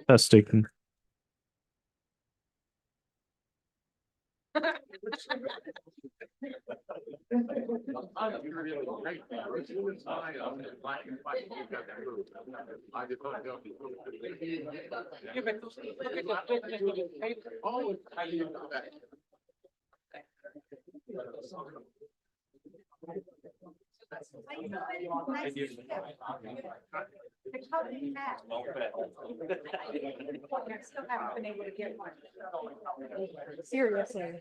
Testing. Still haven't been able to get one. Seriously.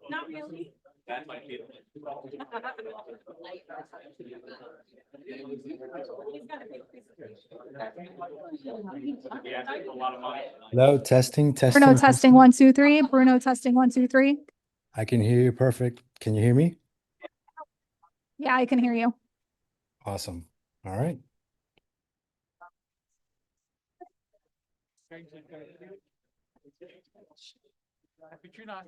Not really. That might be. Hello, testing. Bruno testing 1, 2, 3. Bruno testing 1, 2, 3. I can hear you perfect. Can you hear me? Yeah, I can hear you. Awesome. All right. But you're not.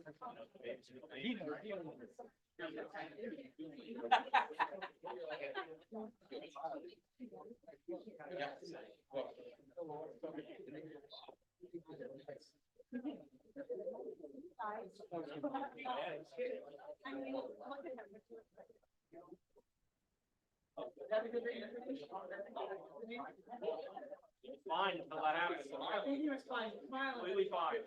Fine until that happens. He was fine, completely fine.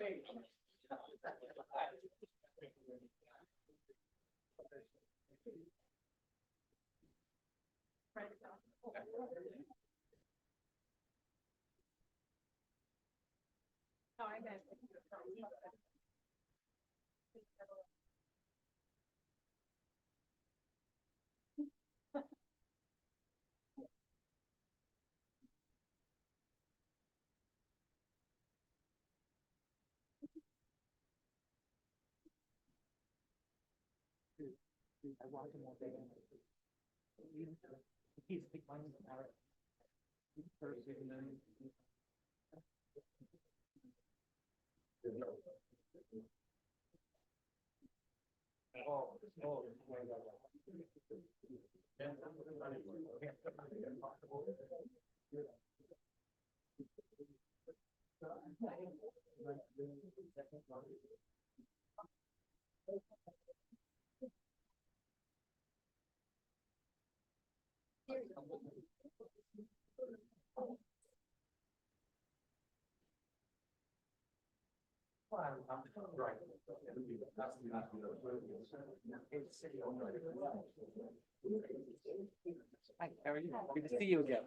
Hi, how are you? Good to see you again.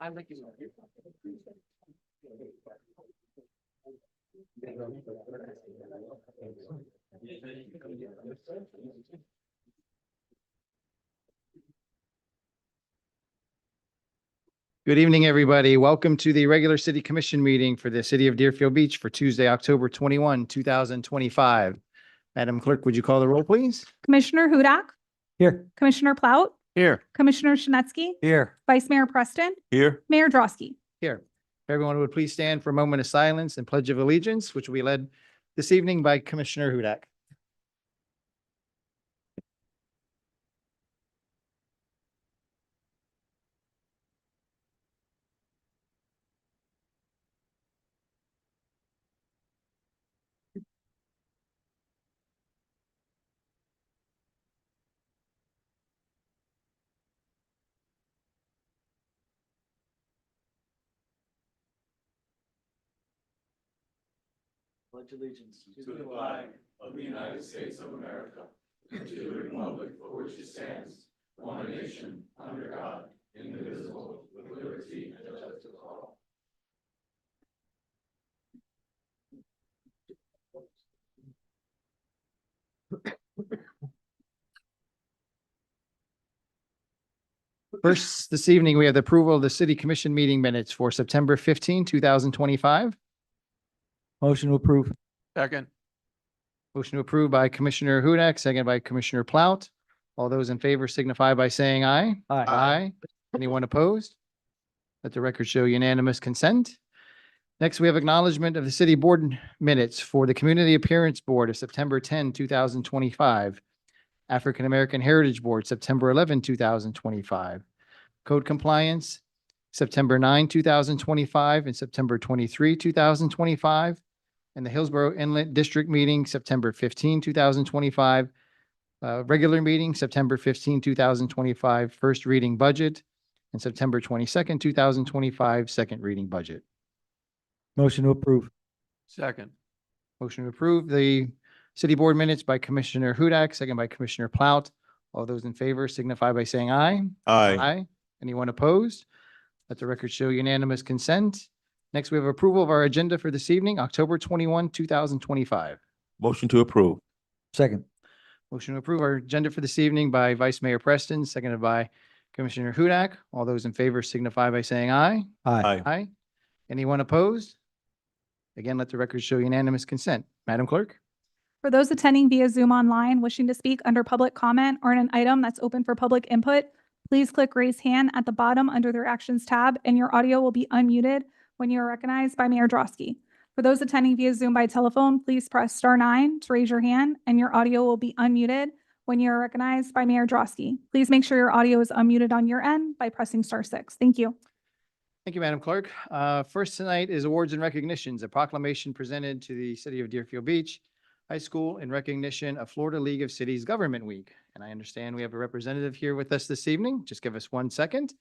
I like you. Good evening, everybody. Welcome to the regular city commission meeting for the city of Deerfield Beach for Tuesday, October 21, 2025. Madam Clerk, would you call the roll, please? Commissioner Hudak, Here. Commissioner Plout, Here. Commissioner Shinetsky, Here. Vice Mayor Preston, Here. Mayor Drosky. Here. Everyone would please stand for a moment of silence and pledge of allegiance, which will be led this evening by Commissioner Hudak. Pledge allegiance to the flag of the United States of America and to the republic for which it stands, one nation, under God, indivisible, with liberty and justice for all. First, this evening, we have the approval of the city commission meeting minutes for September 15, 2025. Motion to approve. Second. Motion to approve by Commissioner Hudak, second by Commissioner Plout. All those in favor signify by saying aye. Aye. Aye. Anyone opposed? Let the record show unanimous consent. Next, we have acknowledgement of the city board minutes for the Community Appearance Board of September 10, 2025. African American Heritage Board, September 11, 2025. Code Compliance, September 9, 2025, and September 23, 2025. And the Hillsborough Inlet District Meeting, September 15, 2025. Regular meeting, September 15, 2025, first reading budget, and September 22nd, 2025, second reading budget. Motion to approve. Second. Motion to approve the city board minutes by Commissioner Hudak, second by Commissioner Plout. All those in favor signify by saying aye. Aye. Aye. Anyone opposed? Let the record show unanimous consent. Next, we have approval of our agenda for this evening, October 21, 2025. Motion to approve. Second. Motion to approve our agenda for this evening by Vice Mayor Preston, seconded by Commissioner Hudak. All those in favor signify by saying aye. Aye. Aye. Anyone opposed? Again, let the record show unanimous consent. Madam Clerk? For those attending via Zoom online wishing to speak under public comment or in an item that's open for public input, please click raise hand at the bottom under the reactions tab and your audio will be unmuted when you are recognized by Mayor Drosky. For those attending via Zoom by telephone, please press *9 to raise your hand and your audio will be unmuted when you are recognized by Mayor Drosky. Please make sure your audio is unmuted on your end by pressing *6. Thank you. Thank you, Madam Clerk. First tonight is awards and recognitions, a proclamation presented to the city of Deerfield Beach High School in recognition of Florida League of Cities Government Week. And I understand we have a representative here with us this evening. Just give us 1 second.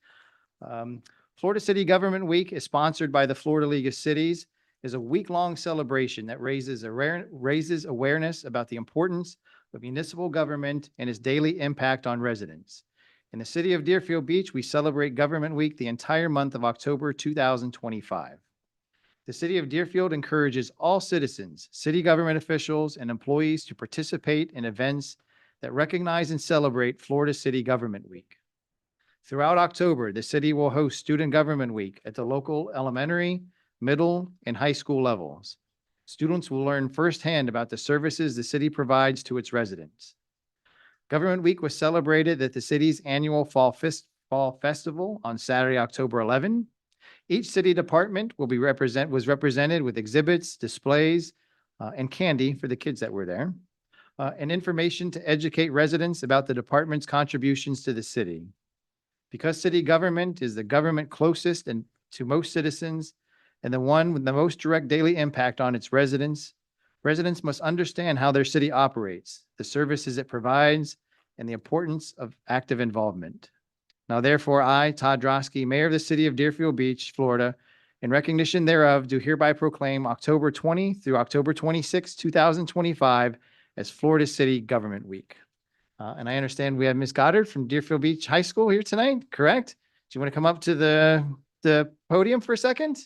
Florida City Government Week is sponsored by the Florida League of Cities, is a week-long celebration that raises awareness about the importance of municipal government and its daily impact on residents. In the city of Deerfield Beach, we celebrate Government Week the entire month of October 2025. The city of Deerfield encourages all citizens, city government officials, and employees to participate in events that recognize and celebrate Florida City Government Week. Throughout October, the city will host Student Government Week at the local elementary, middle, and high school levels. Students will learn firsthand about the services the city provides to its residents. Government Week was celebrated at the city's annual Fall Festival on Saturday, October 11. Each city department was represented with exhibits, displays, and candy for the kids that were there, and information to educate residents about the department's contributions to the city. Because city government is the government closest to most citizens and the one with the most direct daily impact on its residents, residents must understand how their city operates, the services it provides, and the importance of active involvement. Now, therefore, I, Todd Drosky, Mayor of the City of Deerfield Beach, Florida, in recognition thereof, do hereby proclaim October 20 through October 26, 2025 as Florida City Government Week. And I understand we have Ms. Goddard from Deerfield Beach High School here tonight, correct? Do you want to come up to the podium for a second?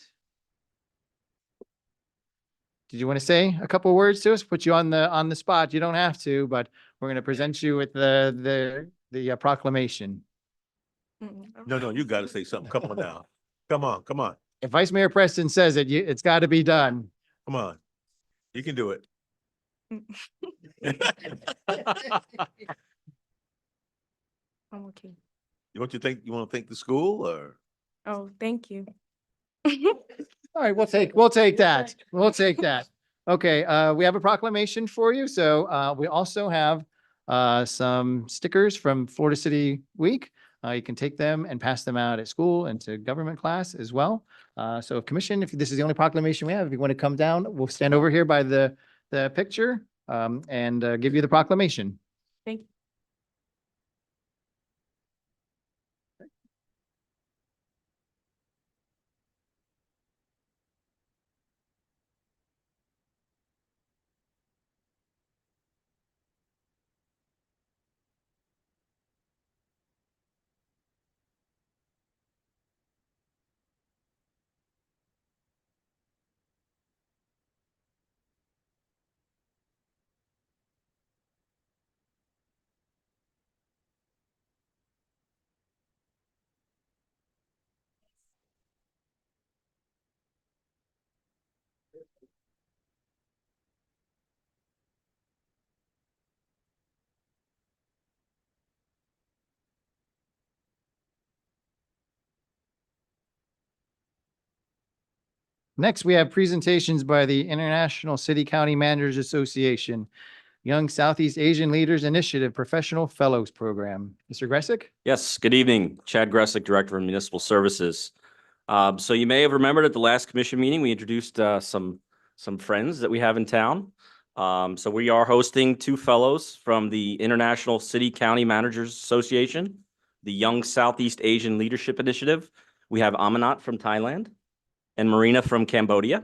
Did you want to say a couple words to us? Put you on the spot. You don't have to, but we're going to present you with the proclamation. No, you got to say something. Come on now. Come on. If Vice Mayor Preston says it, it's got to be done. Come on. You can do it. I'm okay. You want to thank the school or? Oh, thank you. All right, we'll take that. We'll take that. Okay, we have a proclamation for you. So we also have some stickers from Florida City Week. You can take them and pass them out at school and to government class as well. So commission, if this is the only proclamation we have, if you want to come down, we'll stand over here by the picture and give you the proclamation. Thank you. Next, we have presentations by the International City County Managers Association, Young Southeast Asian Leaders Initiative Professional Fellows Program. Mr. Gressick? Yes, good evening. Chad Gressick, Director of Municipal Services. So you may have remembered at the last commission meeting, we introduced some friends that we have in town. So we are hosting 2 fellows from the International City County Managers Association, the Young Southeast Asian Leadership Initiative. We have Amanat from Thailand and Marina from Cambodia.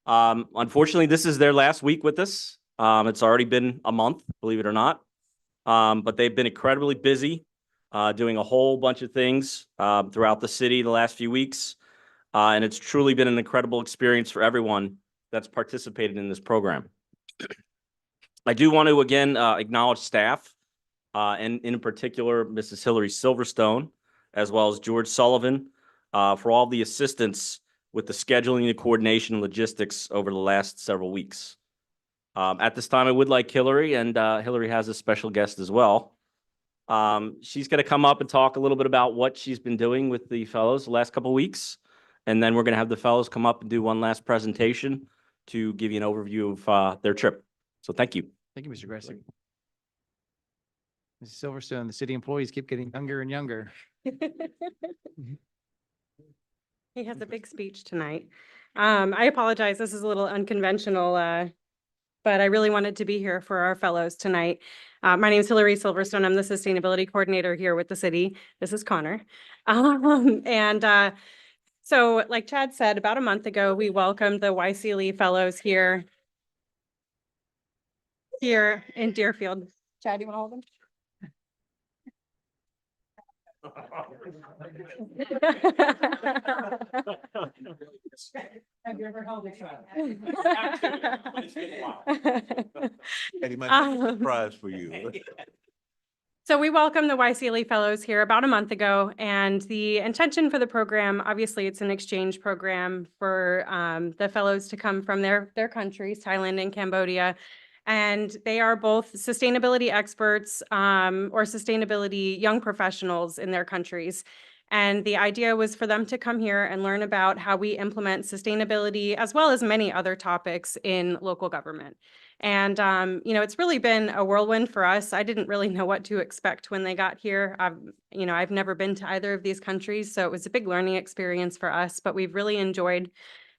Unfortunately, this is their last week with us. It's already been a month, believe it or not. But they've been incredibly busy, doing a whole bunch of things throughout the city the last few weeks. And it's truly been an incredible experience for everyone that's participated in this program. I do want to again acknowledge staff, and in particular, Mrs. Hillary Silverstone, as well as George Sullivan, for all the assistance with the scheduling, the coordination, and logistics over the last several weeks. At this time, I would like Hillary, and Hillary has a special guest as well. She's going to come up and talk a little bit about what she's been doing with the fellows the last couple of weeks. And then we're going to have the fellows come up and do one last presentation to give you an overview of their trip. So thank you. Thank you, Mr. Gressick. Mrs. Silverstone, the city employees keep getting younger and younger. He has a big speech tonight. I apologize. This is a little unconventional, but I really wanted to be here for our fellows tonight. My name is Hillary Silverstone. I'm the sustainability coordinator here with the city. This is Connor. So like Chad said, about a month ago, we welcomed the YCLE fellows here in Deerfield. Chad, you want to hold them? Have you ever held a child? Eddie might have a surprise for you. So we welcomed the YCLE fellows here about a month ago, and the intention for the program, obviously it's an exchange program for the fellows to come from their countries, Thailand and Cambodia. And they are both sustainability experts or sustainability young professionals in their countries. And the idea was for them to come here and learn about how we implement sustainability as well as many other topics in local government. And, it's really been a whirlwind for us. I didn't really know what to expect when they got here. I've never been to either of these countries, so it was a big learning experience for us, but we've really enjoyed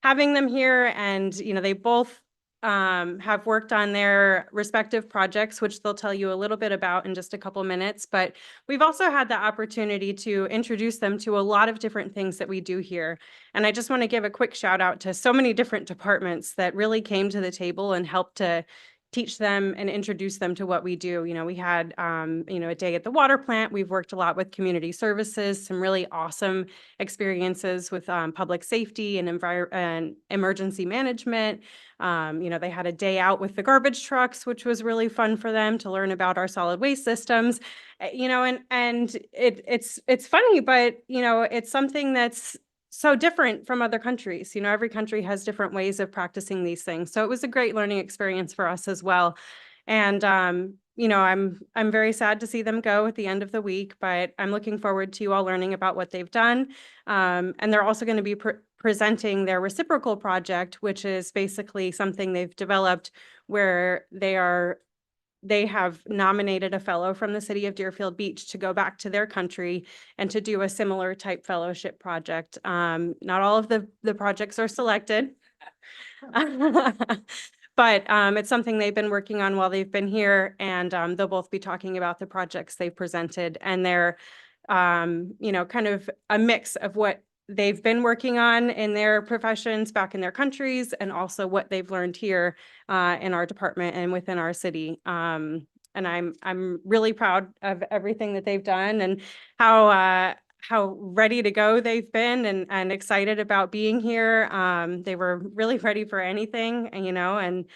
having them here. And, they both have worked on their respective projects, which they'll tell you a little bit about in just a couple minutes. But we've also had the opportunity to introduce them to a lot of different things that we do here. And I just want to give a quick shout out to so many different departments that really came to the table and helped to teach them and introduce them to what we do. We had, a day at the water plant. We've worked a lot with community services, some really awesome experiences with public safety and emergency management. They had a day out with the garbage trucks, which was really fun for them to learn about our solid waste systems. And it's funny, but it's something that's so different from other countries. Every country has different ways of practicing these things. So it was a great learning experience for us as well. And I'm very sad to see them go at the end of the week, but I'm looking forward to you all learning about what they've done. And they're also going to be presenting their reciprocal project, which is basically something they've developed where they have nominated a fellow from the city of Deerfield Beach to go back to their country and to do a similar type fellowship project. Not all of the projects are selected, but it's something they've been working on while they've been here, and they'll both be talking about the projects they've presented, and they're, kind of a mix of what they've been working on in their professions back in their countries, and also what they've learned here in our department and within our city. And I'm really proud of everything that they've done and how ready to go they've been and excited about being here. They were really ready for anything, and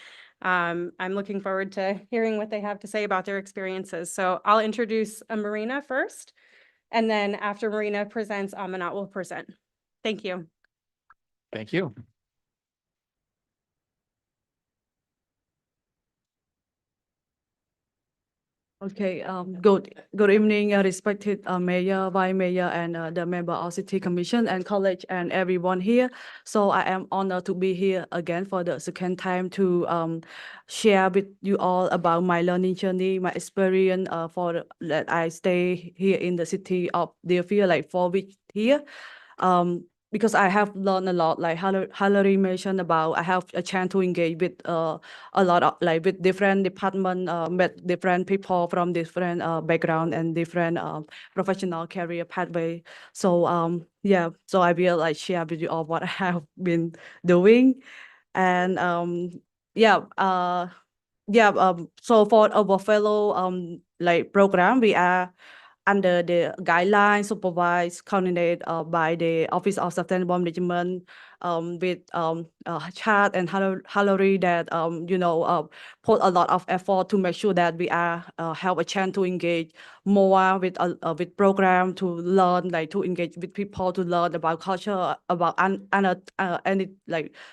I'm looking forward to hearing what they have to say about their experiences. So I'll introduce Marina first. And then after Marina presents, Amanat will present. Thank you. Thank you. Okay, good evening, respected Mayor, Vice Mayor, and the member of City Commission and college and everyone here. So I am honored to be here again for the second time to share with you all about my learning journey, my experience that I stay here in the city of Deerfield, like 4 weeks here. Because I have learned a lot, like Hillary mentioned about, I have a chance to engage with a lot of with different department, met different people from different background and different professional career pathway. So yeah, so I will share with you all what I have been doing, and so for our fellow program, we are under the guidelines supervised, coordinated by the Office of Sustainable Management, with Chad and Hillary that put a lot of effort to make sure that we are have a chance to engage more with program, to learn, to engage with people, to learn about culture, about any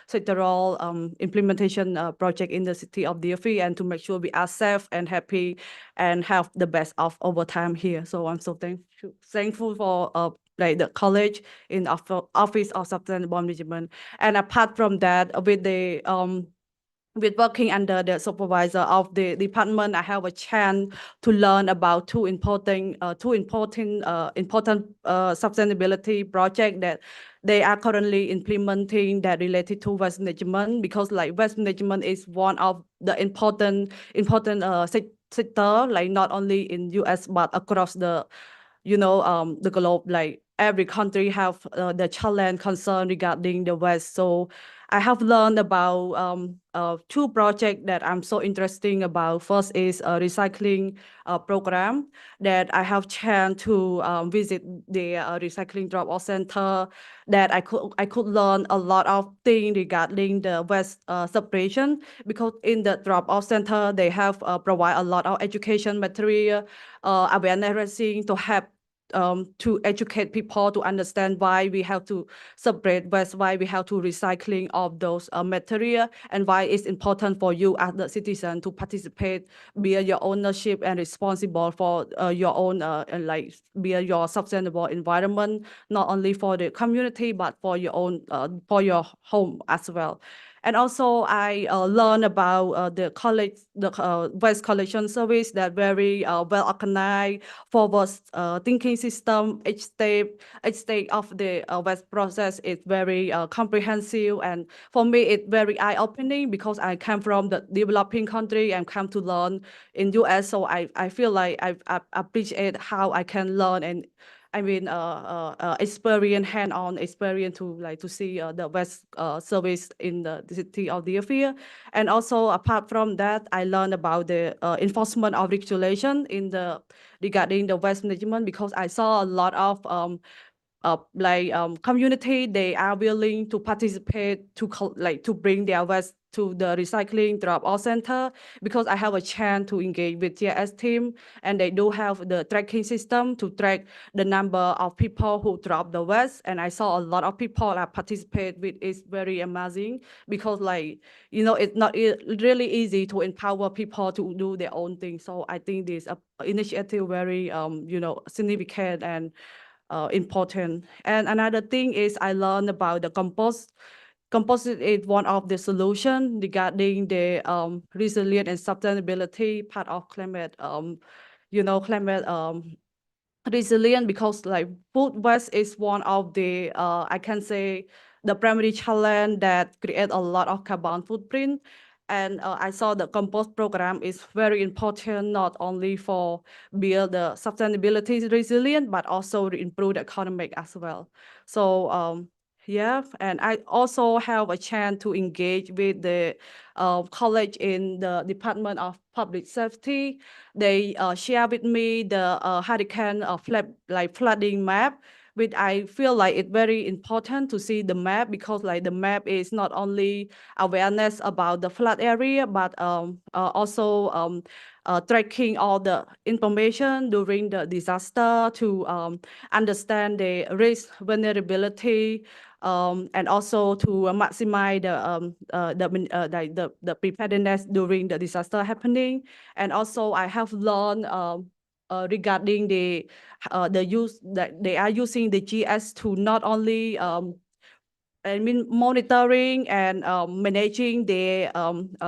sectoral implementation project in the city of Deerfield, and to make sure we are safe and happy and have the best of our time here. So I'm so thankful for the college in the Office of Sustainable Management. And apart from that, with working under the supervisor of the department, I have a chance to learn about two important sustainability projects that they are currently implementing that related to waste management, because waste management is one of the important sector, not only in US but across the globe. Every country have the challenge, concern regarding the waste. So I have learned about two projects that I'm so interesting about. First is a recycling program that I have chance to visit the recycling drop-off center, that I could learn a lot of things regarding the waste separation, because in the drop-off center they have provide a lot of education material, awareness to help to educate people to understand why we have to separate waste, why we have to recycling of those material, and why it's important for you as the citizen to participate, be your ownership and responsible for your own be your sustainable environment, not only for the community but for your own for your home as well. And also I learned about the waste collection service that very well organized, forward thinking system. Each stage of the waste process is very comprehensive, and for me it's very eye-opening, because I come from the developing country and come to learn in US. So I feel like I appreciate how I can learn, and experience, hand-on experience to see the waste service in the city of Deerfield. And also apart from that, I learned about the enforcement of regulation regarding the waste management, because I saw a lot of community, they are willing to participate to bring their waste to the recycling drop-off center, because I have a chance to engage with GIS team, and they do have the tracking system to track the number of people who drop the waste. And I saw a lot of people participate with. It's very amazing, because it's not really easy to empower people to do their own thing. So I think this initiative very significant and important. And another thing is I learned about the compost. Composite is one of the solutions regarding the resilience and sustainability part of climate resilient, because food waste is one of the I can say the primary challenge that create a lot of carbon footprint. And I saw the compost program is very important, not only for build the sustainability resilient, but also to improve the economic as well. So yeah, and I also have a chance to engage with the college in the Department of Public Safety. They share with me the hurricane flooding map, which I feel like it's very important to see the map, because the map is not only awareness about the flood area, but also tracking all the information during the disaster to understand the risk, vulnerability, and also to maximize the preparedness during the disaster happening. And also I have learned regarding the use that they are using the GS to not only monitoring and managing the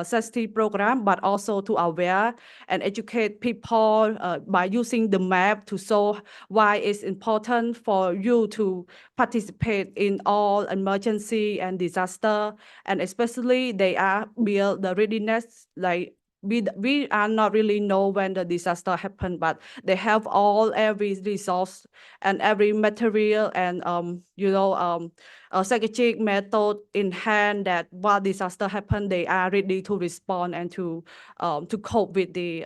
safety program, but also to aware and educate people by using the map to show why it's important for you to participate in all emergency and disaster. And especially they are build the readiness, like we are not really know when the disaster happened, but they have every resource and every material and strategic method in hand that while disaster happen, they are ready to respond and to cope with the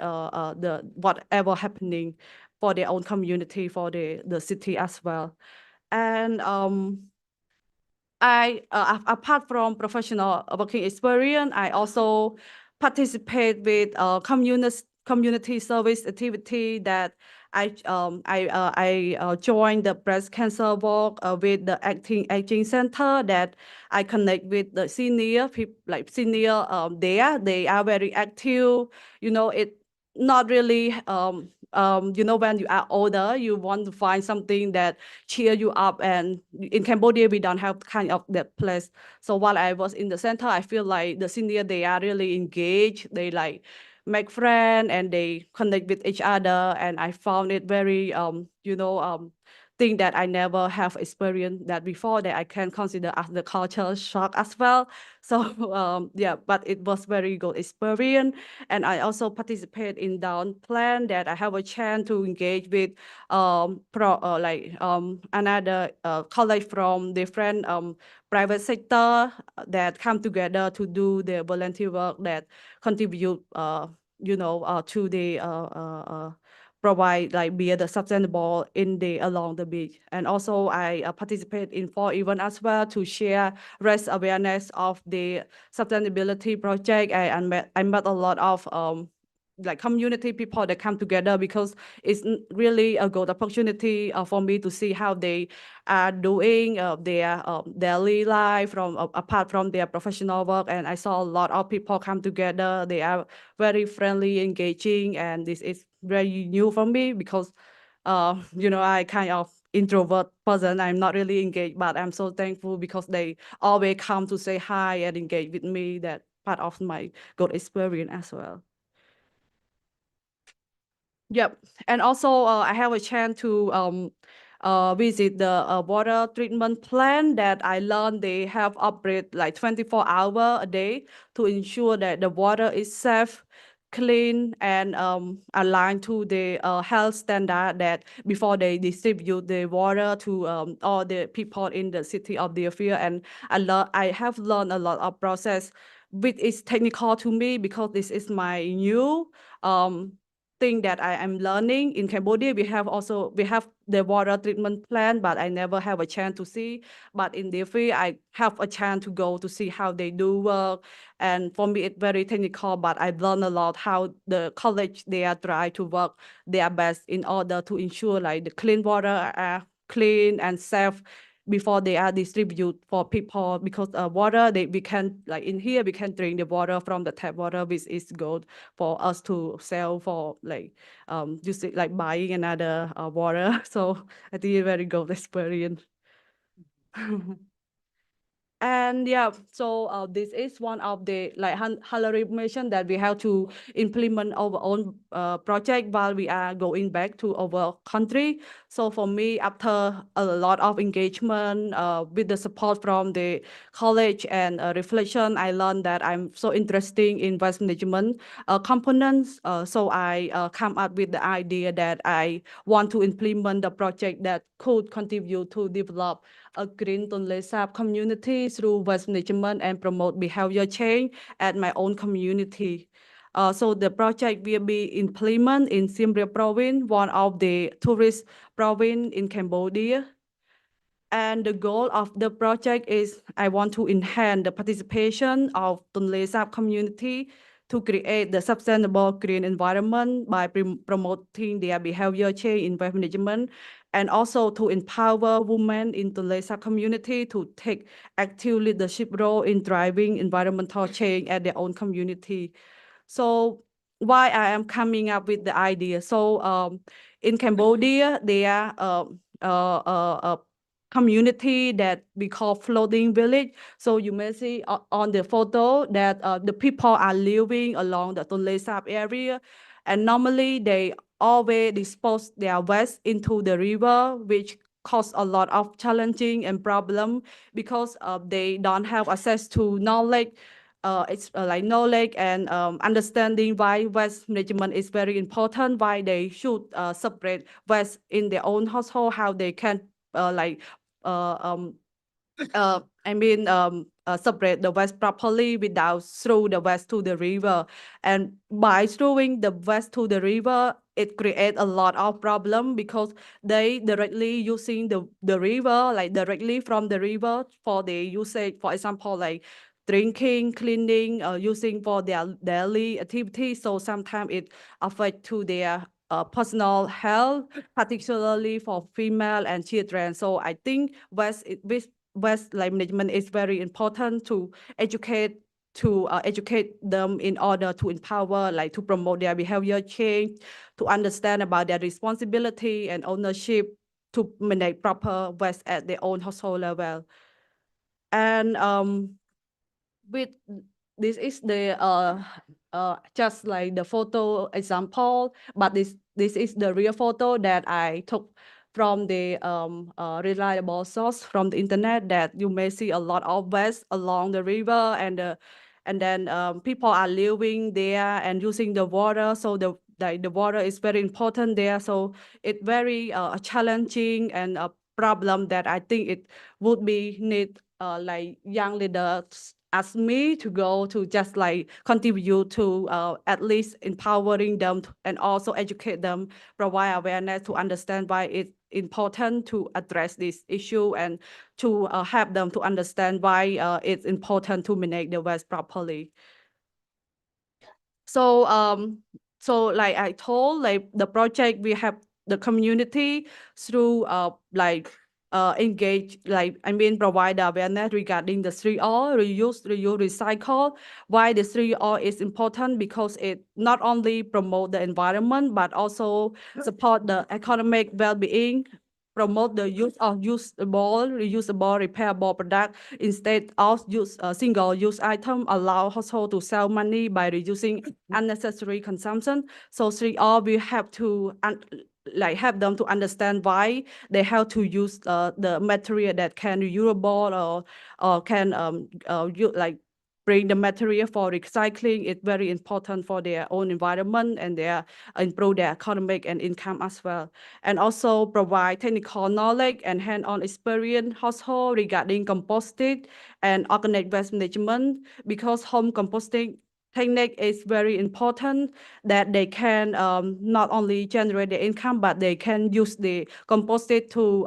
whatever happening for their own community, for the city as well. And apart from professional working experience, I also participate with community service activity that I joined the breast cancer work with the aging center that I connect with the senior people, like senior there. They are very active. It not really when you are older, you want to find something that cheer you up. And in Cambodia, we don't have kind of that place. So while I was in the center, I feel like the senior, they are really engaged. They like make friends and they connect with each other. And I found it very, thing that I never have experienced that before, that I can consider as the culture shock as well. So yeah, but it was very good experience. And I also participate in down plan that I have a chance to engage with another colleague from different private sector that come together to do the volunteer work that contribute to the provide like beer the sustainable along the beach. And also I participate in 4 events as well to share raise awareness of the sustainability project. I met a lot of like community people that come together because it's really a good opportunity for me to see how they are doing their daily life from apart from their professional work. And I saw a lot of people come together. They are very friendly, engaging, and this is very new for me because I kind of introvert person. I'm not really engaged, but I'm so thankful because they always come to say hi and engage with me. That part of my good experience as well. Yep. And also I have a chance to visit the water treatment plant that I learned they have operate like 24 hours a day to ensure that the water is safe, clean, and aligned to the health standard that before they distribute the water to all the people in the city of Deerfield. And I have learned a lot of process, which is technical to me because this is my new thing that I am learning. In Cambodia, we have the water treatment plant, but I never have a chance to see. But in Deerfield, I have a chance to go to see how they do work. And for me, it's very technical, but I've learned a lot how the college, they are trying to work their best in order to ensure like the clean water are clean and safe before they are distributed for people, because water, we can, like in here, we can drink the water from the tap water, which is good for us to sell for like like buying another water. So I think it's very good experience. And yeah, so this is one of the, like Hillary mentioned, that we have to implement our own project while we are going back to our country. So for me, after a lot of engagement with the support from the college and reflection, I learned that I'm so interested in waste management components. So I come up with the idea that I want to implement the project that could contribute to develop a green Tonle Sap community through waste management and promote behavior change at my own community. So the project will be implemented in Siem Reap province, one of the tourist province in Cambodia. And the goal of the project is I want to enhance the participation of Tonle Sap community to create the sustainable green environment by promoting their behavior change in waste management, and also to empower women in the Lesa community to take active leadership role in driving environmental change at their own community. So why I am coming up with the idea? So in Cambodia, there are a community that we call floating village. So you may see on the photo that the people are living along the Tonle Sap area, and normally they always dispose their waste into the river, which cause a lot of challenging and problem because they don't have access to knowledge. It's like knowledge and understanding why waste management is very important, why they should separate waste in their own household, how they can separate the waste properly without throw the waste to the river. And by throwing the waste to the river, it creates a lot of problem because they directly using the river, like directly from the river for the usage, for example, like drinking, cleaning, using for their daily activities. So sometimes it affect to their personal health, particularly for female and children. So I think waste management is very important to educate them in order to empower, like to promote their behavior change, to understand about their responsibility and ownership to manage proper waste at their own household level. And with this is the just like the photo example, but this is the real photo that I took from the reliable source from the internet, that you may see a lot of waste along the river, and then people are living there and using the water. So the water is very important there. So it's very challenging and a problem that I think it would be need like young leaders as me to go to just like contribute to at least empowering them and also educate them, provide awareness to understand why it's important to address this issue, and to help them to understand why it's important to manage the waste properly. So so like I told, like the project, we have the community through engage, provide awareness regarding the 3R, reuse, reuse, recycle. Why the 3R is important? Because it not only promote the environment, but also support the economic well-being, promote the use of usable, reusable, repairable product instead of single-use item, allow household to save money by reducing unnecessary consumption. So 3R, we have to help them to understand why they have to use the material that can reusable or can bring the material for recycling. It's very important for their own environment and improve their economic and income as well. And also provide technical knowledge and hands-on experience household regarding composting and organic waste management, because home composting technique is very important, that they can not only generate the income, but they can use the composite to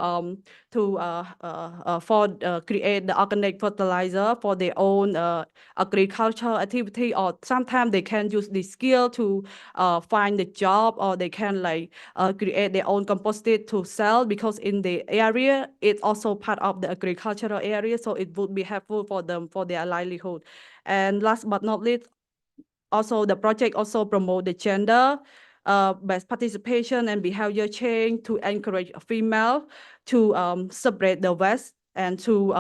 create the organic fertilizer for their own agricultural activity, or sometimes they can use the skill to find the job, or they can create their own composite to sell, because in the area it's also part of the agricultural area, so it would be helpful for them for their livelihood. And last but not least, also the project also promote the gender best participation and behavior change to encourage female to separate the waste and to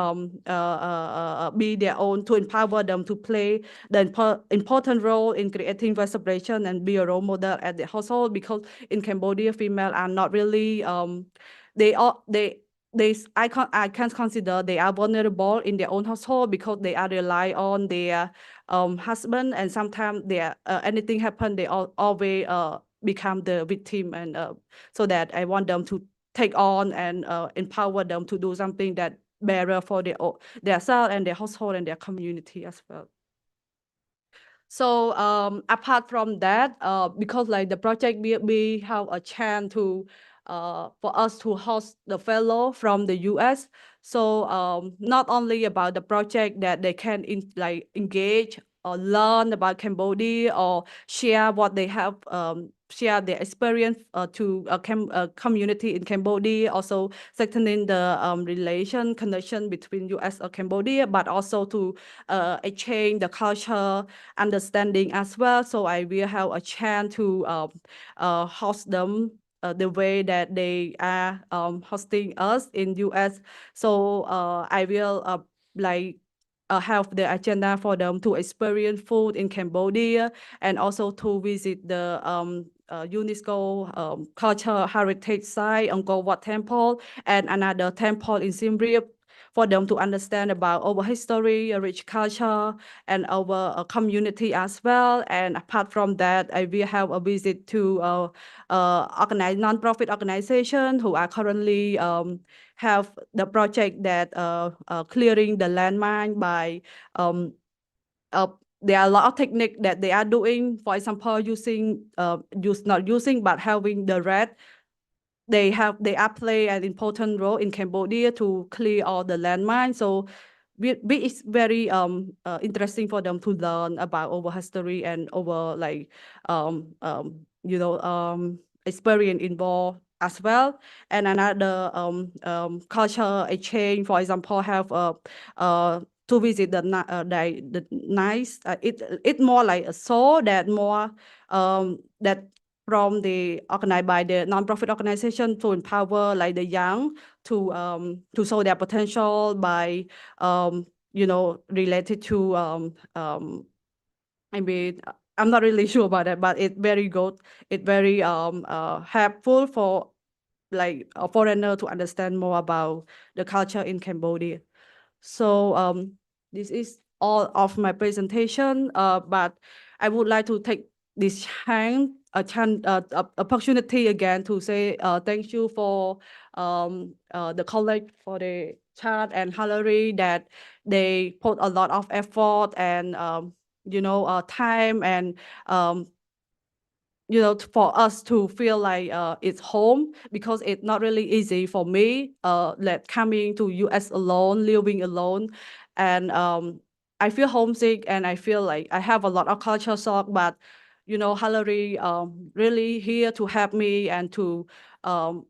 be their own, to empower them to play the important role in creating waste separation and be a role model at the household. Because in Cambodia, female are not really I can consider they are vulnerable in their own household, because they are rely on their husband, and sometimes anything happen, they always become the victim. And so that I want them to take on and empower them to do something that better for their self and their household and their community as well. So apart from that, because like the project, we have a chance to for us to host the fellow from the US. So not only about the project that they can engage learn about Cambodia or share what they have, share their experience to a community in Cambodia, also strengthening the connection between US or Cambodia, but also to exchange the culture, understanding as well. So I will have a chance to host them the way that they are hosting us in US. So I will have the agenda for them to experience food in Cambodia and also to visit the UNESCO cultural heritage site, Angkor Wat Temple, and another temple in Siem Reap, for them to understand about our history, rich culture, and our community as well. And apart from that, I will have a visit to non-profit organization who are currently have the project that clearing the landmine by there are a lot of technique that they are doing. For example, not using but having the red. They are play an important role in Cambodia to clear all the landmines. So it's very interesting for them to learn about our history and our experience involved as well. And another culture exchange, for example, have to visit the nice. It's more like a show that more that from the organized by the non-profit organization to empower like the young to show their potential by related to I mean, I'm not really sure about that, but it's very good. It's very helpful for like a foreigner to understand more about the culture in Cambodia. So this is all of my presentation, but I would like to take this opportunity again to say thank you for the colleague for the Chad and Hillary, that they put a lot of effort and time and for us to feel like it's home, because it's not really easy for me like coming to US alone, living alone, and I feel homesick and I feel like I have a lot of culture shock, but Hillary really here to help me and to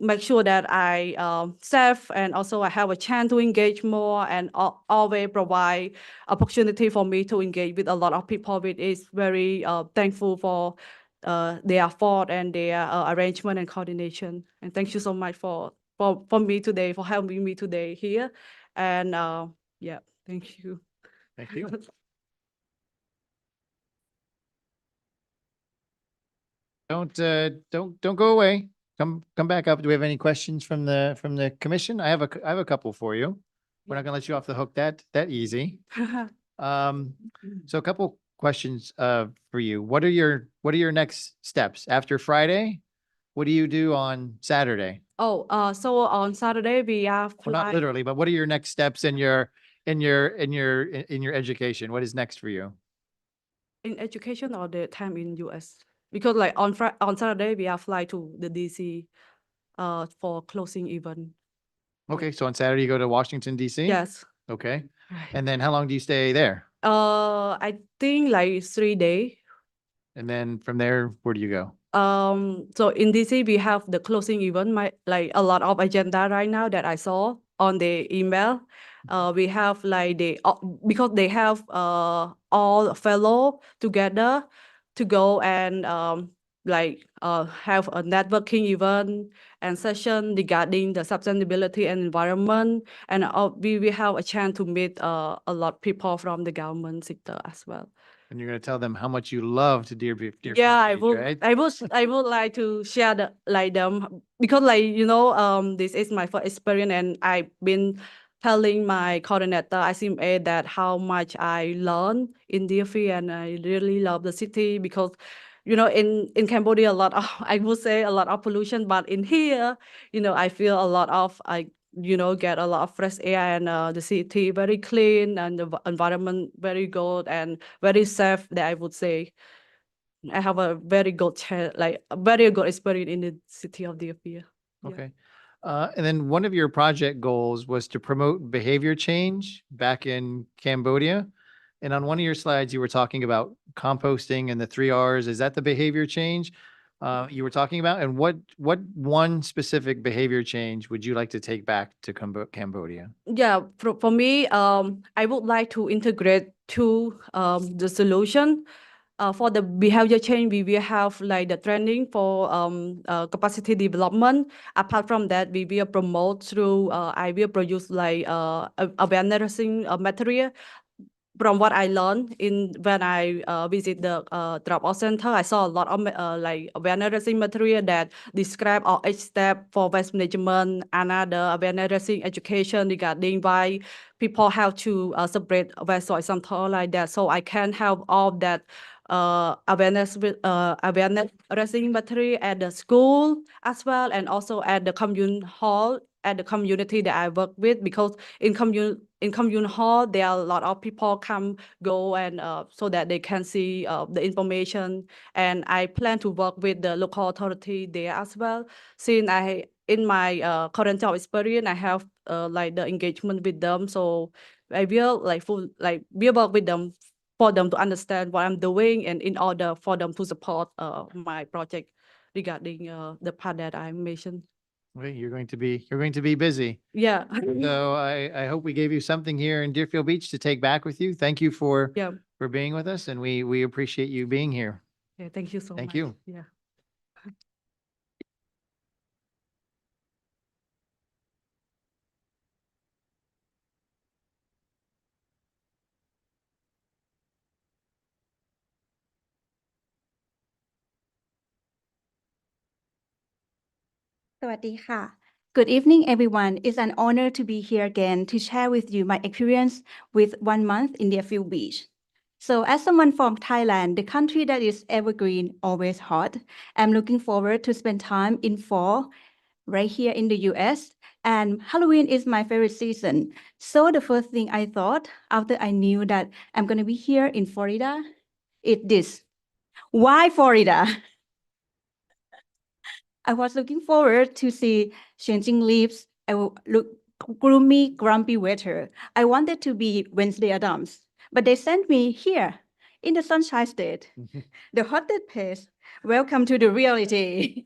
make sure that I safe, and also I have a chance to engage more, and always provide opportunity for me to engage with a lot of people, which is very thankful for their effort and their arrangement and coordination. And thank you so much for me today, for helping me today here. And yeah, thank you. Thank you. Don't go away. Come back up. Do we have any questions from the commission? I have a couple for you. We're not gonna let you off the hook that easy. So a couple questions for you. What are your next steps after Friday? What do you do on Saturday? So on Saturday we are Well, not literally, but what are your next steps in your education? What is next for you? in education or the time in US? Because like on Saturday we are fly to the DC for closing event. Okay, so on Saturday you go to Washington, DC? Yes. Okay. Right. And then how long do you stay there? I think like 3 days. And then from there, where do you go? So in DC we have the closing event, like a lot of agenda right now that I saw on the email. We have like because they have all fellow together to go and have a networking event and session regarding the sustainability and environment, and we will have a chance to meet a lot of people from the government sector as well. And you're gonna tell them how much you love to Deerfield Yeah, I Beach, would. right? I would like to share them because this is my first experience, and I've been telling my coordinator ICMA that how much I learned in Deerfield, and I really love the city because in Cambodia a lot of I would say a lot of pollution, but in here I feel a lot of get a lot of fresh air, and the city very clean and the environment very good and very safe, that I would say. I have a very good a very good experience in the city of Deerfield. Yeah. Okay. And then one of your project goals was to promote behavior change back in Cambodia. And on one of your slides, you were talking about composting and the 3 Rs. Is that the behavior change you were talking about? And what one specific behavior change would you like to take back to Cambodia? Yeah, for me, I would like to integrate the solution. For the behavior change, we will have like the training for capacity development. Apart from that, we will promote through, I will produce like awareness raising material. From what I learned when I visit the drop-off center, I saw a lot of like awareness raising material that describe each step for waste management, another awareness raising education regarding why people have to separate waste or something like that. So I can have all that awareness raising material at the school as well, and also at the commune hall, at the community that I work with, because in commune hall there are a lot of people go and so that they can see the information, and I plan to work with the local authority there as well. Since in my current job experience, I have like the engagement with them, so I will we work with them for them to understand what I'm doing, and in order for them to support my project regarding the part that I mentioned. Well, you're going to be busy. Yeah. So I hope we gave you something here in Deerfield Beach to take back with you. Thank you for Yeah. being with us, and we appreciate you being here. Yeah, thank you so much. Thank you. Yeah. Good evening, everyone. It's an honor to be here again to share with you my experience with 1 month in Deerfield Beach. So as someone from Thailand, the country that is evergreen, always hot, I'm looking forward to spend time in fall right here in the US. And Halloween is my favorite season. So the first thing I thought after I knew that I'm going to be here in Florida is this. Why Florida? I was looking forward to see changing leaves. I will look gloomy, grumpy weather. I wanted to be Wednesday Addams, but they sent me here in the Sunshine State, the hottest place. Welcome to the reality.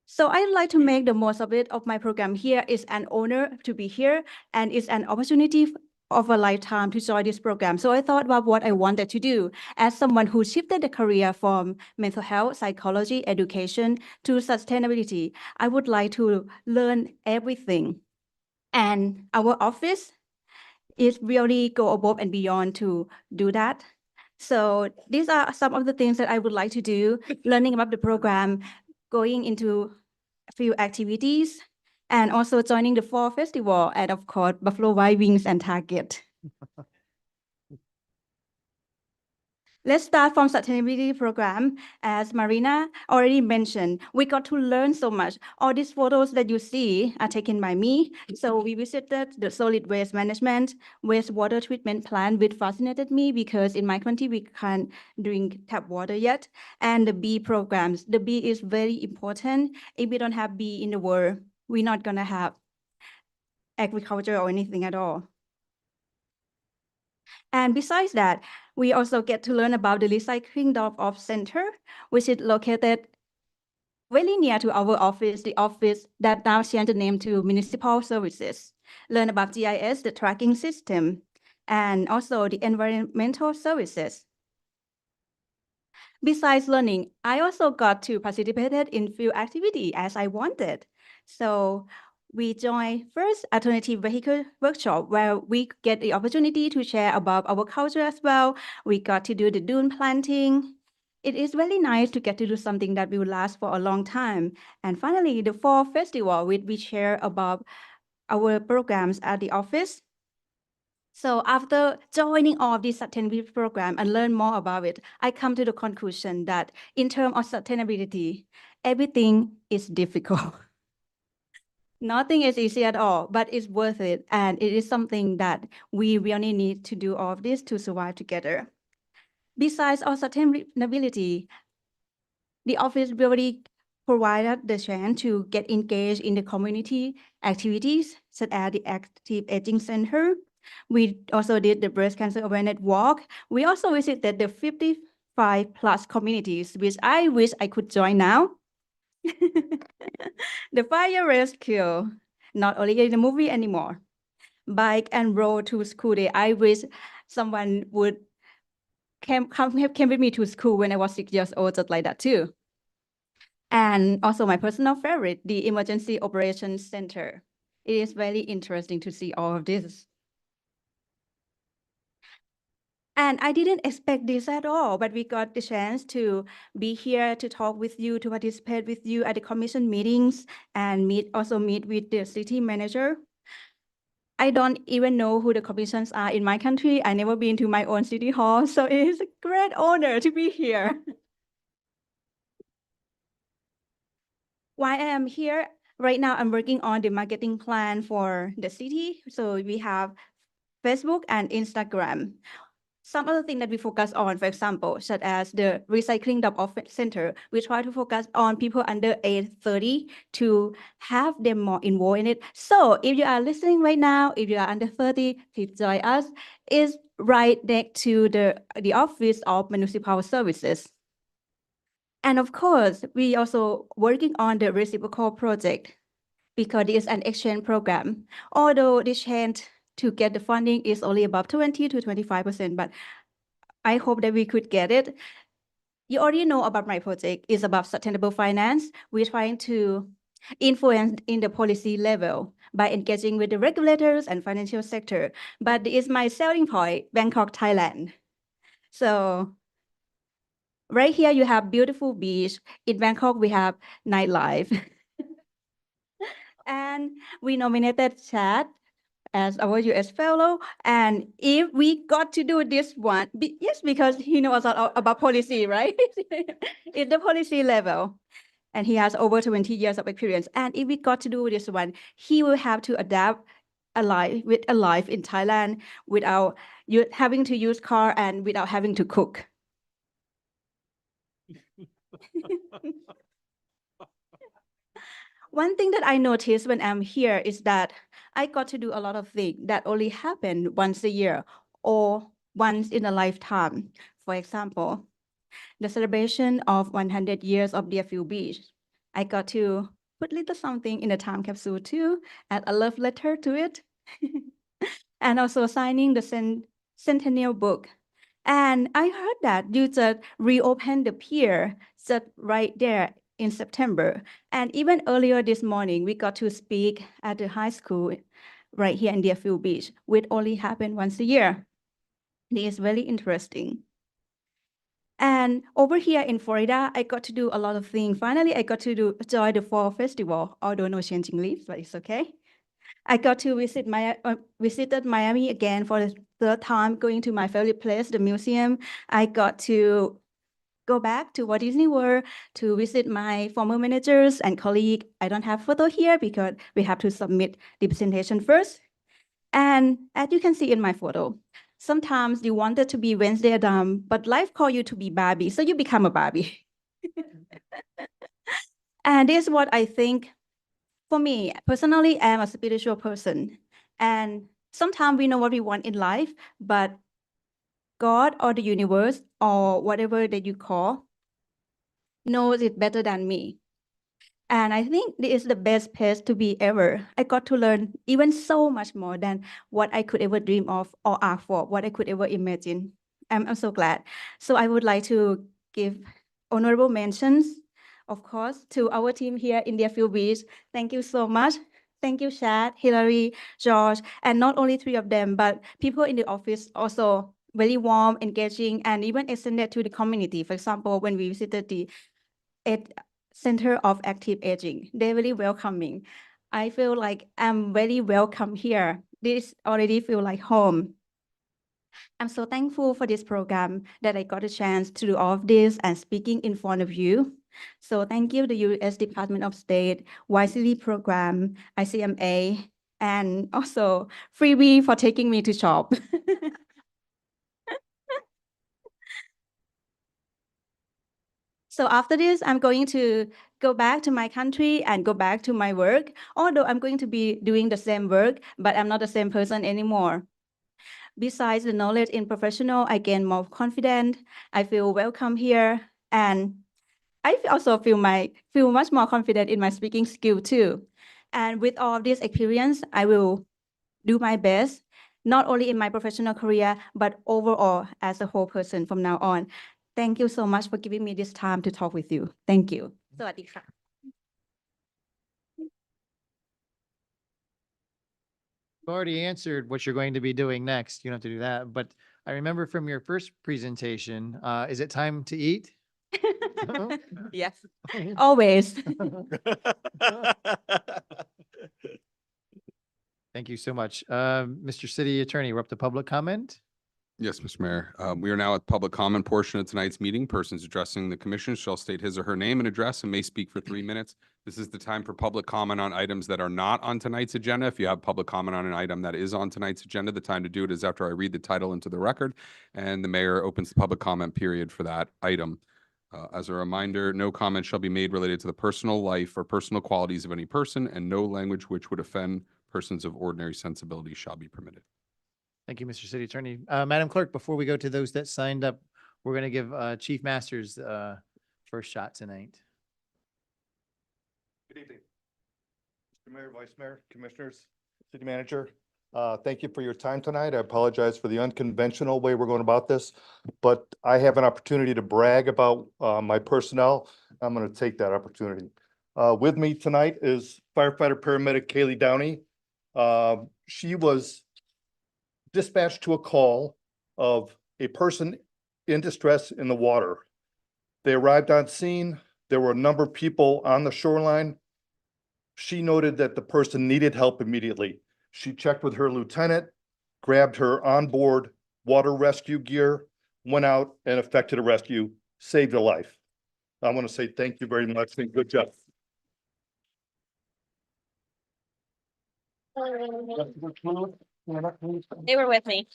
So I'd like to make the most of it of my program here. It's an honor to be here, and it's an opportunity of a lifetime to join this program. So I thought about what I wanted to do as someone who shifted the career from mental health, psychology, education to sustainability. I would like to learn everything. And our office is really go above and beyond to do that. So these are some of the things that I would like to do, learning about the program, going into a few activities, and also joining the Fall Festival, and of course, Buffalo Wild Wings and Target. Let's start from sustainability program. As Marina already mentioned, we got to learn so much. All these photos that you see are taken by me. So we visited the solid waste management, wastewater treatment plant, which fascinated me because in my country, we can't drink tap water yet. And the bee programs. The bee is very important. If we don't have bee in the world, we're not gonna have agriculture or anything at all. And besides that, we also get to learn about the Recycling Drop-Off Center, which is located very near to our office, the office that now changed the name to Municipal Services. Learn about GIS, the tracking system, and also the environmental services. Besides learning, I also got to participate in few activities as I wanted. So we joined first alternative vehicle workshop where we get the opportunity to share about our culture as well. We got to do the dune planting. It is really nice to get to do something that will last for a long time. And finally, the Fall Festival, which we share about our programs at the office. So after joining all of this sustainability program and learn more about it, I come to the conclusion that in terms of sustainability, everything is difficult. Nothing is easy at all, but it's worth it. And it is something that we really need to do all of this to survive together. Besides our sustainability, the office really provided the chance to get engaged in the community activities, such as the Active Aging Center. We also did the breast cancer awareness walk. We also visited the 55 plus communities, which I wish I could join now. The fire rescue, not only in the movie anymore. Bike and road to school day. I wish someone would came with me to school when I was 6 years old, just like that too. And also my personal favorite, the Emergency Operations Center. It is very interesting to see all of this. And I didn't expect this at all, but we got the chance to be here to talk with you, to participate with you at the commission meetings and meet with the city manager. I don't even know who the commissions are in my country. I never been to my own city hall, so it is a great honor to be here. While I am here, right now I'm working on the marketing plan for the city. So we have Facebook and Instagram. Some other things that we focus on, for example, such as the recycling drop-off center, we try to focus on people under age 30 to have them more involved in it. So if you are listening right now, if you are under 30, please join us. It's right next to the Office of Municipal Services. And of course, we also working on the reciprocal project because it is an exchange program. Although the chance to get the funding is only about 20 to 25%, but I hope that we could get it. You already know about my project. It's about sustainable finance. We're trying to influence in the policy level by engaging with the regulators and financial sector. But it's my selling point, Bangkok, Thailand. So right here, you have beautiful beach. In Bangkok, we have nightlife. And we nominated Chad as our US fellow. And if we got to do this one, yes, because he knows about policy, right? In the policy level. And he has over 20 years of experience. And if we got to do this one, he will have to adapt a life in Thailand without having to use car and without having to cook. One thing that I noticed when I'm here is that I got to do a lot of things that only happen once a year or once in a lifetime. For example, the celebration of 100 years of Deerfield Beach. I got to put little something in the time capsule too, add a love letter to it, and also signing the centennial book. And I heard that you just reopened the pier just right there in September. And even earlier this morning, we got to speak at the high school right here in Deerfield Beach, which only happened once a year. This is very interesting. And over here in Florida, I got to do a lot of things. Finally, I got to join the fall festival, although no changing leaves, but it's okay. I got to visited Miami again for the third time, going to my favorite place, the museum. I got to go back to Walt Disney World to visit my former managers and colleagues. I don't have photo here because we have to submit the presentation first. And as you can see in my photo, sometimes you wanted to be Wednesday Adam, but life called you to be Barbie, so you become a Barbie. And this is what I think. For me, personally, I'm a spiritual person. And sometimes we know what we want in life, but God or the universe or whatever that you call knows it better than me. And I think this is the best place to be ever. I got to learn even so much more than what I could ever dream of or ask for, what I could ever imagine. I'm so glad. So I would like to give honorable mentions, of course, to our team here in Deerfield Beach. Thank you so much. Thank you, Chad, Hillary, George, and not only three of them, but people in the office also very warm, engaging, and even extended to the community. For example, when we visited the Center of Active Aging, they're very welcoming. I feel like I'm very welcome here. This already feel like home. I'm so thankful for this program that I got a chance to do all of this and speaking in front of you. So thank you, the U.S. Department of State, YCD program, ICMA, and also Freebie for taking me to shop. So after this, I'm going to go back to my country and go back to my work, although I'm going to be doing the same work, but I'm not the same person anymore. Besides the knowledge in professional, I gain more confident. I feel welcome here, and also feel much more confident in my speaking skill too. And with all of this experience, I will do my best, not only in my professional career, but overall as a whole person from now on. Thank you so much for giving me this time to talk with you. Thank you. สวัสดีค่ะ You've already answered what you're going to be doing next. You don't have to do that. But I remember from your first presentation, is it time to eat? Yes, always. Thank you so much. Mr. City Attorney, we're up to public comment. Yes, Mr. Mayor. We are now at the public comment portion of tonight's meeting. Persons addressing the commission shall state his or her name and address and may speak for 3 minutes. This is the time for public comment on items that are not on tonight's agenda. If you have public comment on an item that is on tonight's agenda, the time to do it is after I read the title into the record and the mayor opens the public comment period for that item. As a reminder, no comment shall be made related to the personal life or personal qualities of any person, and no language which would offend persons of ordinary sensibility shall be permitted. Thank you, Mr. City Attorney. Madam Clerk, before we go to those that signed up, we're going to give Chief Masters first shot tonight. Good evening. Mr. Mayor, Vice Mayor, Commissioners, City Manager. Thank you for your time tonight. I apologize for the unconventional way we're going about this, but I have an opportunity to brag about my personnel. I'm going to take that opportunity. With me tonight is firefighter paramedic Kaylee Downey. She was dispatched to a call of a person in distress in the water. They arrived on scene. There were a number of people on the shoreline. She noted that the person needed help immediately. She checked with her lieutenant, grabbed her onboard water rescue gear, went out and effected a rescue, saved her life. I want to say thank you very much and good job. They were with me.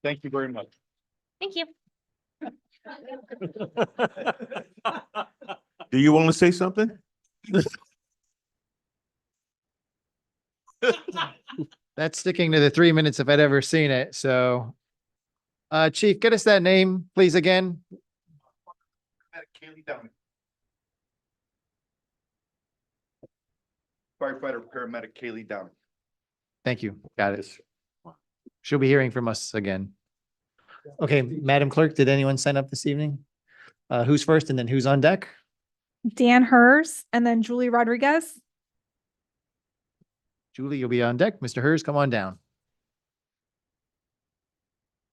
Thank you very much. Thank you. Do you want to say something? That's sticking to the 3 minutes if I'd ever seen it. So, Chief, get us that name, please, again. Kaylee Downey. Firefighter paramedic Kaylee Downey. Thank you. Got it. She'll be hearing from us again. Okay, Madam Clerk, did anyone sign up this evening? Who's first and then who's on deck? Dan Hers and then Julie Rodriguez. Julie, you'll be on deck. Mr. Hers, come on down.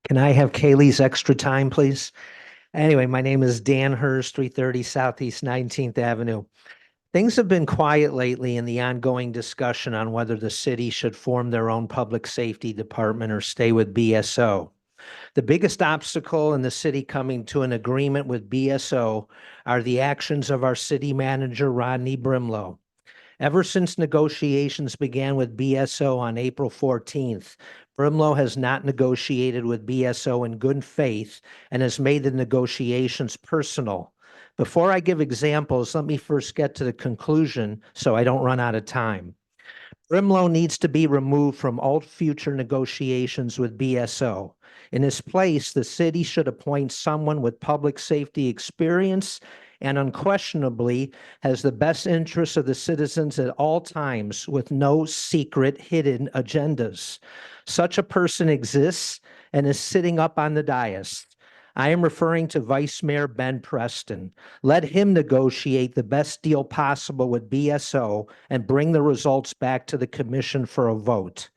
Can I have Kaylee's extra time, please? Anyway, my name is Dan Hers, 330 Southeast 19th Avenue. Things have been quiet lately in the ongoing discussion on whether the city should form their own public safety department or stay with BSO. The biggest obstacle in the city coming to an agreement with BSO are the actions of our city manager, Rodney Brimlow. Ever since negotiations began with BSO on April 14th, Brimlow has not negotiated with BSO in good faith and has made the negotiations personal. Before I give examples, let me first get to the conclusion so I don't run out of time. Brimlow needs to be removed from all future negotiations with BSO. In his place, the city should appoint someone with public safety experience and unquestionably has the best interests of the citizens at all times with no secret hidden agendas. Such a person exists and is sitting up on the dais. I am referring to Vice Mayor Ben Preston. Let him negotiate the best deal possible with BSO and bring the results back to the commission for a vote.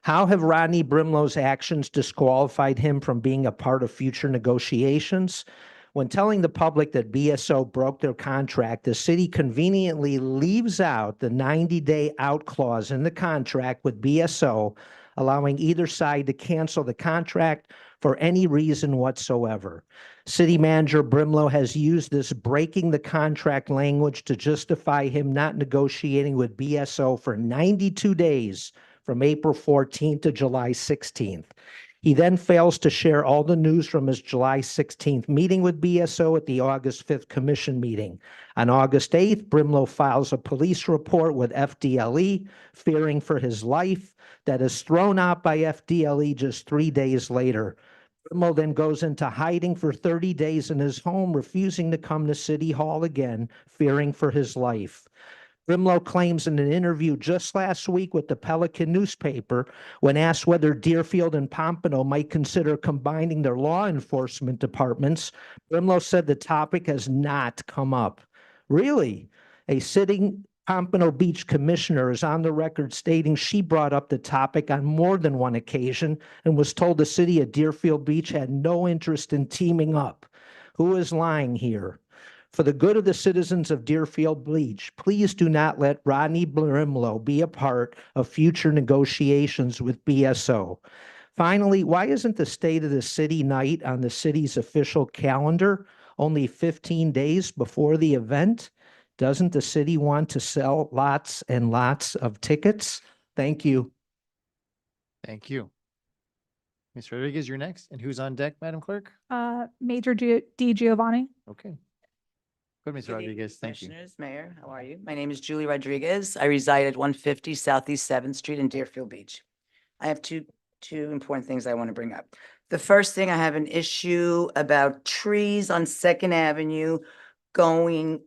How have Rodney Brimlow's actions disqualified him from being a part of future negotiations? When telling the public that BSO broke their contract, the city conveniently leaves out the 90-day out clause in the contract with BSO, allowing either side to cancel the contract for any reason whatsoever. City Manager Brimlow has used this breaking the contract language to justify him not negotiating with BSO for 92 days from April 14th to July 16th. He then fails to share all the news from his July 16th meeting with BSO at the August 5th commission meeting. On August 8th, Brimlow files a police report with FDLE, fearing for his life, that is thrown out by FDLE just 3 days later. Brimlow then goes into hiding for 30 days in his home, refusing to come to City Hall again, fearing for his life. Brimlow claims in an interview just last week with the Pelican newspaper, when asked whether Deerfield and Pompano might consider combining their law enforcement departments, Brimlow said the topic has not come up. Really? A sitting Pompano Beach commissioner is on the record stating she brought up the topic on more than one occasion and was told the city of Deerfield Beach had no interest in teaming up. Who is lying here? For the good of the citizens of Deerfield Beach, please do not let Rodney Brimlow be a part of future negotiations with BSO. Finally, why isn't the State of the City night on the city's official calendar only 15 days before the event? Doesn't the city want to sell lots and lots of tickets? Thank you. Thank you. Ms. Rodriguez, you're next. And who's on deck, Madam Clerk? Major D. Giovanni. Okay. Good, Ms. Rodriguez. Thank you. Commissioners, Mayor, how are you? My name is Julie Rodriguez. I reside at 150 Southeast 7th Street in Deerfield Beach. I have two important things I want to bring up. The first thing, I have an issue about trees on 2nd Avenue going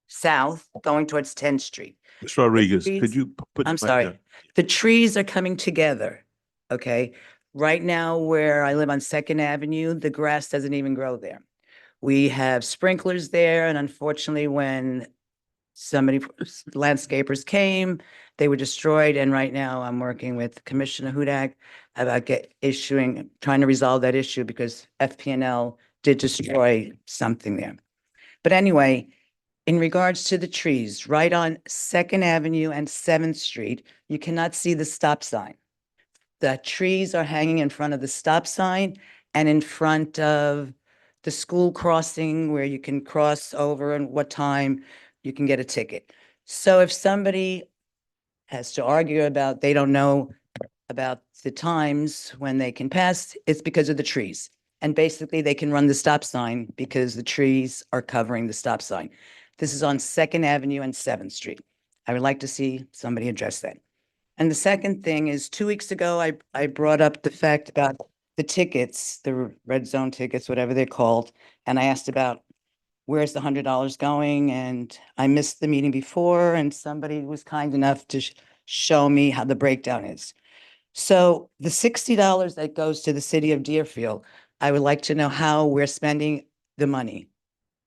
south, going towards 10th Street. Ms. Rodriguez, trees- could you put? I'm the mic sorry. down? The trees are coming together, okay? Right now, where I live on 2nd Avenue, the grass doesn't even grow there. We have sprinklers there, and unfortunately, when landscapers came, they were destroyed, and right now I'm working with Commissioner Hudak about trying to resolve that issue because FPNL did destroy something there. But anyway, in regards to the trees, right on 2nd Avenue and 7th Street, you cannot see the stop sign. The trees are hanging in front of the stop sign and in front of the school crossing where you can cross over and what time you can get a ticket. So if somebody has to argue about, they don't know about the times when they can pass, it's because of the trees. And basically they can run the stop sign because the trees are covering the stop sign. This is on 2nd Avenue and 7th Street. I would like to see somebody address that. And the second thing is 2 weeks ago, I brought up the fact about the tickets, the red zone tickets, whatever they're called. And I asked about where's the $100 going? And I missed the meeting before and somebody was kind enough to show me how the breakdown is. So the $60 that goes to the city of Deerfield, I would like to know how we're spending the money.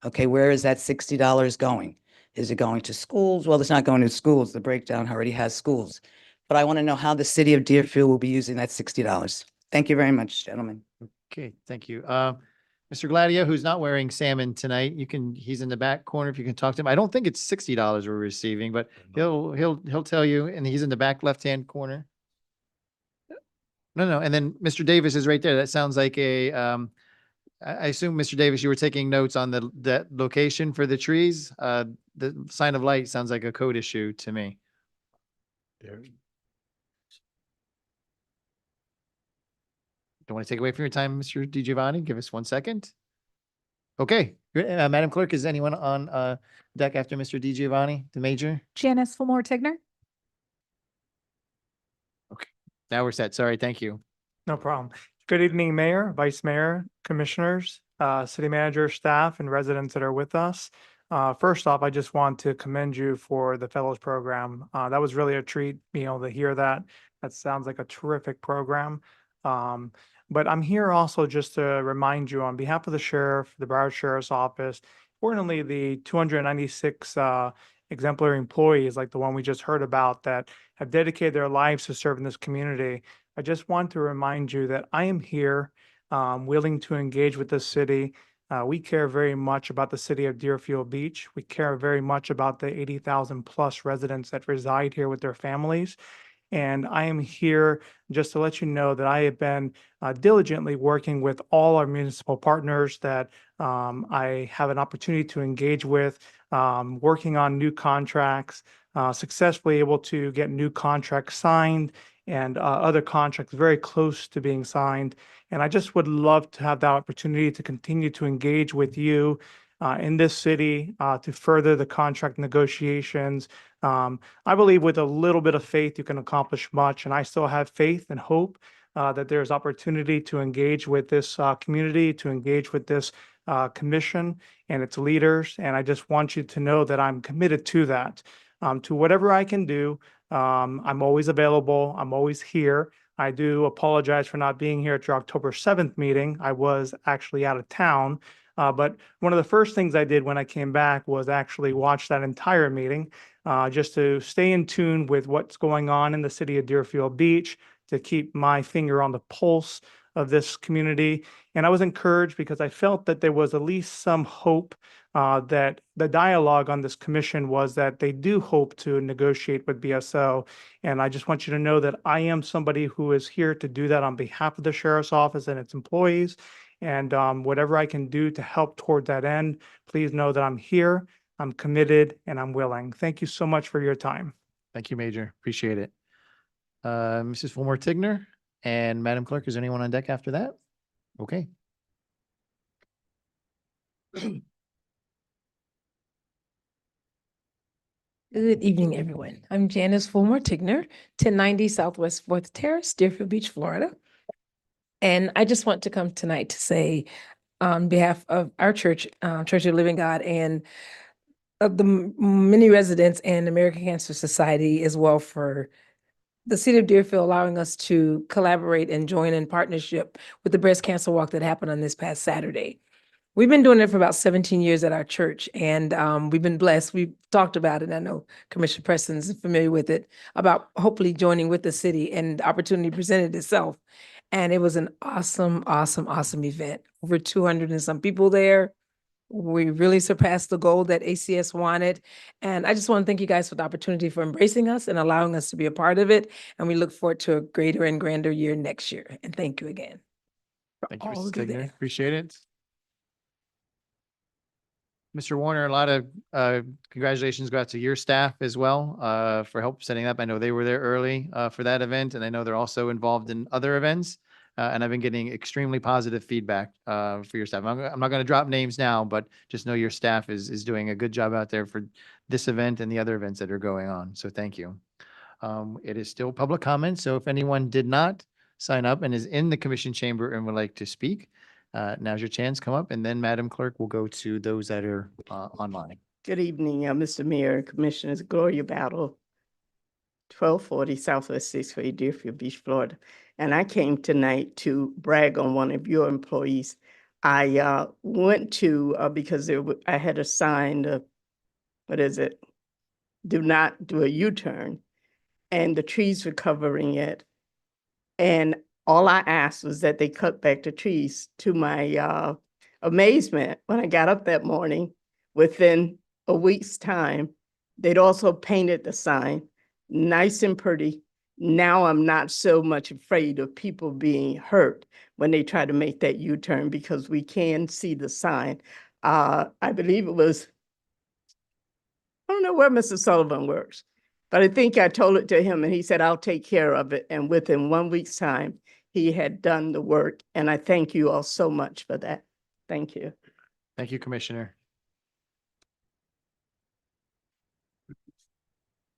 Okay, where is that $60 going? Is it going to schools? Well, it's not going to schools. The breakdown already has schools. But I want to know how the city of Deerfield will be using that $60. Thank you very much, gentlemen. Okay, thank you. Mr. Gladio, who's not wearing salmon tonight, he's in the back corner if you can talk to him. I don't think it's $60 we're receiving, but he'll tell you, and he's in the back left-hand corner. No, and then Mr. Davis is right there. That sounds like I assume, Mr. Davis, you were taking notes on that location for the trees. The sign of light sounds like a code issue to me. Don't want to take away from your time, Mr. DiGiovanni. Give us 1 second. Okay, Madam Clerk, is anyone on deck after Mr. DiGiovanni, the major? Janice Fulmore Tigner. Okay, now we're set. Sorry, thank you. No problem. Good evening, Mayor, Vice Mayor, Commissioners, City Manager, staff, and residents that are with us. First off, I just want to commend you for the Fellows Program. That was really a treat, being able to hear that. That sounds like a terrific program. But I'm here also just to remind you on behalf of the sheriff, the Broward Sheriff's Office, importantly, the 296 exemplary employees like the one we just heard about that have dedicated their lives to serving this community. I just want to remind you that I am here willing to engage with the city. We care very much about the city of Deerfield Beach. We care very much about the 80,000 plus residents that reside here with their families. And I am here just to let you know that I have been diligently working with all our municipal partners that I have an opportunity to engage with, working on new contracts, successfully able to get new contracts signed and other contracts very close to being signed. And I just would love to have that opportunity to continue to engage with you in this city to further the contract negotiations. I believe with a little bit of faith, you can accomplish much, and I still have faith and hope that there's opportunity to engage with this community, to engage with this commission and its leaders. And I just want you to know that I'm committed to that. To whatever I can do, I'm always available. I'm always here. I do apologize for not being here at your October 7th meeting. I was actually out of town. But one of the first things I did when I came back was actually watch that entire meeting, just to stay in tune with what's going on in the city of Deerfield Beach, to keep my finger on the pulse of this community. And I was encouraged because I felt that there was at least some hope that the dialogue on this commission was that they do hope to negotiate with BSO. And I just want you to know that I am somebody who is here to do that on behalf of the sheriff's office and its employees. And whatever I can do to help toward that end, please know that I'm here, I'm committed, and I'm willing. Thank you so much for your time. Thank you, Major. Appreciate it. Mrs. Fulmer Tigner and Madam Clerk, is there anyone on deck after that? Okay. Good evening, everyone. I'm Janice Fulmer Tigner, 1090 Southwest 4th Terrace, Deerfield Beach, Florida. And I just want to come tonight to say, on behalf of our church, Church of the Living God, and of the many residents and American Cancer Society as well, for the city of Deerfield allowing us to collaborate and join in partnership with the breast cancer walk that happened on this past Saturday. We've been doing it for about 17 years at our church, and we've been blessed. We've talked about it. I know Commissioner Preston's familiar with it, about hopefully joining with the city, and the opportunity presented itself. And it was an awesome, awesome, awesome event. Over 200 and some people there. We really surpassed the goal that ACS wanted. And I just want to thank you guys for the opportunity for embracing us and allowing us to be a part of it. And we look forward to a greater and grander year next year. And thank you again. Thank you, all Mrs. who did Tigner. that. Appreciate it. Mr. Warner, a lot of congratulations go out to your staff as well for help setting up. I know they were there early for that event, and I know they're also involved in other events. And I've been getting extremely positive feedback for your staff. I'm not going to drop names now, but just know your staff is doing a good job out there for this event and the other events that are going on. So thank you. It is still public comment. So if anyone did not sign up and is in the commission chamber and would like to speak, now's your chance. Come up, and then Madam Clerk will go to those that are online. Good evening, Mr. Mayor, Commissioners. Gloria Battle, 1240 Southwest 6th Way, Deerfield Beach, Florida. And I came tonight to brag on one of your employees. I went to, because I had assigned, what is it? Do not do a U-turn. And the trees were covering it. And all I asked was that they cut back the trees. To my amazement, when I got up that morning, within a week's time, they'd also painted the sign, nice and pretty. Now I'm not so much afraid of people being hurt when they try to make that U-turn, because we can see the sign. I believe it was, I don't know where Mr. Sullivan works, but I think I told it to him and he said, I'll take care of it. And within 1 week's time, he had done the work. And I thank you all so much for that. Thank you. Thank you, Commissioner.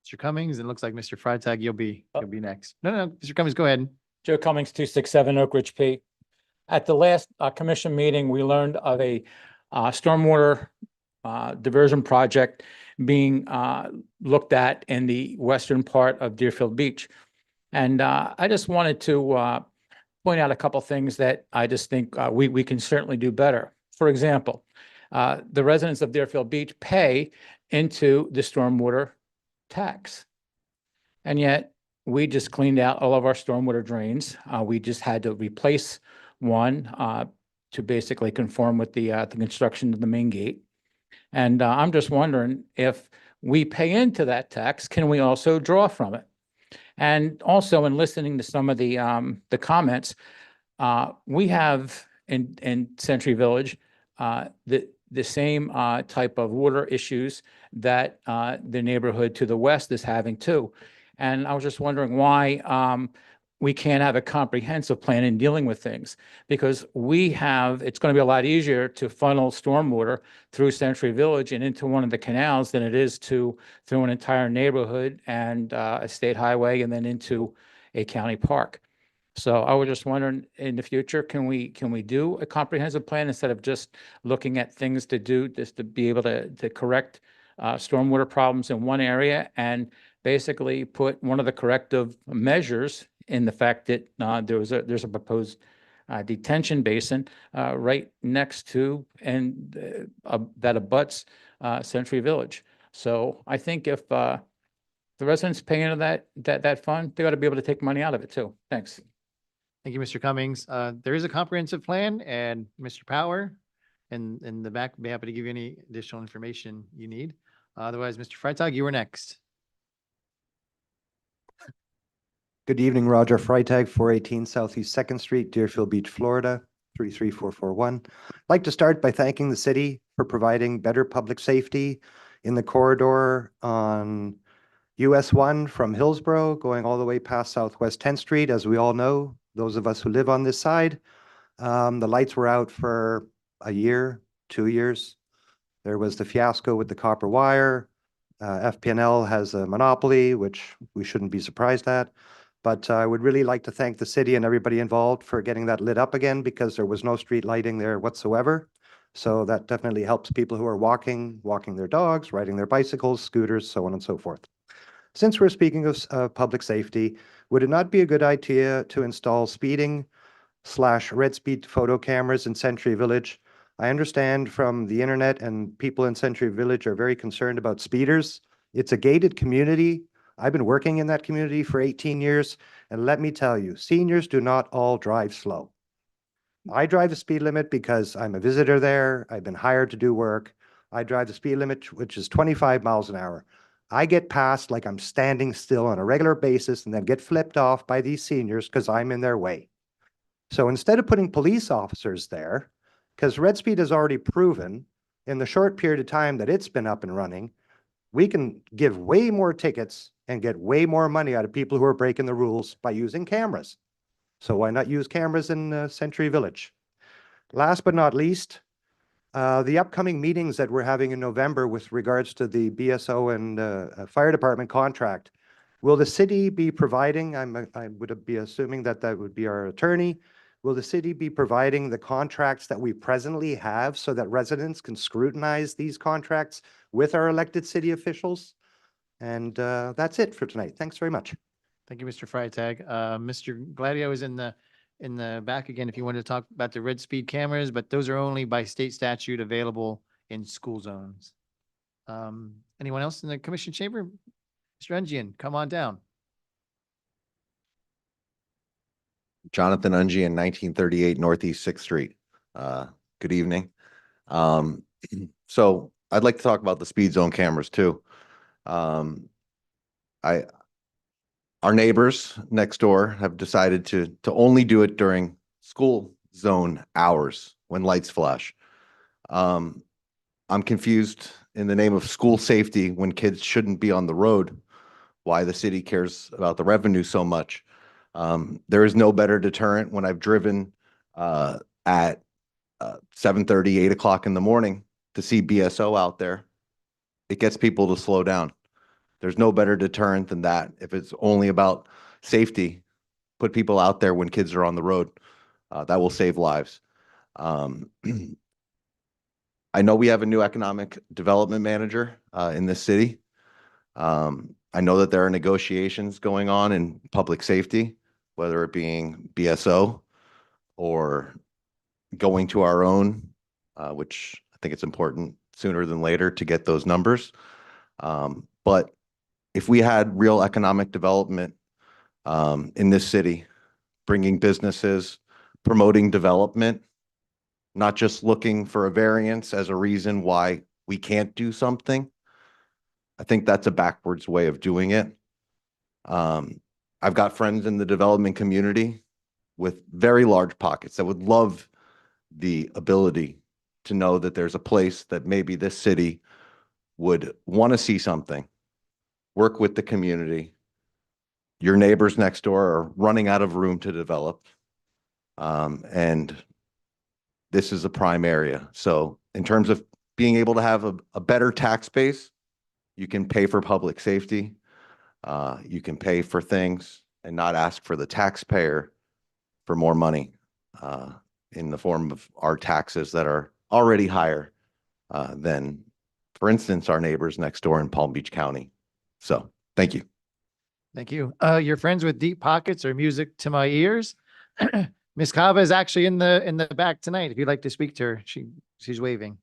Mr. Cummings, and it looks like Mr. Freitag, you'll be next. No, Mr. Cummings, go ahead. Joe Cummings, 267 Oak Ridge P. At the last commission meeting, we learned of a stormwater diversion project being looked at in the western part of Deerfield Beach. And I just wanted to point out a couple things that I just think we can certainly do better. For example, the residents of Deerfield Beach pay into the stormwater tax. And yet we just cleaned out all of our stormwater drains. We just had to replace one to basically conform with the construction of the main gate. And I'm just wondering, if we pay into that tax, can we also draw from it? And also, in listening to some of the comments, we have in Century Village the same type of water issues that the neighborhood to the west is having too. And I was just wondering why we can't have a comprehensive plan in dealing with things. Because it's going to be a lot easier to funnel stormwater through Century Village and into one of the canals than it is through an entire neighborhood and a state highway and then into a county park. So I was just wondering, in the future, can we do a comprehensive plan instead of just looking at things to do, just to be able to correct stormwater problems in one area and basically put one of the corrective measures in the fact that there's a proposed detention basin right next to and that abuts Century Village. So I think if the residents pay into that fund, they got to be able to take money out of it too. Thanks. Thank you, Mr. Cummings. There is a comprehensive plan, and Mr. Power in the back will be happy to give you any additional information you need. Otherwise, Mr. Freitag, you were next. Good evening, Roger Freitag, 418 Southeast 2nd Street, Deerfield Beach, Florida, 33441. I'd like to start by thanking the city for providing better public safety in the corridor on US 1 from Hillsborough, going all the way past Southwest 10th Street. As we all know, those of us who live on this side, the lights were out for a year, 2 years. There was the fiasco with the copper wire. FPNL has a monopoly, which we shouldn't be surprised at. But I would really like to thank the city and everybody involved for getting that lit up again, because there was no street lighting there whatsoever. So that definitely helps people who are walking their dogs, riding their bicycles, scooters, so on and so forth. Since we're speaking of public safety, would it not be a good idea to install speeding/red speed photo cameras in Century Village? I understand from the internet, and people in Century Village are very concerned about speeders. It's a gated community. I've been working in that community for 18 years, and let me tell you, seniors do not all drive slow. I drive the speed limit because I'm a visitor there. I've been hired to do work. I drive the speed limit, which is 25 miles an hour. I get passed like I'm standing still on a regular basis and then get flipped off by these seniors because I'm in their way. So instead of putting police officers there, because Red Speed has already proven in the short period of time that it's been up and running, we can give way more tickets and get way more money out of people who are breaking the rules by using cameras. So why not use cameras in Century Village? Last but not least, the upcoming meetings that we're having in November with regards to the BSO and fire department contract, will the city be providing, I would be assuming that would be our attorney, will the city be providing the contracts that we presently have so that residents can scrutinize these contracts with our elected city officials? And that's it for tonight. Thanks very much. Thank you, Mr. Freitag. Mr. Gladio is in the back again, if you wanted to talk about the red speed cameras, but those are only by state statute available in school zones. Anyone else in the commission chamber? Mr. Ungian, come on down. Jonathan Ungian, 1938 Northeast 6th Street. Good evening. So I'd like to talk about the speed zone cameras too. Our neighbors next door have decided to only do it during school zone hours when lights flash. I'm confused, in the name of school safety, when kids shouldn't be on the road, why the city cares about the revenue so much. There is no better deterrent when I've driven at 7:30, 8 o'clock in the morning to see BSO out there. It gets people to slow down. There's no better deterrent than that. If it's only about safety, put people out there when kids are on the road. That will save lives. I know we have a new economic development manager in this city. I know that there are negotiations going on in public safety, whether it being BSO or going to our own, which I think it's important sooner than later to get those numbers. But if we had real economic development in this city, bringing businesses, promoting development, not just looking for a variance as a reason why we can't do something, I think that's a backwards way of doing it. I've got friends in the development community with very large pockets that would love the ability to know that there's a place that maybe this city would want to see something, work with the community, your neighbors next door are running out of room to develop. And this is a prime area. So in terms of being able to have a better tax base, you can pay for public safety. You can pay for things and not ask for the taxpayer for more money in the form of our taxes that are already higher than, for instance, our neighbors next door in Palm Beach County. So thank you. Thank you. You're friends with Deep Pockets or Music to My Ears. Ms. Kava is actually in the back tonight. If you'd like to speak to her, she's waving.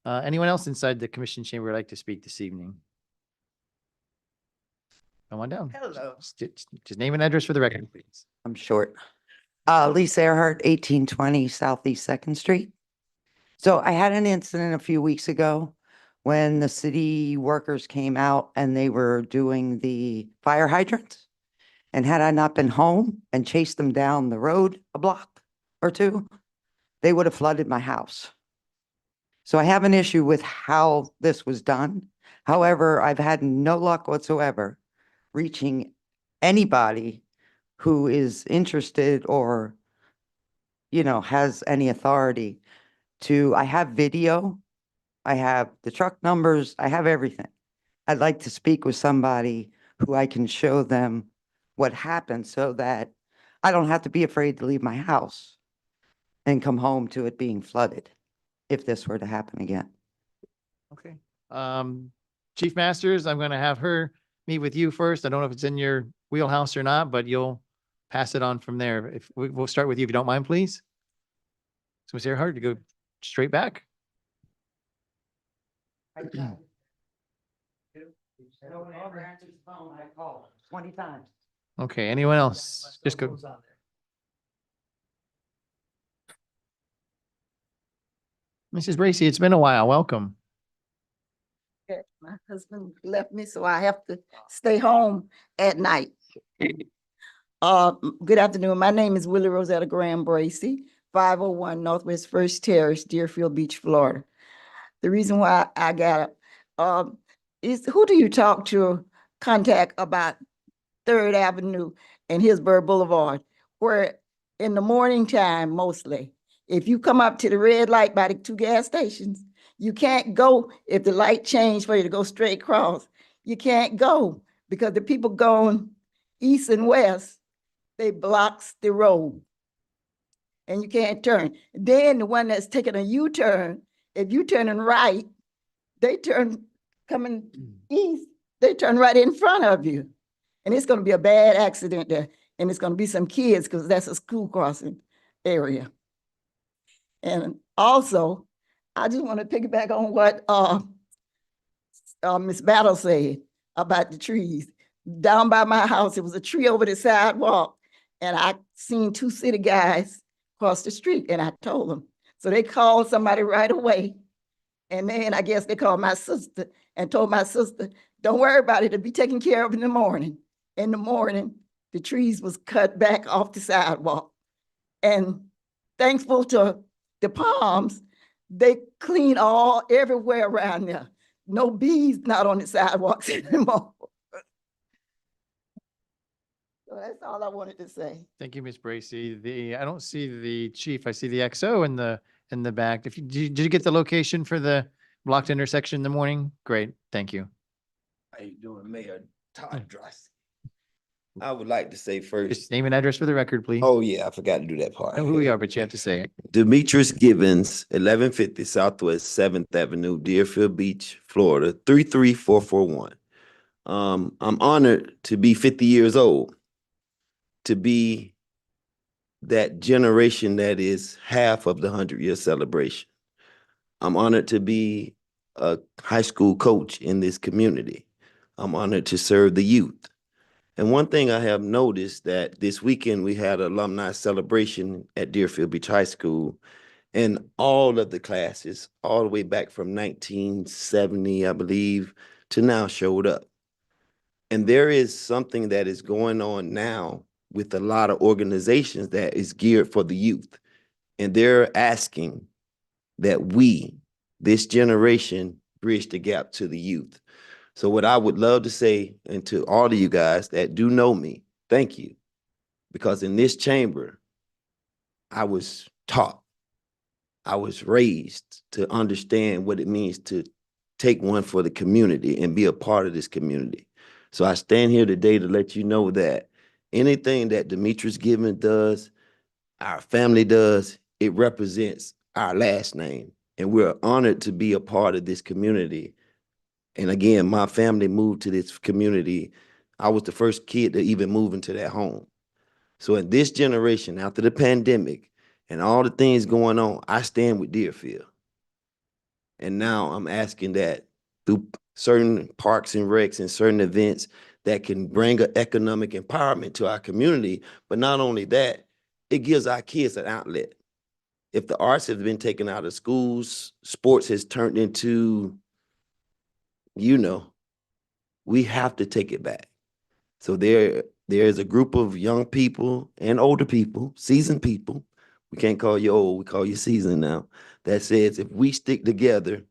Anyone else inside the commission chamber would like to speak this evening? Come on down. Hello. Just name and address for the record, please. I'm short. Lisa Earhart, 1820 Southeast Second Street. So I had an incident a few weeks ago when the city workers came out and they were doing the fire hydrants. And had I not been home and chased them down the road a block or two, they would have flooded my house. So I have an issue with how this was done. However, I've had no luck whatsoever reaching anybody who is interested or, has any authority to, I have video, I have the truck numbers, I have everything. I'd like to speak with somebody who I can show them what happened so that I don't have to be afraid to leave my house and come home to it being flooded if this were to happen again. Okay. Chief Masters, I'm going to have her meet with you first. I don't know if it's in your wheelhouse or not, but you'll pass it on from there. If we'll start with you, if you don't mind, please. So Ms. Earhart, to go straight back. I don't ever answer the phone, I call 20 times. Okay, anyone else? Just go. Mrs. Bracy, it's been a while. Welcome. Okay, my husband left me, so I have to stay home at night. Good afternoon. My name is Willie Rosetta Graham Bracy, 501 Northwest First Terrace, Deerfield Beach, Florida. The reason why I got is who do you talk to contact about 3rd Avenue and Hillsborough Boulevard, where in the morning time mostly, if you come up to the red light by the 2 gas stations, you can't go if the light changed for you to go straight across. You can't go because the people going east and west, they blocks the road and you can't turn. Then the one that's taking a U-turn, if you turning right, they turn coming east, they turn right in front of you. And it's going to be a bad accident there. And it's going to be some kids because that's a school crossing area. And also, I just want to piggyback on what Ms. Battle said about the trees. Down by my house, it was a tree over the sidewalk. And I seen 2 city guys across the street and I told them. So they called somebody right away. And then I guess they called my sister and told my sister, don't worry about it, it'll be taken care of in the morning. In the morning, the trees was cut back off the sidewalk. And thankful to the palms, they clean everywhere around there. No bees not on the sidewalks anymore. So that's all I wanted to say. Thank you, Ms. Bracy. I don't see the chief. I see the XO in the back. Did you get the location for the blocked intersection in the morning? Great, thank you. How you doing, Mayor Todd Drossy? I would like to say first. Just name and address for the record, please. Oh, yeah, I forgot to do that part. I know who we are, but you have to say it. Demetrius Gibbons, 1150 Southwest 7th Avenue, Deerfield Beach, Florida, 33441. I'm honored to be 50 years old, to be that generation that is half of the 100-year celebration. I'm honored to be a high school coach in this community. I'm honored to serve the youth. And one thing I have noticed that this weekend we had an alumni celebration at Deerfield Beach High School, and all of the classes, all the way back from 1970, I believe, to now showed up. And there is something that is going on now with a lot of organizations that is geared for the youth. And they're asking that we, this generation, bridge the gap to the youth. So what I would love to say, and to all of you guys that do know me, thank you. Because in this chamber, I was taught, I was raised to understand what it means to take one for the community and be a part of this community. So I stand here today to let you know that anything that Demetrius Given does, our family does, it represents our last name. And we're honored to be a part of this community. And again, my family moved to this community. I was the first kid to even move into that home. So in this generation, after the pandemic and all the things going on, I stand with Deerfield. And now I'm asking that through certain parks and recs and certain events that can bring an economic empowerment to our community. But not only that, it gives our kids an outlet. If the arts have been taken out of schools, sports has turned into, we have to take it back. So there is a group of young people and older people, seasoned people, we can't call you old, we call you seasoned now, that says if we stick together,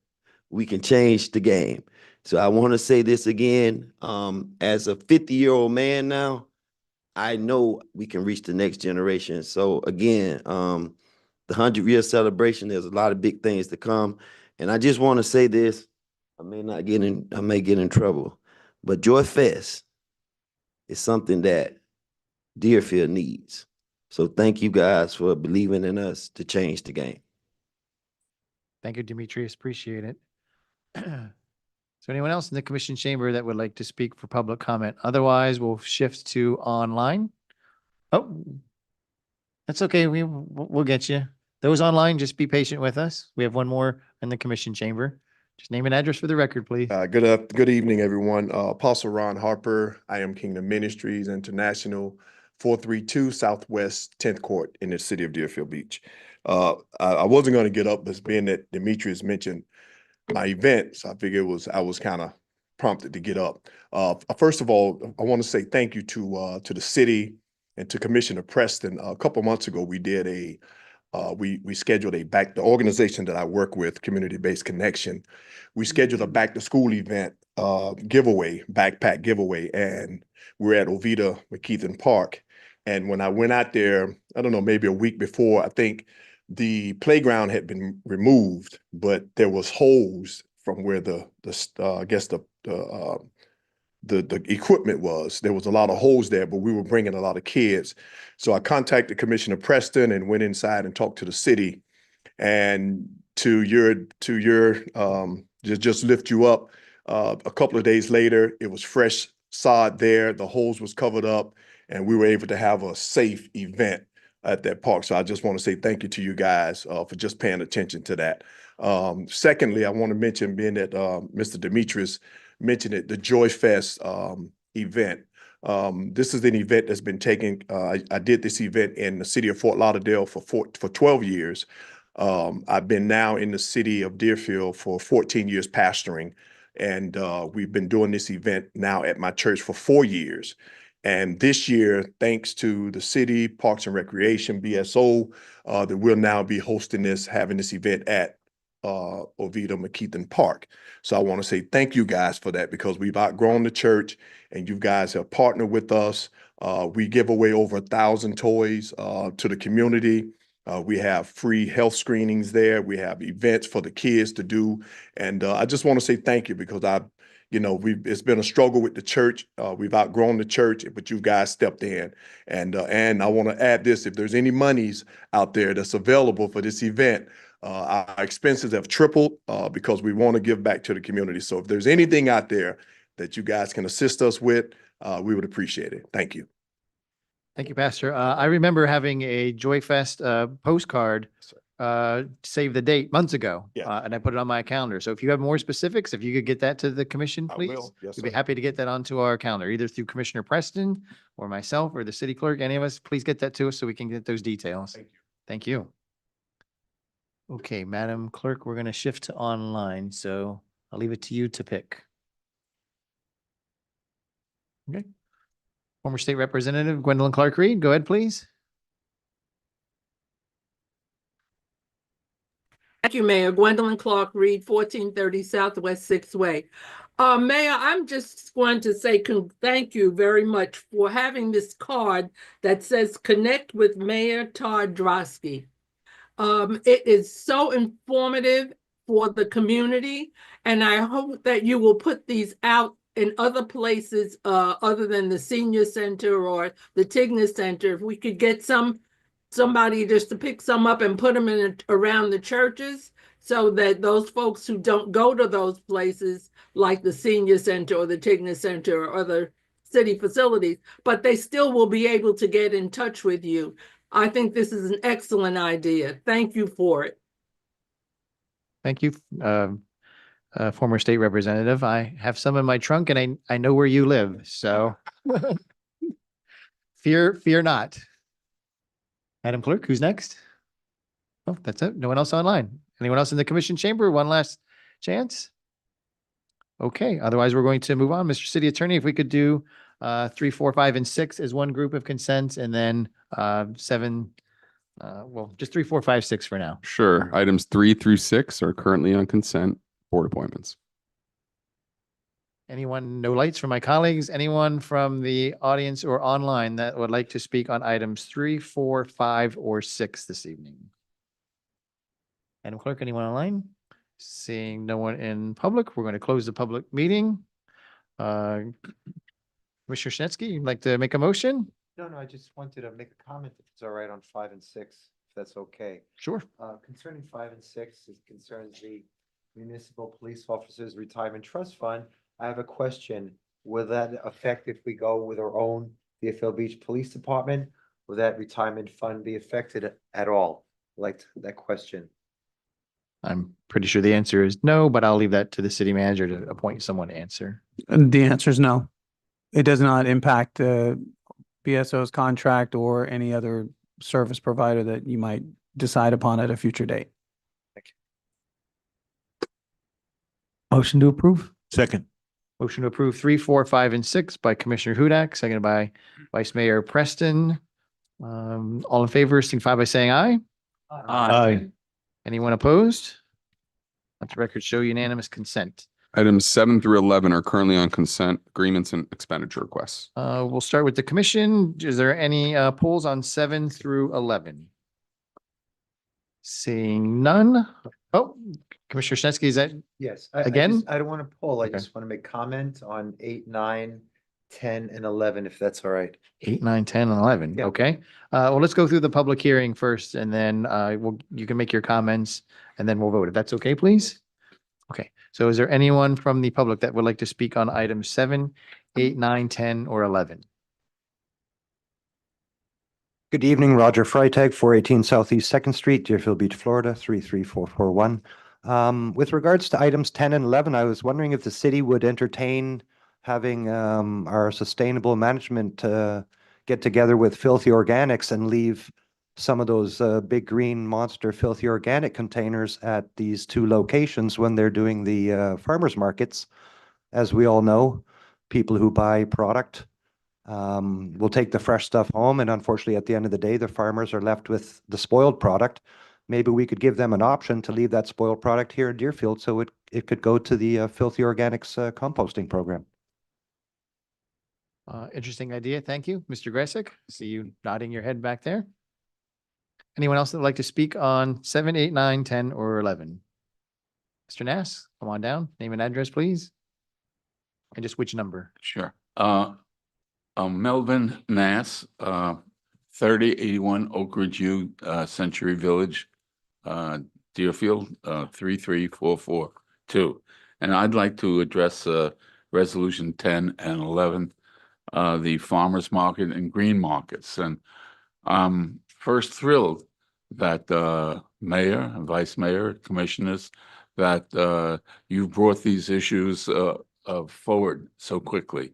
we can change the game. So I want to say this again, as a 50-year-old man now, I know we can reach the next generation. So again, the 100-year celebration, there's a lot of big things to come. And I just want to say this, I may get in trouble, but Joy Fest is something that Deerfield needs. So thank you guys for believing in us to change the game. Thank you, Demetrius. Appreciate it. Is there anyone else in the commission chamber that would like to speak for public comment? Otherwise, we'll shift to online. Oh, that's okay. We'll get you. Those online, just be patient with us. We have one more in the commission chamber. Just name and address for the record, please. Good evening, everyone. Apostle Ron Harper. I am Kingdom Ministries International, 432 Southwest 10th Court in the city of Deerfield Beach. I wasn't going to get up, but being that Demetrius mentioned my events, I figured I was kind of prompted to get up. First of all, I want to say thank you to the city and to Commissioner Preston. A couple months ago, we did we scheduled the organization that I work with, Community-Based Connection. We scheduled a back to school event, backpack giveaway, and we're at Oviedo McKeithen Park. And when I went out there, I don't know, maybe a week before, I think the playground had been removed, but there was holes from where the equipment was. There was a lot of holes there, but we were bringing a lot of kids. So I contacted Commissioner Preston and went inside and talked to the city. And just lift you up, a couple of days later, it was fresh sod there. The holes was covered up, and we were able to have a safe event at that park. So I just want to say thank you to you guys for just paying attention to that. Secondly, I want to mention, being that Mr. Demetrius mentioned it, the Joy Fest event. This is an event that's been taken. I did this event in the city of Fort Lauderdale for 12 years. I've been now in the city of Deerfield for 14 years pastoring, and we've been doing this event now at my church for 4 years. And this year, thanks to the city, Parks and Recreation, BSO, that we'll now be hosting having this event at Oviedo McKeithen Park. So I want to say thank you guys for that, because we've outgrown the church and you guys have partnered with us. We give away over 1,000 toys to the community. We have free health screenings there. We have events for the kids to do. And I just want to say thank you, because it's been a struggle with the church. We've outgrown the church, but you guys stepped in. And I want to add this: if there's any monies out there that's available for this event, our expenses have tripled because we want to give back to the community. So if there's anything out there that you guys can assist us with, we would appreciate it. Thank you. Thank you, Pastor. I remember having a Joy Fest postcard, save the date, months ago. Yeah. And I put it on my calendar. So if you have more specifics, if you could get that to the commission, please. will. Yes, We'd be sir. happy to get that onto our calendar, either through Commissioner Preston or myself or the city clerk, any of us. Please get that to us so we can get those details. Thank you. Thank you. Okay, Madam Clerk, we're going to shift to online, so I'll leave it to you to pick. Okay. Former State Representative Gwendolyn Clark-Reed, go ahead, please. Thank you, Mayor. Gwendolyn Clark-Reed, 1430 Southwest 6th Way. Mayor, I'm just going to say thank you very much for having this card that says Connect with Mayor Todd Drosky. It is so informative for the community, and I hope that you will put these out in other places other than the senior center or the Tigner Center. If we could get somebody just to pick some up and put them around the churches, so that those folks who don't go to those places, like the senior center or the Tigner Center or other city facilities, but they still will be able to get in touch with you. I think this is an excellent idea. Thank you for it. Thank you, former state representative. I have some in my trunk and I know where you live, so fear not. Madam Clerk, who's next? Oh, that's it. No one else online. Anyone else in the commission chamber? One last chance? Okay, otherwise we're going to move on. Mr. City Attorney, if we could do 3, 4, 5, and 6 as one group of consents, and then 7, well, just 3, 4, 5, 6 for now. Sure. Items 3 through 6 are currently on consent. Board appointments. Anyone, no lights from my colleagues? Anyone from the audience or online that would like to speak on items 3, 4, 5, or 6 this evening? Madam Clerk, anyone online? Seeing no one in public, we're going to close the public meeting. Commissioner Schnetsky, you'd like to make a motion? No, I just wanted to make a comment if it's all right on 5 and 6, if that's okay. Sure. Concerning 5 and 6, it concerns the Municipal Police Officers Retirement Trust Fund. I have a question. Will that affect if we go with our own Deerfield Beach Police Department? Will that retirement fund be affected at all? Like that question. I'm pretty sure the answer is no, but I'll leave that to the city manager to appoint someone to answer. The answer is no. It does not impact BSO's contract or any other service provider that you might decide upon at a future date. Motion to approve? Second. Motion to approve 3, 4, 5, and 6 by Commissioner Hudak, seconded by Vice Mayor Preston. All in favor, signify by saying aye. Aye. Anyone opposed? Let the record show unanimous consent. Items 7 through 11 are currently on consent, agreements and expenditure requests. We'll start with the commission. Is there any polls on 7 through 11? Seeing none. Oh, Commissioner Schnetsky, is that? Yes. Again? I don't want to pull. I Okay. just want to make comment on 8, 9, 10, and 11, if that's all right. 8, 9, 10, and 11. Yeah. Okay. Well, let's go through the public hearing first, and then you can make your comments, and then we'll vote. If that's okay, please? Okay. So is there anyone from the public that would like to speak on items 7, 8, 9, 10, or 11? Good evening, Roger Freitag, 418 Southeast 2nd Street, Deerfield Beach, Florida, 33441. With regards to items 10 and 11, I was wondering if the city would entertain having our sustainable management get together with Filthy Organics and leave some of those big green monster Filthy Organic containers at these 2 locations when they're doing the farmers markets. As we all know, people who buy product will take the fresh stuff home, and unfortunately, at the end of the day, the farmers are left with the spoiled product. Maybe we could give them an option to leave that spoiled product here in Deerfield so it could go to the Filthy Organics composting program. Interesting idea. Thank you. Mr. Gressick, see you nodding your head back there. Anyone else that would like to speak on 7, 8, 9, 10, or 11? Mr. Nass, come on down. Name and address, please. And just which number? Sure. Melvin Nass, 3081 Oak Ridge U, Century Village, Deerfield, 33442. And I'd like to address Resolution 10 and 11, the farmers market and green markets. And I'm first thrilled that Mayor and Vice Mayor, Commissioners, that you brought these issues forward so quickly.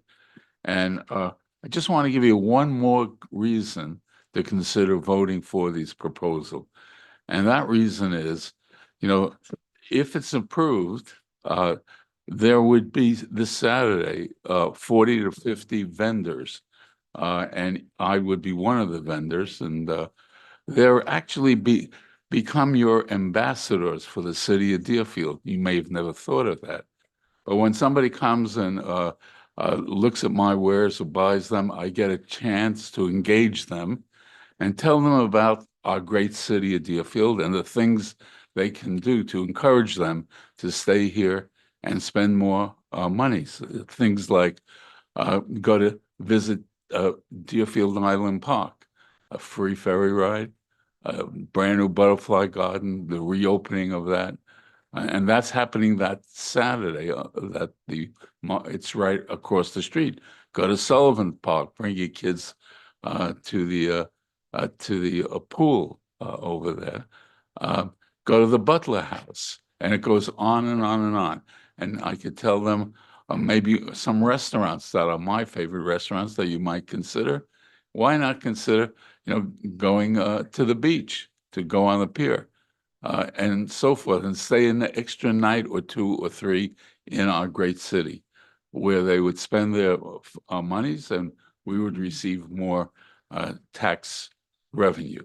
And I just want to give you one more reason to consider voting for these proposals. And that reason is, if it's approved, there would be this Saturday 40 to 50 vendors, and I would be one of the vendors, and they're actually become your ambassadors for the city of Deerfield. You may have never thought of that, But when somebody comes and looks at my wares or buys them, I get a chance to engage them and tell them about our great city of Deerfield and the things they can do to encourage them to stay here and spend more money. So things like go to visit Deerfield Island Park, a free ferry ride, a brand new butterfly garden, the reopening of that. And that's happening that Saturday, it's right across the street. Go to Sullivan Park, bring your kids to the pool over there. Go to the Butler House, and it goes on and on and on. And I could tell them maybe some restaurants that are my favorite restaurants that you might consider. Why not consider, going to the beach, to go on the pier, and so forth, and stay an extra night or 2 or 3 in our great city, where they would spend their monies and we would receive more tax revenue.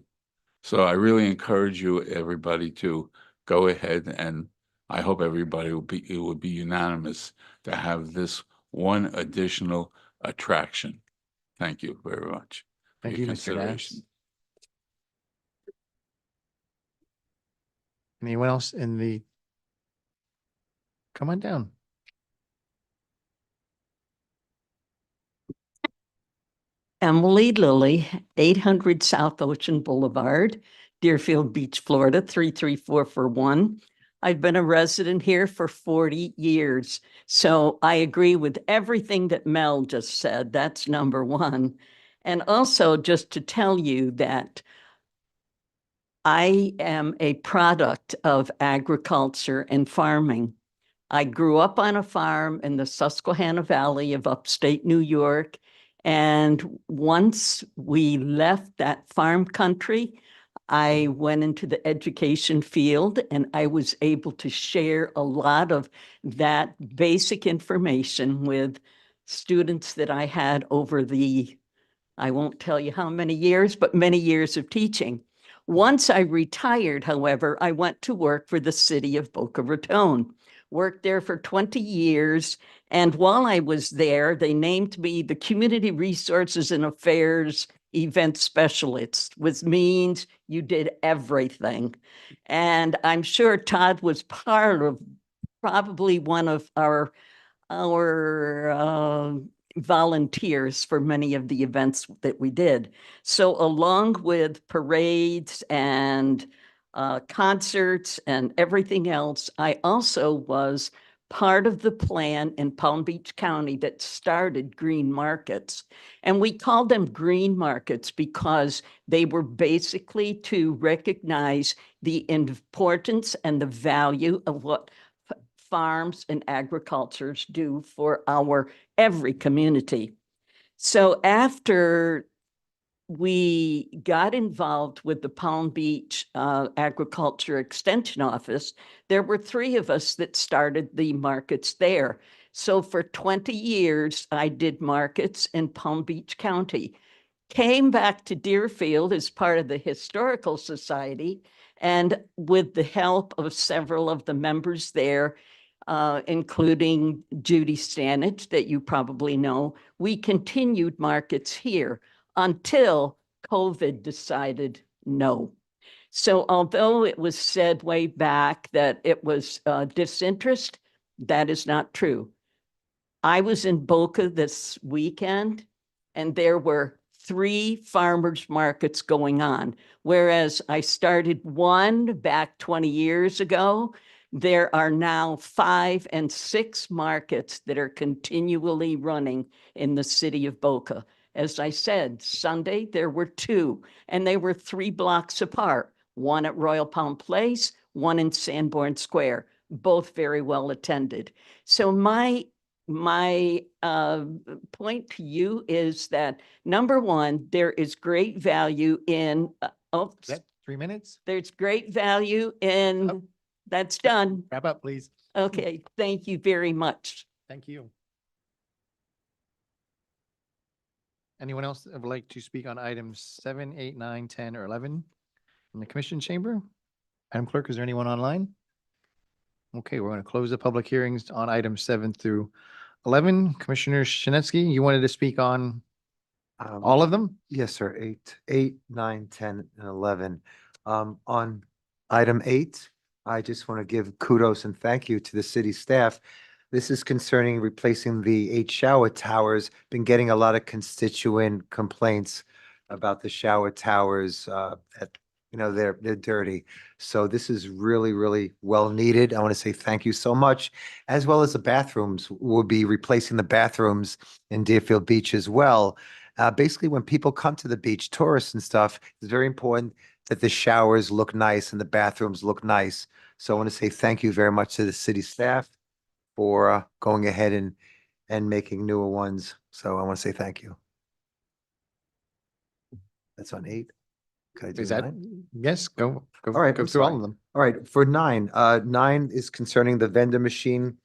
So I really encourage you, everybody, to go ahead, and I hope everybody it will be unanimous to have this one additional attraction. Thank you very much. for Thank your you, Mr. Nash. consideration. Anyone else in the? Come on down. Emily Lilly, 800 South Ocean Boulevard, Deerfield Beach, Florida, 33441. I've been a resident here for 40 years. So I agree with everything that Mel just said. That's number one. And also just to tell you that I am a product of agriculture and farming. I grew up on a farm in the Susquehanna Valley of upstate New York. And once we left that farm country, I went into the education field and I was able to share a lot of that basic information with students that I had over I won't tell you how many years, but many years of teaching. Once I retired, however, I went to work for the city of Boca Raton. Worked there for 20 years. And while I was there, they named me the Community Resources and Affairs Event Specialist, which means you did everything. And I'm sure Todd was part of probably one of our volunteers for many of the events that we did. So along with parades and concerts and everything else, I also was part of the plan in Palm Beach County that started green markets. And we called them green markets because they were basically to recognize the importance and the value of what farms and agricultures do for every community. So after we got involved with the Palm Beach Agriculture Extension Office, there were 3 of us that started the markets there. So for 20 years, I did markets in Palm Beach County. Came back to Deerfield as part of the Historical Society, and with the help of several of the members there, including Judy Stanich, that you probably know, we continued markets here until COVID decided no. So although it was said way back that it was disinterest, that is not true. I was in Boca this weekend, and there were 3 farmers markets going on, whereas I started one back 20 years ago. There are now 5 and 6 markets that are continually running in the city of Boca. As I said, Sunday, there were 2, and they were 3 blocks apart, one at Royal Palm Place, one in Sanborn Square, both very well attended. So my point to you is that, number one, there is great value in, Is that 3 minutes? there's great value in, that's done. Wrap up, please. Okay, thank you very much. Thank you. Anyone else that would like to speak on items 7, 8, 9, 10, or 11 in the commission chamber? Madam Clerk, is there anyone online? Okay, we're going to close the public hearings on items 7 through 11. Commissioner Shinetsky, you wanted to speak on all of them? Yes, sir. 8, 9, 10, and 11. On item 8, I just want to give kudos and thank you to the city staff. This is concerning replacing the 8 shower towers. Been getting a lot of constituent complaints about the shower towers, that, they're dirty. So this is really, really well needed. I want to say thank you so much, as well as the bathrooms. We'll be replacing the bathrooms in Deerfield Beach as well. Basically, when people come to the beach, tourists and stuff, it's very important that the showers look nice and the bathrooms look nice. So I want to say thank you very much to the city staff for going ahead and making newer ones. So I want to say thank you. That's on 8. Could I do Is that, 9? yes, go All right, go I'm through all sorry. of them. All right, for 9, 9 is concerning the vendor machine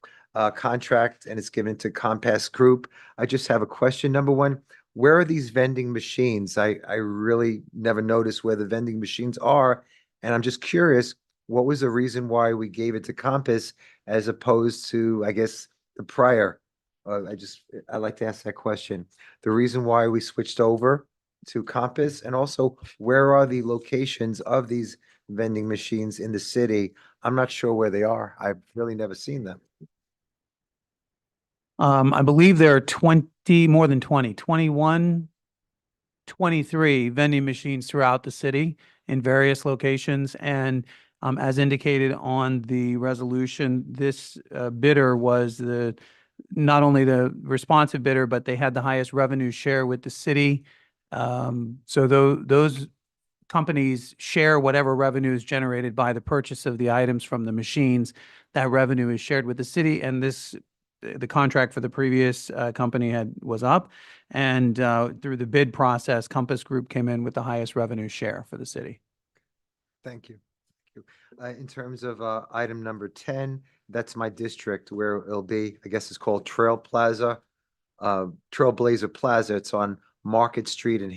contract, and it's given to Compass Group. I just have a question. Number 1, where are these vending machines? I really never noticed where the vending machines are, and I'm just curious, what was the reason why we gave it to Compass as opposed to, I guess, the prior? I'd like to ask that question. The reason why we switched over to Compass, and also where are the locations of these vending machines in the city? I'm not sure where they are. I've really never seen them. I believe there are 20, more than 20, 21, 23 vending machines throughout the city in various locations. And as indicated on the resolution, this bidder was not only the responsive bidder, but they had the highest revenue share with the city. So those companies share whatever revenue is generated by the purchase of the items from the machines. That revenue is shared with the city, and the contract for the previous company was up, and through the bid process, Compass Group came in with the highest revenue share for the city. Thank you. In terms of item number 10, that's my district where it'll be, I guess it's called Trailblazer Plaza. It's on Market Street and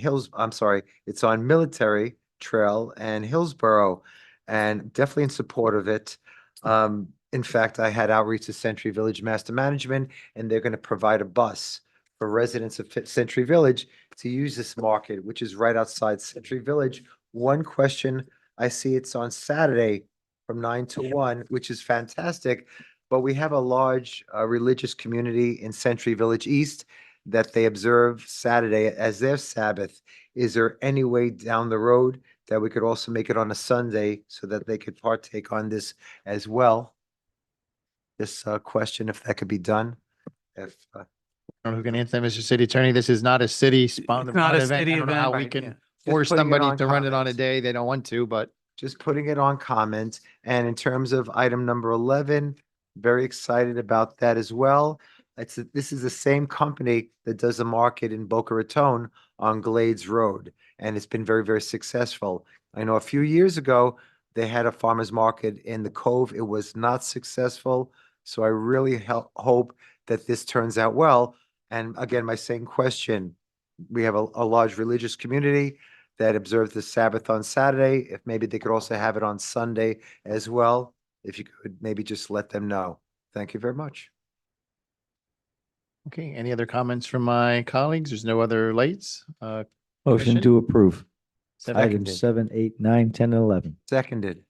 it's on Military Trail and Hillsborough, and definitely in support of it. In fact, I had outreach to Century Village Master Management, and they're going to provide a bus for residents of Century Village to use this market, which is right outside Century Village. One question, I see it's on Saturday from 9 to 1, which is fantastic, but we have a large religious community in Century Village East that they observe Saturday as their Sabbath. Is there any way down the road that we could also make it on a Sunday so that they could partake on this as well? This question, if that could be done. I don't know who can answer that, Mr. City Attorney. This is not a city-sponsored not a event. city I don't know event, how we right, can yeah. force putting it somebody on to run it on a comments. day they don't want to, but Just putting it on comment. And in terms of item number 11, very excited about that as well. This is the same company that does a market in Boca Raton on Glades Road, and it's been very, very successful. I know a few years ago, they had a farmer's market in the Cove. It was not successful. So I really hope that this turns out well. And again, my same question, we have a large religious community that observes the Sabbath on Saturday. If maybe they could also have it on Sunday as well, if you could maybe just let them know. Thank you very much. okay. Any other comments from my colleagues? There's no other lights. Motion Commission? to approve. Seconded. Items 7, 8, 9, 10, and 11. Seconded.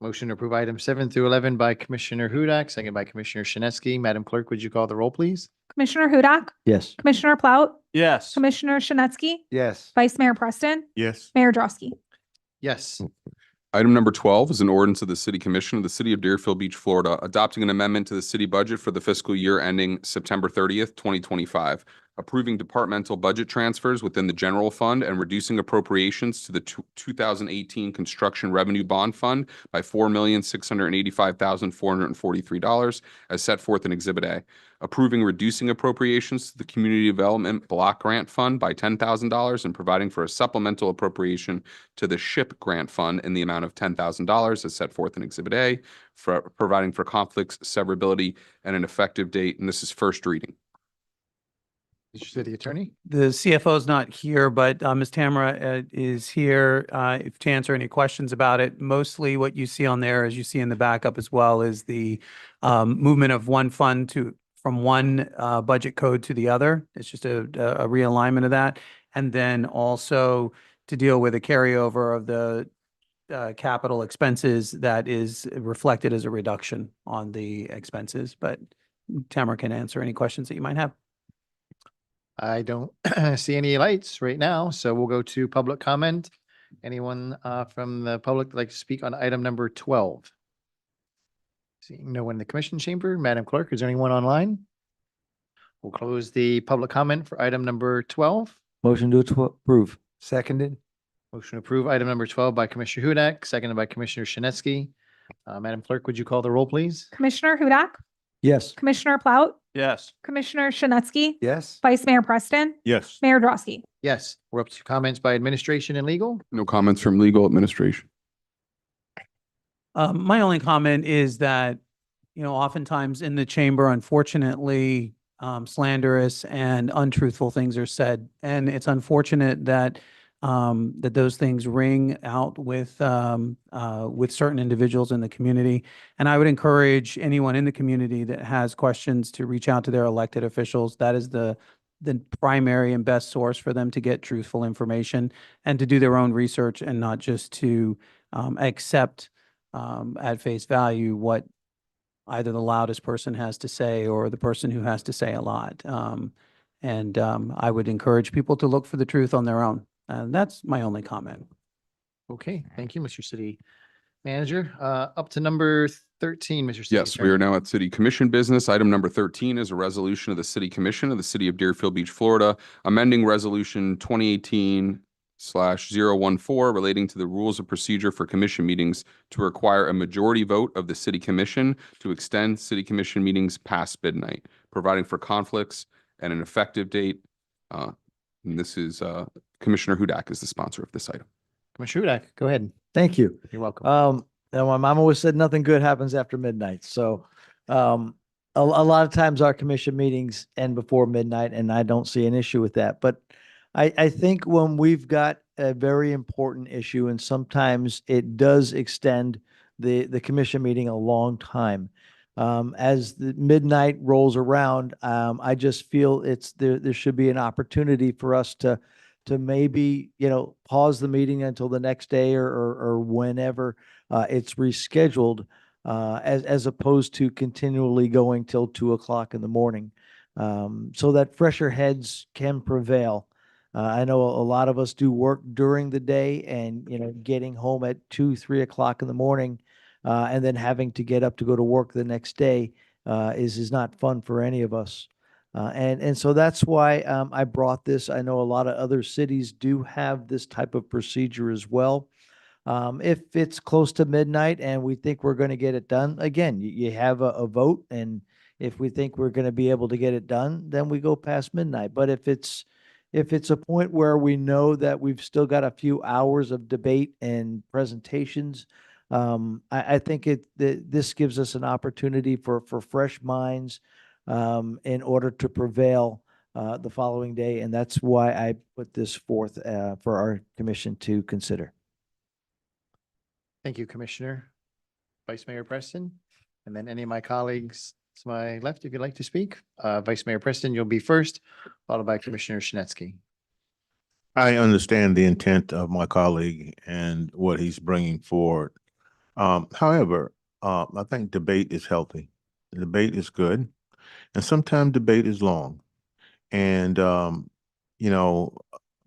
Motion to approve items 7 through 11 by Commissioner Hudak, second by Commissioner Shinetsky. Madam Clerk, would you call the roll, please? Commissioner Hudak, Yes. Commissioner Plaut, Yes. Commissioner Shinetsky, Yes. Vice Mayor Preston, Yes. Mayor Drosky. Yes. Item number 12 is an ordinance of the City Commission of the City of Deerfield Beach, Florida, adopting an amendment to the city budget for the fiscal year ending September 30th, 2025, approving departmental budget transfers within the general fund and reducing appropriations to the 2018 construction revenue bond fund by $4,685,443 as set forth in Exhibit A, approving reducing appropriations to the community development block grant fund by $10,000 and providing for a supplemental appropriation to the SHIP grant fund in the amount of $10,000 as set forth in Exhibit A, for providing for conflicts, severability, and an effective date. And this is first reading. Mr. City Attorney? The CFO is not here, but Ms. Tamara is here to answer any questions about it. Mostly what you see on there, as you see in the backup as well, is the movement of one fund from one budget code to the other. It's just a realignment of that. And then also to deal with a carryover of the capital expenses that is reflected as a reduction on the expenses. But Tamara can answer any questions that you might have. I don't see any lights right now, so we'll go to public comment. Anyone from the public like to speak on item number 12? Seeing no one in the commission chamber, Madam Clerk, is there anyone online? We'll close the public comment for item number 12. Motion to approve. Seconded. Motion to approve item number 12 by Commissioner Hudak, seconded by Commissioner Shinesky. Madam Clerk, would you call the roll, please? Commissioner Hudak, Yes. Commissioner Plaut, Yes. Commissioner Shinesky, Yes. Vice Mayor Preston, Yes. Mayor Drosky. Yes, we're up to comments by administration and legal. No comments from legal administration. My only comment is that, oftentimes in the chamber, unfortunately, slanderous and untruthful things are said. And it's unfortunate that that those things ring out with certain individuals in the community. And I would encourage anyone in the community that has questions to reach out to their elected officials. That is the primary and best source for them to get truthful information and to do their own research and not just to accept at face value what either the loudest person has to say or the person who has to say a lot. I would encourage people to look for the truth on their own. That's my only comment. Okay, thank you, Mr. City Manager. Up to number 13, Mr. City Yes, we are now at City Commission business. Item number 13 is a resolution of the City Commission of the City of Deerfield Beach, Florida, amending Resolution 2018/014 relating to the rules of procedure for commission meetings to require a majority vote of the City Commission to extend City Commission meetings past midnight, providing for conflicts and an effective date. And this is Commissioner Hudak is the sponsor of this item. Commissioner Hudak, go ahead. Thank you. You're welcome. My mom always said nothing good happens after midnight. So a lot of times our commission meetings end before midnight, and I don't see an issue with that. But I think when we've got a very important issue, and sometimes it does extend the commission meeting a long time. As the midnight rolls around, I just feel there should be an opportunity for us to maybe, pause the meeting until the next day or whenever it's rescheduled, as opposed to continually going till 2:00 in the morning, so that fresher heads can prevail. I know a lot of us do work during the day, and getting home at 2, 3 o'clock in the morning, and then having to get up to go to work the next day is not fun for any of us. And so that's why I brought this. I know a lot of other cities do have this type of procedure as well. If it's close to midnight and we think we're going to get it done, again, you have a vote, and if we think we're going to be able to get it done, then we go past midnight. But if it's a point where we know that we've still got a few hours of debate and presentations, I think this gives us an opportunity for fresh minds in order to prevail the following day. And that's why I put this forth for our commission to consider. Thank you, Commissioner. Vice Mayor Preston, and then any of my colleagues to my left, if you'd like to speak. Vice Mayor Preston, you'll be first, followed by Commissioner Shinesky. I understand the intent of my colleague and what he's bringing forward. However, I think debate is healthy. Debate is good. And sometimes debate is long. And,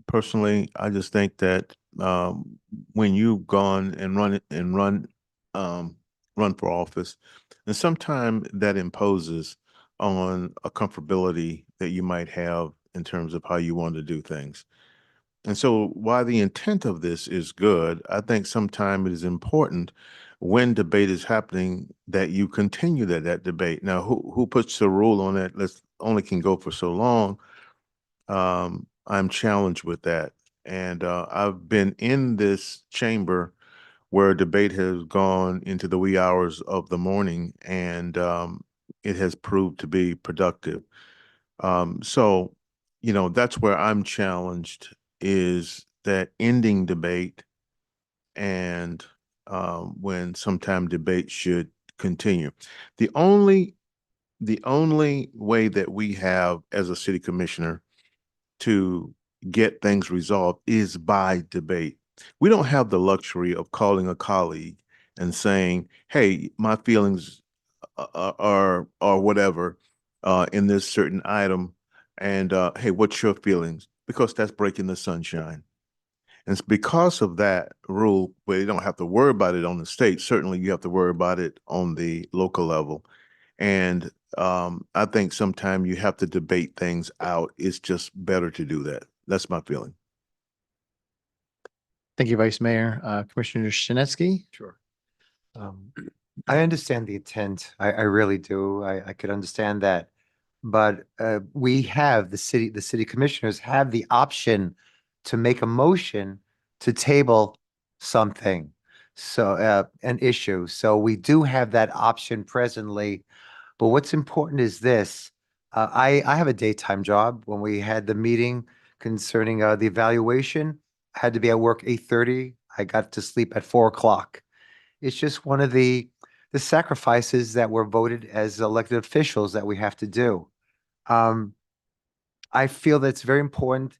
personally, I just think that when you've gone and run for office, and sometimes that imposes on a comfortability that you might have in terms of how you want to do things. And so while the intent of this is good, I think sometimes it is important when debate is happening that you continue that debate. Now, who puts the rule on that? Only can go for so long. I'm challenged with that. And I've been in this chamber where debate has gone into the wee hours of the morning, and it has proved to be productive. So that's where I'm challenged, is that ending debate and when sometime debate should continue. The only way that we have as a city commissioner to get things resolved is by debate. We don't have the luxury of calling a colleague and saying, hey, my feelings are whatever in this certain item, and hey, what's your feelings? Because that's breaking the sunshine. And it's because of that rule, where you don't have to worry about it on the state. Certainly you have to worry about it on the local level. And I think sometimes you have to debate things out. It's just better to do that. That's my feeling. Thank you, Vice Mayor. Commissioner Shinetsky? Sure. I understand the intent. I really do. I could understand that. But we have the city commissioners have the option to make a motion to table something. So an issue. So we do have that option presently. But what's important is this. I have a daytime job. When we had the meeting concerning the evaluation, I had to be at work 8:30. I got to sleep at 4 o'clock. It's just one of the sacrifices that we're voted as elected officials that we have to do. I feel that it's very important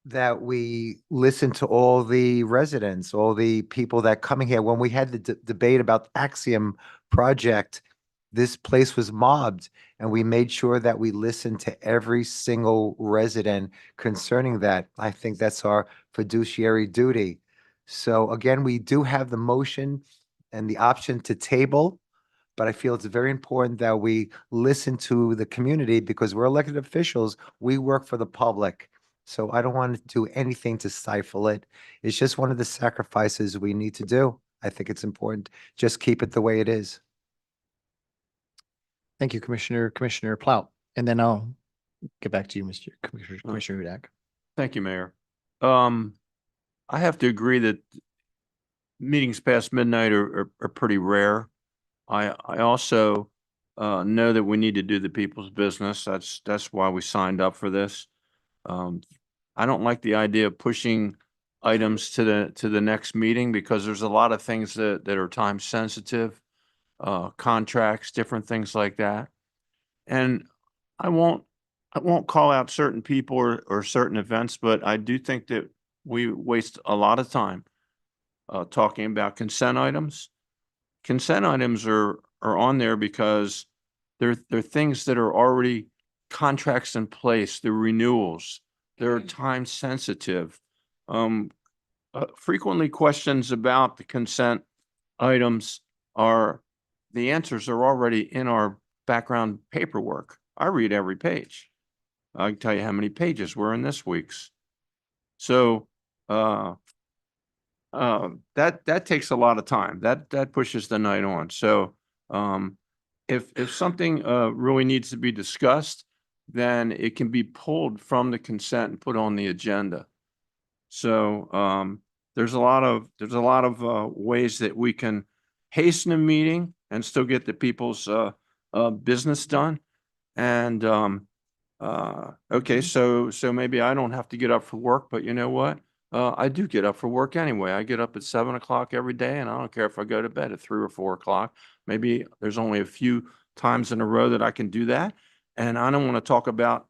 that we listen to all the residents, all the people that coming here. When we had the debate about the Axiom project, this place was mobbed, and we made sure that we listened to every single resident concerning that. I think that's our fiduciary duty. So again, we do have the motion and the option to table, but I feel it's very important that we listen to the community because we're elected officials. We work for the public. So I don't want to do anything to stifle it. It's just one of the sacrifices we need to do. I think it's important. Just keep it the way it is. Thank you, Commissioner Plout. And then I'll get back to you, Commissioner Hudak. Thank you, Mayor. I have to agree that meetings past midnight are pretty rare. I also know that we need to do the people's business. That's why we signed up for this. I don't like the idea of pushing items to the next meeting because there's a lot of things that are time sensitive, contracts, different things like that. And I won't call out certain people or certain events, but I do think that we waste a lot of time talking about consent items. Consent items are on there because they're things that are already contracts in place, they're renewals, they're time sensitive. Frequently questions about the consent items the answers are already in our background paperwork. I read every page. I can tell you how many pages were in this week's. So that takes a lot of time. That pushes the night on. So if something really needs to be discussed, then it can be pulled from the consent and put on the agenda. So there's a lot of ways that we can hasten a meeting and still get the people's business done. And okay, so maybe I don't have to get up for work, but you know what? I do get up for work anyway. I get up at 7 o'clock every day, and I don't care if I go to bed at 3 or 4 o'clock. Maybe there's only a few times in a row that I can do that. And I don't want to talk about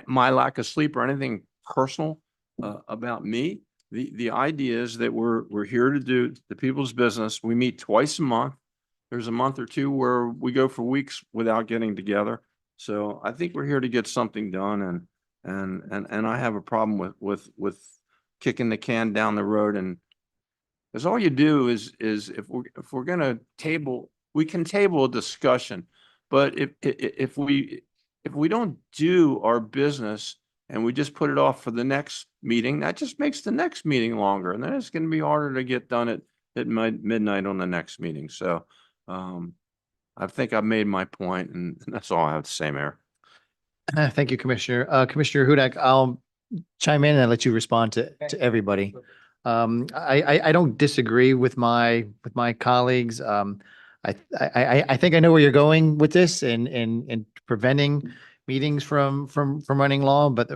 my lack of sleep or anything personal about me. The idea is that we're here to do the people's business. We meet twice a month. There's a month or two where we go for weeks without getting together. So I think we're here to get something done, and I have a problem with kicking the can down the road. And because all you do is if we're gonna table, we can table a discussion, but if we don't do our business and we just put it off for the next meeting, that just makes the next meeting longer, and then it's going to be harder to get done at midnight on the next meeting. So I think I've made my point, and that's all I have to say, Mayor. Thank you, Commissioner. Commissioner Hudak, I'll chime in and let you respond to everybody. I don't disagree with my colleagues. I think I know where you're going with this in preventing meetings from running long, but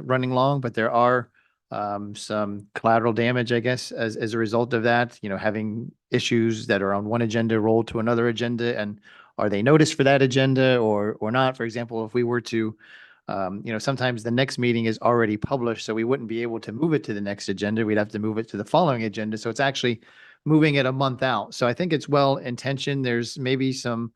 there are some collateral damage, I guess, as a result of that, having issues that are on one agenda rolled to another agenda, and are they noticed for that agenda or not? For example, if we were to, sometimes the next meeting is already published, so we wouldn't be able to move it to the next agenda. We'd have to move it to the following agenda. So it's actually moving it a month out. So I think it's well intentioned. There's maybe some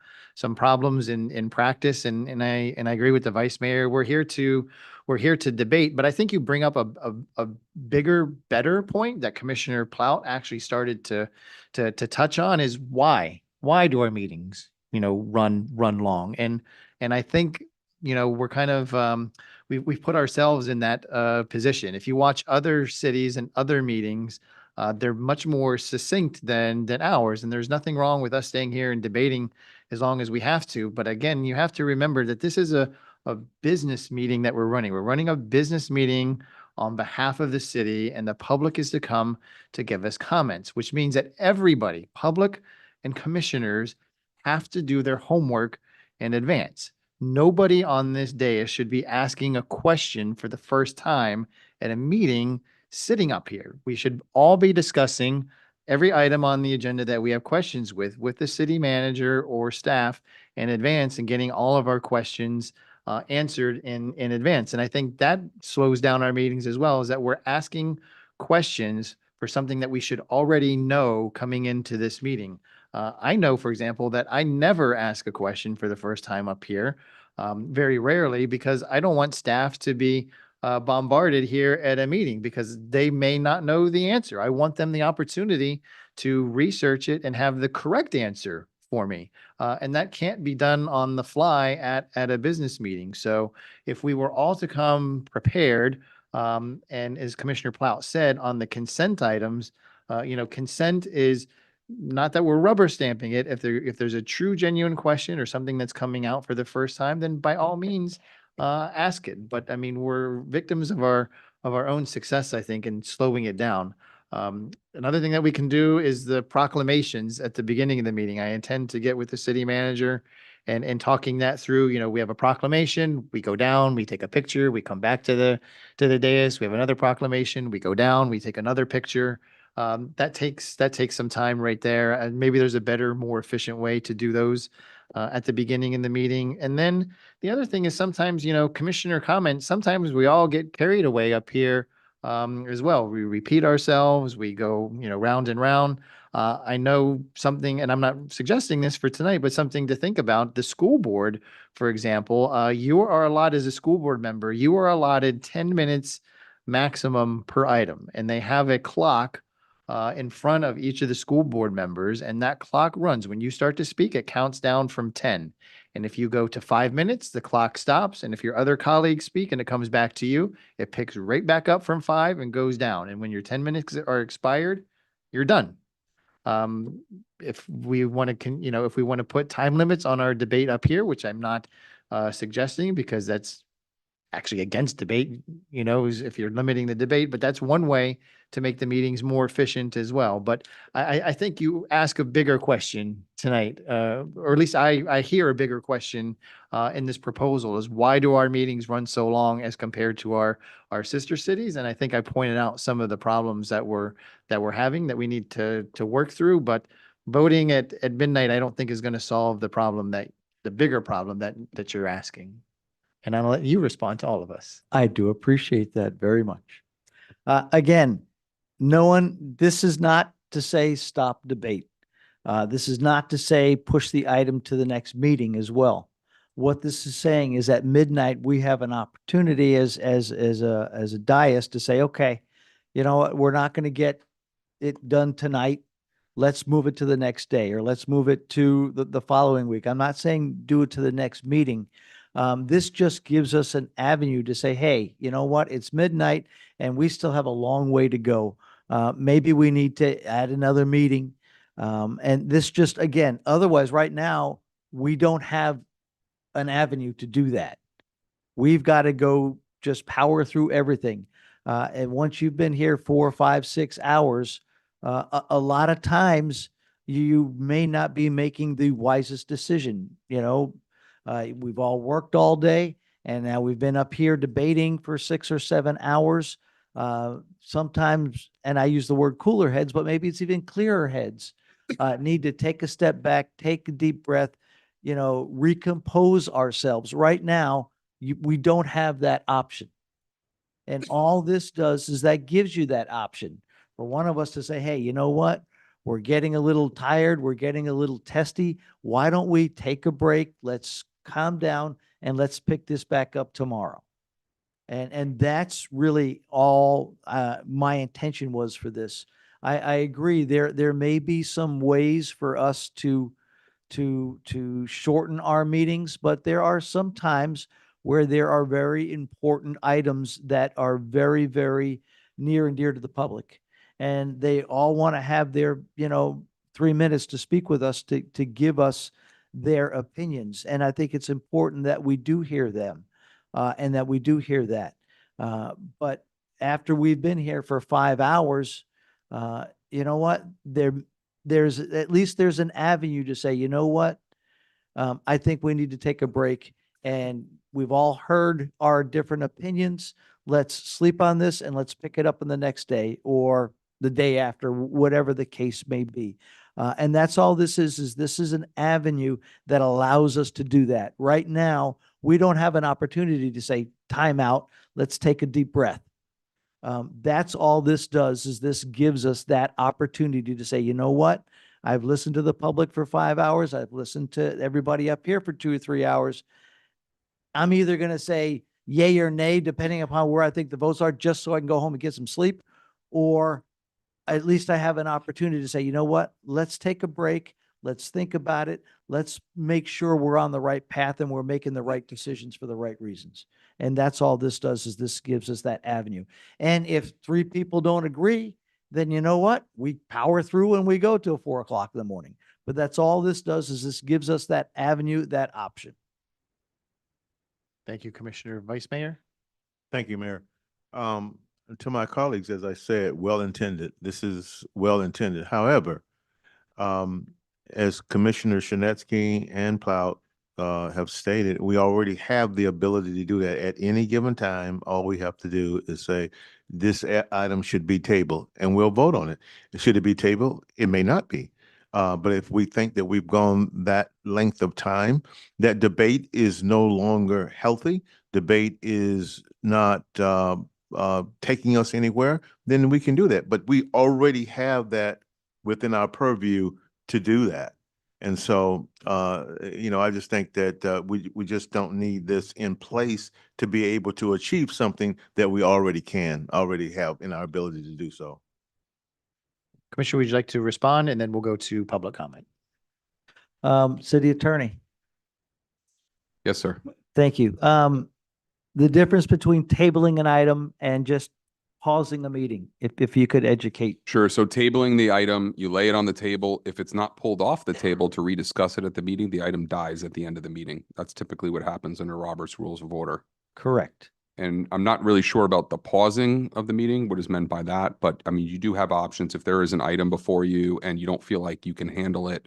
problems in practice, and I agree with the vice mayor. We're here to debate, but I think you bring up a bigger, better point that Commissioner Plout actually started to touch on, is why do our meetings, run long? And I think, we're kind of, we've put ourselves in that position. If you watch other cities and other meetings, they're much more succinct than ours. And there's nothing wrong with us staying here and debating as long as we have to. But again, you have to remember that this is a business meeting that we're running. We're running a business meeting on behalf of the city, and the public is to come to give us comments, which means that everybody, public and commissioners, have to do their homework in advance. Nobody on this dais should be asking a question for the first time at a meeting sitting up here. We should all be discussing every item on the agenda that we have questions with the city manager or staff in advance, and getting all of our questions answered in advance. And I think that slows down our meetings as well, is that we're asking questions for something that we should already know coming into this meeting. I know, for example, that I never ask a question for the first time up here, very rarely, because I don't want staff to be bombarded here at a meeting because they may not know the answer. I want them the opportunity to research it and have the correct answer for me. And that can't be done on the fly at a business meeting. So if we were all to come prepared, and as Commissioner Plout said, on the consent items, consent is not that we're rubber stamping it. If there's a true, genuine question or something that's coming out for the first time, then by all means, ask it. But I mean, we're victims of our own success, I think, in slowing it down. Another thing that we can do is the proclamations at the beginning of the meeting. I intend to get with the city manager and talking that through. We have a proclamation, we go down, we take a picture, we come back to the dais, we have another proclamation, we go down, we take another picture. That takes some time right there. And maybe there's a better, more efficient way to do those at the beginning in the meeting. And then the other thing is sometimes, commissioner comments, sometimes we all get carried away up here as well. We repeat ourselves, we go, round and round. I know something, and I'm not suggesting this for tonight, but something to think about. The school board, for example, you are allotted as a school board member, you are allotted 10 minutes maximum per item, and they have a clock in front of each of the school board members, and that clock runs. When you start to speak, it counts down from 10. And if you go to 5 minutes, the clock stops. And if your other colleagues speak and it comes back to you, it picks right back up from 5 and goes down. And when your 10 minutes are expired, you're done. If we want to, if we want to put time limits on our debate up here, which I'm not suggesting, because that's actually against debate, is if you're limiting the debate, but that's one way to make the meetings more efficient as well. But I think you ask a bigger question tonight, or at least I hear a bigger question in this proposal, is why do our meetings run so long as compared to our sister cities? And I think I pointed out some of the problems that we're having that we need to work through. But voting at midnight, I don't think is going to solve the bigger problem that you're asking. And I'll let you respond to all of us. I do appreciate that very much. Again, this is not to say stop debate. This is not to say push the item to the next meeting as well. What this is saying is at midnight, we have an opportunity as a dais to say, okay, you know what, we're not going to get it done tonight. Let's move it to the next day, or let's move it to the following week. I'm not saying do it to the next meeting. This just gives us an avenue to say, hey, you know what? It's midnight and we still have a long way to go. Maybe we need to add another meeting. And this just, again, otherwise right now, we don't have an avenue to do that. We've got to go just power through everything. And once you've been here 4, 5, 6 hours, a lot of times you may not be making the wisest decision. We've all worked all day, And now we've been up here debating for 6 or 7 hours. Sometimes, and I use the word cooler heads, but maybe it's even clearer heads, need to take a step back, take a deep breath, recompose ourselves. Right now, we don't have that option. And all this does is that gives you that option for one of us to say, hey, you know what? We're getting a little tired. We're getting a little testy. Why don't we take a break? Let's calm down and let's pick this back up tomorrow. And that's really all my intention was for this. I agree. There may be some ways for us to shorten our meetings, but there are some times where there are very important items that are very, very near and dear to the public. And they all want to have their, 3 minutes to speak with us to give us their opinions. And I think it's important that we do hear them and that we do hear that. But after we've been here for 5 hours, you know what? There's at least there's an avenue to say, you know what? I think we need to take a break, and we've all heard our different opinions. Let's sleep on this and let's pick it up on the next day or the day after, whatever the case may be. And that's all this is this is an avenue that allows us to do that. Right now, we don't have an opportunity to say, time out, let's take a deep breath. That's all this does is this gives us that opportunity to say, you know what? I've listened to the public for 5 hours. I've listened to everybody up here for 2 or 3 hours. I'm either going to say yay or nay, depending upon where I think the votes are, just so I can go home and get some sleep, or at least I have an opportunity to say, you know what? Let's take a break. Let's think about it. Let's make sure we're on the right path and we're making the right decisions for the right reasons. And that's all this does is this gives us that avenue. And if 3 people don't agree, then you know what? We power through and we go till 4 o'clock in the morning. But that's all this does is this gives us that avenue, that option. Thank you, Commissioner Vice Mayor. Thank you, Mayor. To my colleagues, as I said, well-intended. This is well-intended. However, as Commissioner Shanetsky and Plout have stated, we already have the ability to do that at any given time. All we have to do is say, this item should be tabled, and we'll vote on it. Should it be tabled? It may not be. But if we think that we've gone that length of time, that debate is no longer healthy, debate is not taking us anywhere, then we can do that. But we already have that within our purview to do that. And so, I just think that we just don't need this in place to be able to achieve something that we already have in our ability to do so. Commissioner, would you like to respond? And then we'll go to public comment. City Attorney. Yes, sir. Thank you. The difference between tabling an item and just pausing a meeting, if you could educate. Sure. So tabling the item, you lay it on the table. If it's not pulled off the table to rediscuss it at the meeting, the item dies at the end of the meeting. That's typically what happens under Robert's Rules of Order. Correct. And I'm not really sure about the pausing of the meeting, what is meant by that. But I mean, you do have options. If there is an item before you and you don't feel like you can handle it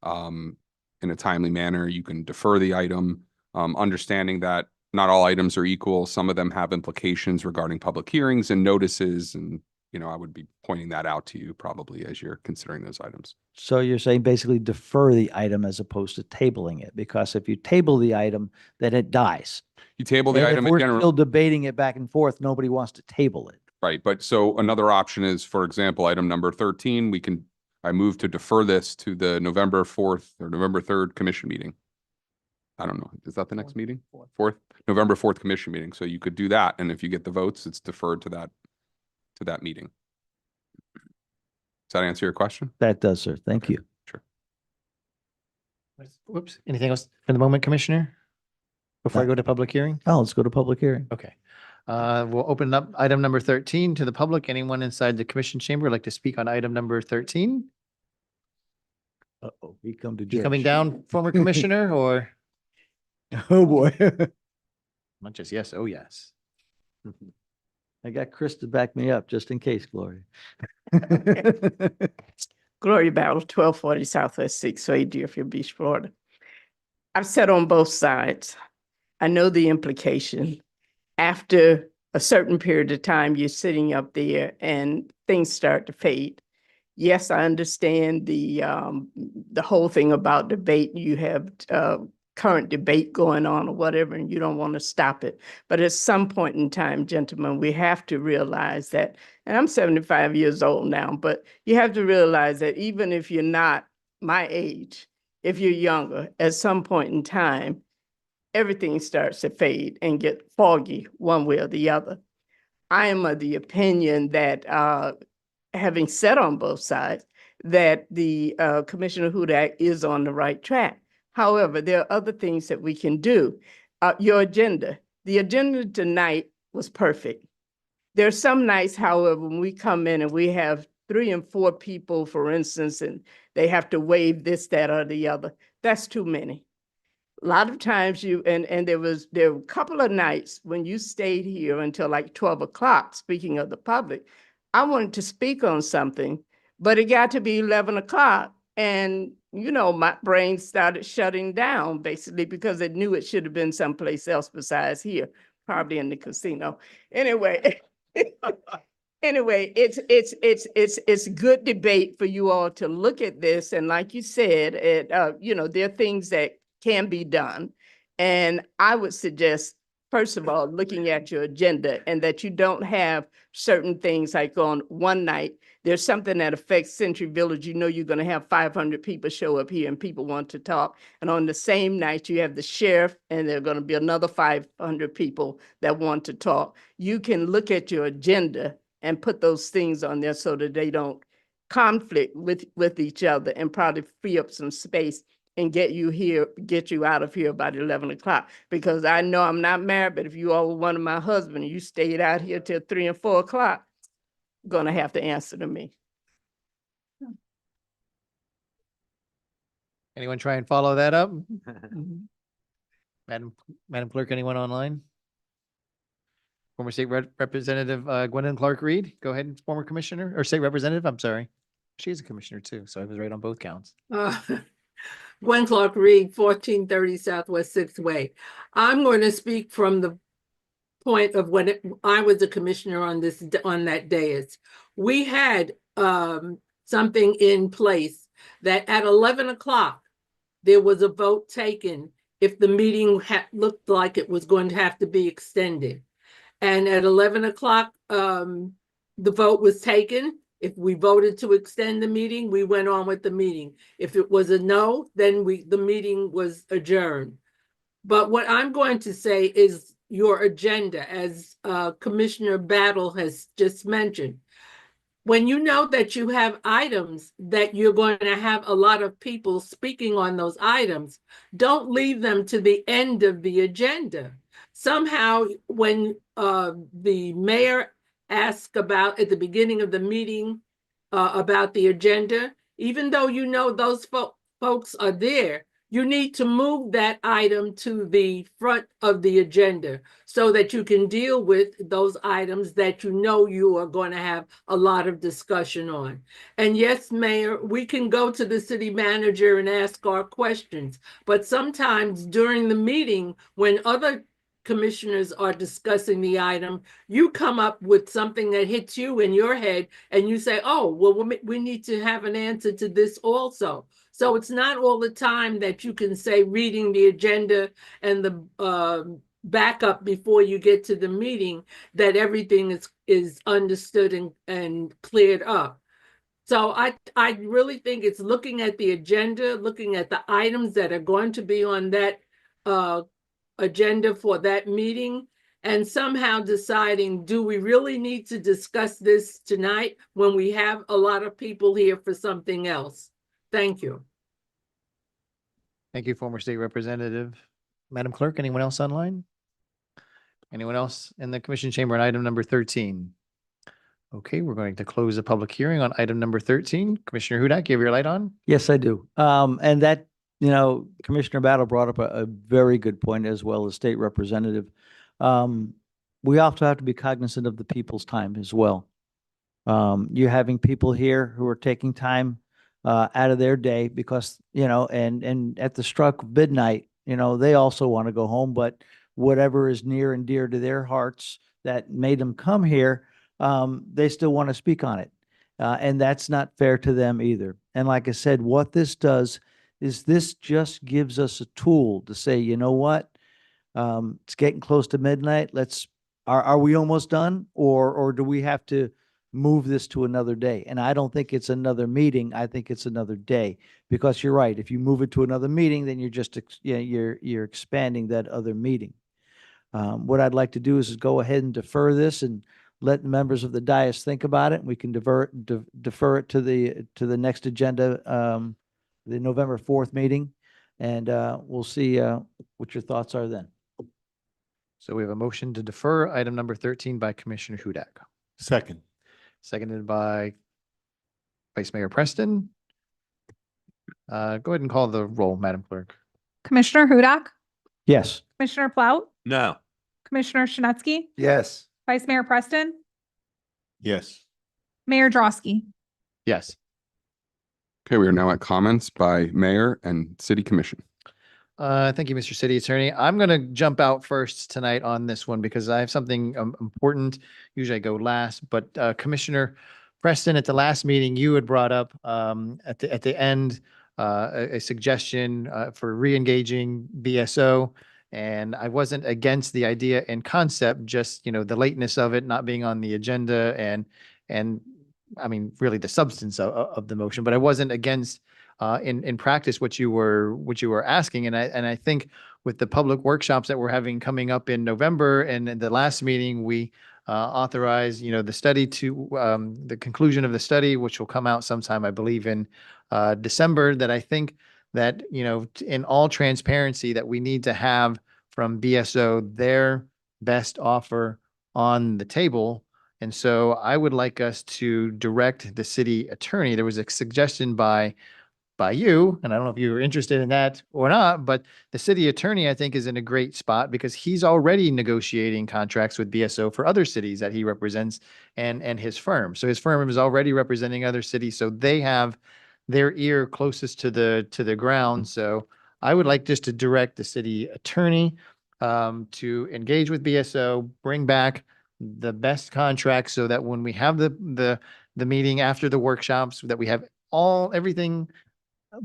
in a timely manner, you can defer the item, understanding that not all items are equal. Some of them have implications regarding public hearings and notices. And, I would be pointing that out to you probably as you're considering those items. So you're saying basically defer the item as opposed to tabling it, because if you table the item, then it dies. You table the And item if we're again. still debating it back and forth, nobody wants to table it. Right. But so another option is, for example, item number 13, I move to defer this to the November 4th or November 3rd commission meeting. I don't know. Is that the next meeting? 4th? November 4th commission meeting. So you could do that. And if you get the votes, it's deferred to that meeting. Does that answer your question? That does, sir. Thank you. Sure. Whoops. Anything else for the moment, Commissioner? Before I go to public hearing? Oh, let's go to public hearing. Okay. We'll open up item number 13 to the public. Anyone inside the commission chamber would like to speak on item number 13? Uh-oh, we come to You coming down, former commissioner, or? Oh, boy. Not just yes, oh, yes. I got Chris to back me up just in case, Gloria. Gloria Battle, 1240 Southwest 6th Way, Deerfield Beach, Florida. I've sat on both sides. I know the implication. After a certain period of time, you're sitting up there and things start to fade. Yes, I understand the whole thing about debate. You have current debate going on or whatever, and you don't want to stop it. But at some point in time, gentlemen, we have to realize that, and I'm 75 years old now, but you have to realize that even if you're not my age, if you're younger, at some point in time, everything starts to fade and get foggy one way or the other. I am of the opinion that having sat on both sides, that the Commissioner Hudak is on the right track. However, there are other things that we can do. Your agenda, the agenda tonight was perfect. There are some nights, however, when we come in and we have 3 and 4 people, for instance, and they have to waive this, that, or the other. That's too many. A lot of times there were a couple of nights when you stayed here until like 12 o'clock, speaking of the public. I wanted to speak on something, but it got to be 11 o'clock. And, you know, my brain started shutting down basically because it knew it should have been someplace else besides here, probably in the casino. Anyway, it's good debate for you all to look at this. And like you said, you know, there are things that can be done. And I would suggest, first of all, looking at your agenda and that you don't have certain things like on one night, there's something that affects Century Village. You know, you're going to have 500 people show up here and people want to talk. And on the same night, you have the sheriff and there are going to be another 500 people that want to talk. You can look at your agenda and put those things on there so that they don't conflict with each other and probably free up some space and get you out of here about 11 o'clock. Because I know I'm not married, but if you all were one of my husband and you stayed out here till 3 and 4 o'clock, you're gonna have to answer to me. Anyone try and follow that up? Madam Clerk, anyone online? Former State Representative Gwendolyn Clark-Reed, go ahead, former Commissioner, or State Representative, I'm sorry. She is a Commissioner too, so I was right on both counts. Gwen Clark-Reed, 1430 Southwest 6th Way. I'm going to speak from the point of when I was a commissioner on that dais. We had something in place that at 11 o'clock, there was a vote taken if the meeting looked like it was going to have to be extended. And at 11 o'clock, the vote was taken. If we voted to extend the meeting, we went on with the meeting. If it was a no, then the meeting was adjourned. But what I'm going to say is your agenda, as Commissioner Battle has just mentioned. When you know that you have items that you're going to have a lot of people speaking on those items, don't leave them to the end of the agenda. Somehow, when the mayor asked about at the beginning of the meeting about the agenda, even though you know those folks are there, you need to move that item to the front of the agenda so that you can deal with those items that you know you are going to have a lot of discussion on. And yes, Mayor, we can go to the city manager and ask our questions, but sometimes during the meeting when other commissioners are discussing the item, you come up with something that hits you in your head and you say, oh, well, we need to have an answer to this also. So it's not all the time that you can say reading the agenda and the backup before you get to the meeting that everything is understood and cleared up. So I really think it's looking at the agenda, looking at the items that are going to be on that agenda for that meeting, and somehow deciding, do we really need to discuss this tonight when we have a lot of people here for something else? Thank you. Thank you, former State Representative. Madam Clerk, anyone else online? Anyone else in the Commission chamber on item number 13? Okay, we're going to close the public hearing on item number 13. Commissioner Hudak, you have your light on? Yes, I do. And that, you know, Commissioner Battle brought up a very good point, as well as State Representative. We also have to be cognizant of the people's time as well. You're having people here who are taking time out of their day because, you know, and at the struck of midnight, you know, they also want to go home, but whatever is near and dear to their hearts that made them come here, they still want to speak on it. And that's not fair to them either. And like I said, what this does is this just gives us a tool to say, you know what? It's getting close to midnight. Are we almost done? Or do we have to move this to another day? And I don't think it's another meeting. I think it's another day, because you're right. If you move it to another meeting, then you're just, you're expanding that other meeting. What I'd like to do is go ahead and defer this and let the members of the dais think about it. We can defer it to the next agenda, the November 4th meeting, and we'll see what your thoughts are then. So we have a motion to defer item number 13 by Commissioner Hudak, Second. seconded by Vice Mayor Preston. Go ahead and call the roll, Madam Clerk. Commissioner Hudak, Yes. Commissioner Plout, No. Commissioner Shinesky, Yes. Vice Mayor Preston, Yes. Mayor Drosky. Yes. Okay, we are now at comments by mayor and city commission. Thank you, Mr. City Attorney. I'm going to jump out first tonight on this one because I have something important. Usually I go last, but Commissioner Preston, at the last meeting, you had brought up at the end a suggestion for re-engaging BSO. And I wasn't against the idea and concept, just, the lateness of it not being on the agenda and I mean, really the substance of the motion, but I wasn't against in practice what you were asking. And I think with the public workshops that we're having coming up in November, and in the last meeting, we authorized, the study to the conclusion of the study, which will come out sometime, I believe, in December, that I think that, in all transparency, that we need to have from BSO their best offer on the table. And so I would like us to direct the city attorney. There was a suggestion by you, and I don't know if you were interested in that or not, but the city attorney, I think, is in a great spot because he's already negotiating contracts with BSO for other cities that he represents and his firm. So his firm is already representing other cities, so they have their ear closest to the ground. So I would like just to direct the city attorney to engage with BSO, bring back the best contract so that when we have the meeting after the workshops, that we have everything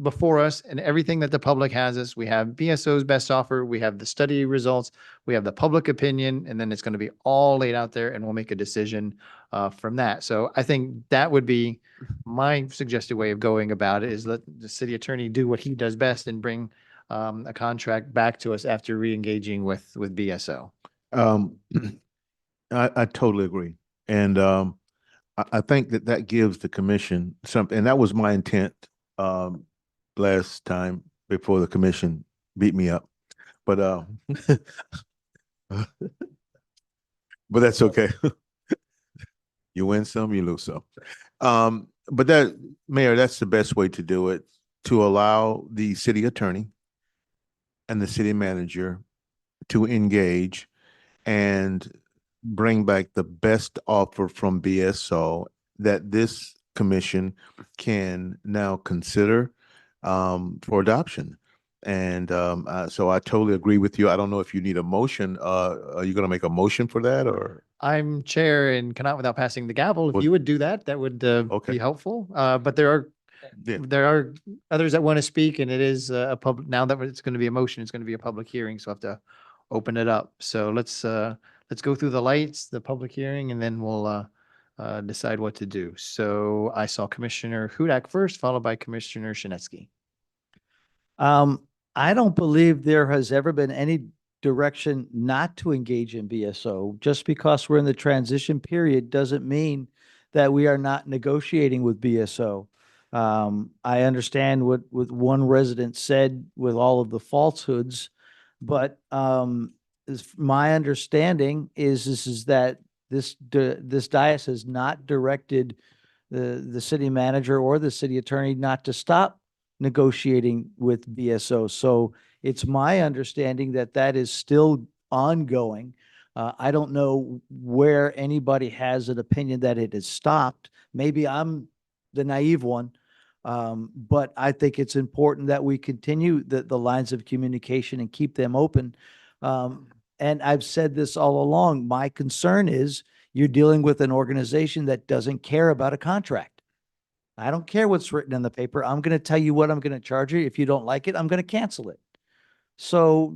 before us and everything that the public has us. We have BSO's best offer, we have the study results, we have the public opinion, and then it's going to be all laid out there and we'll make a decision from that. So I think that would be my suggested way of going about it, is let the city attorney do what he does best and bring a contract back to us after re-engaging with BSO. I totally agree. And I think that gives the commission something, and that was my intent last time before the commission beat me up. But but that's okay. You win some, you lose some. But that, Mayor, that's the best way to do it, to allow the city attorney and the city manager to engage and bring back the best offer from BSO that this commission can now consider for adoption. And so I totally agree with you. I don't know if you need a motion. Are you going to make a motion for that, or? I'm chair and cannot without passing the gavel. If you would do that, that would be helpful. But there are others that want to speak, and it is a public, now that it's going to be a motion, it's going to be a public hearing, so I have to open it up. So let's go through the lights, the public hearing, and then we'll decide what to do. So I saw Commissioner Hudak first, followed by Commissioner Shinesky. I don't believe there has ever been any direction not to engage in BSO. Just because we're in the transition period doesn't mean that we are not negotiating with BSO. I understand what one resident said with all of the falsehoods, but my understanding is that this dais has not directed the city manager or the city attorney not to stop negotiating with BSO. So it's my understanding that that is still ongoing. I don't know where anybody has an opinion that it has stopped. Maybe I'm the naive one, but I think it's important that we continue the lines of communication and keep them open. And I've said this all along. My concern is you're dealing with an organization that doesn't care about a contract. I don't care what's written in the paper. I'm going to tell you what I'm going to charge you. If you don't like it, I'm going to cancel it. So,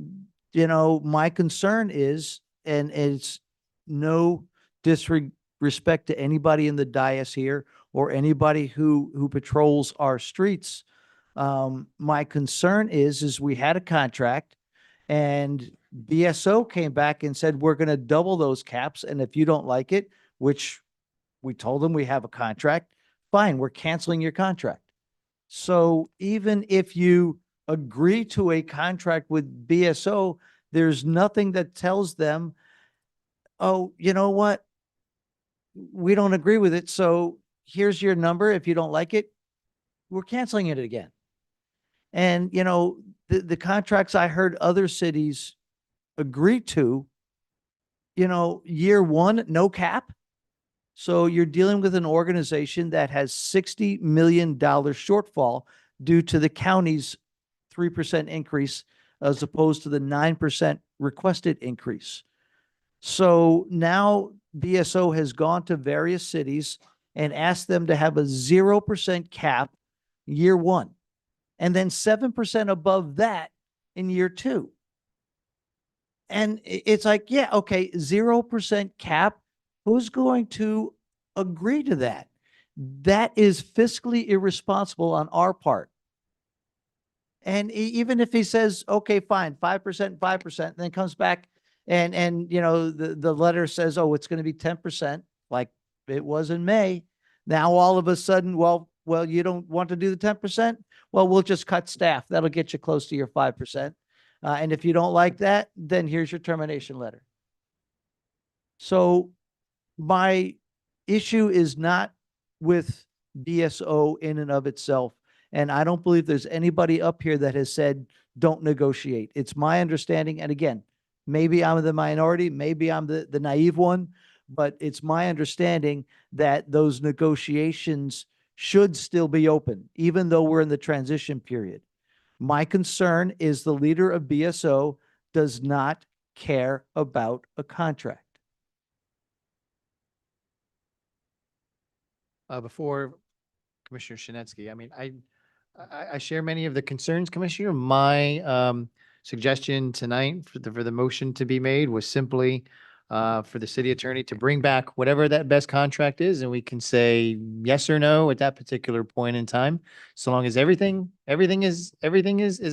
my concern is, and it's no disrespect to anybody in the dais here or anybody who patrols our streets. My concern is we had a contract and BSO came back and said, we're going to double those caps. And if you don't like it, which we told them we have a contract, fine, we're canceling your contract. So even if you agree to a contract with BSO, there's nothing that tells them, oh, you know what? We don't agree with it. So here's your number. If you don't like it, we're canceling it again. And, the contracts I heard other cities agree to, year one, no cap. So you're dealing with an organization that has $60 million shortfall due to the county's 3% increase as opposed to the 9% requested increase. So now BSO has gone to various cities and asked them to have a 0% cap year one, and then 7% above that in year two. And it's like, yeah, okay, 0% cap. Who's going to agree to that? That is fiscally irresponsible on our part. And even if he says, okay, fine, 5%, 5%, and then comes back and the letter says, oh, it's going to be 10%, like it was in May. Now, all of a sudden, well, you don't want to do the 10%? Well, we'll just cut staff. That'll get you close to your 5%. And if you don't like that, then here's your termination letter. So my issue is not with BSO in and of itself. And I don't believe there's anybody up here that has said, don't negotiate. It's my understanding. And again, maybe I'm the minority, maybe I'm the naive one, but it's my understanding that those negotiations should still be open, even though we're in the transition period. My concern is the leader of BSO does not care about a contract. Before Commissioner Shinetsky, I mean, I share many of the concerns, Commissioner. My suggestion tonight for the motion to be made was simply for the city attorney to bring back whatever that best contract is, and we can say yes or no at that particular point in time, so long as everything is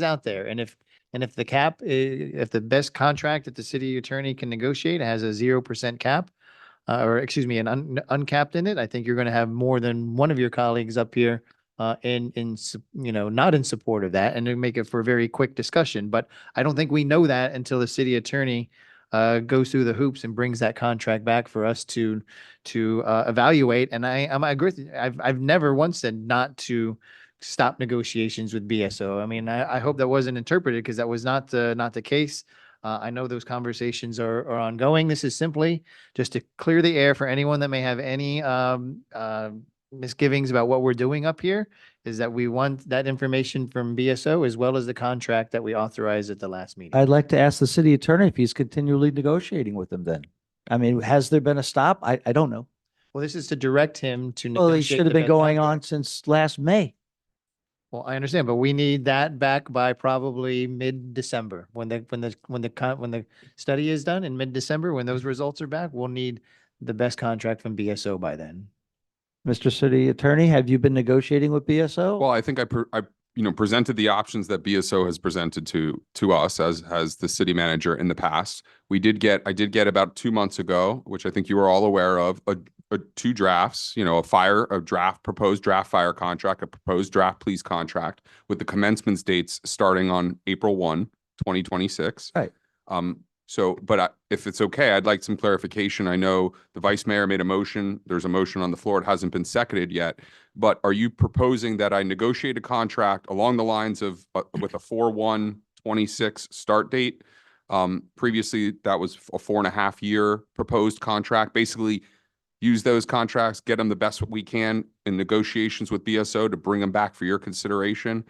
out there. And if the cap, if the best contract that the city attorney can negotiate has a 0% cap, or excuse me, an uncapped in it, I think you're going to have more than one of your colleagues up here not in support of that, and to make it for a very quick discussion. But I don't think we know that until the city attorney goes through the hoops and brings that contract back for us to evaluate. And I agree with you. I've never once said not to stop negotiations with BSO. I mean, I hope that wasn't interpreted, because that was not the case. I know those conversations are ongoing. This is simply just to clear the air for anyone that may have any misgivings about what we're doing up here, is that we want that information from BSO as well as the contract that we authorized at the last meeting. I'd like to ask the city attorney if he's continually negotiating with them then. I mean, has there been a stop? I don't know. Well, this is to direct him to Well, he negotiate should have the been best going contract. on since last May. Well, I understand, but we need that back by probably mid-December. When the study is done in mid-December, when those results are back, we'll need the best contract from BSO by then. Mr. City Attorney, have you been negotiating with BSO? Well, I think I presented the options that BSO has presented to us as the city manager in the past. I did get about 2 months ago, which I think you were all aware of, two drafts, proposed draft fire contract, a proposed draft police contract with the commencement dates starting on April 1, 2026. Right. But if it's okay, I'd like some clarification. I know the vice mayor made a motion. There's a motion on the floor. It hasn't been seconded yet. But are you proposing that I negotiate a contract along the lines of with a 4/1/26 start date? Previously, that was a 4.5-year proposed contract. Basically, use those contracts, get them the best we can in negotiations with BSO to bring them back for your consideration.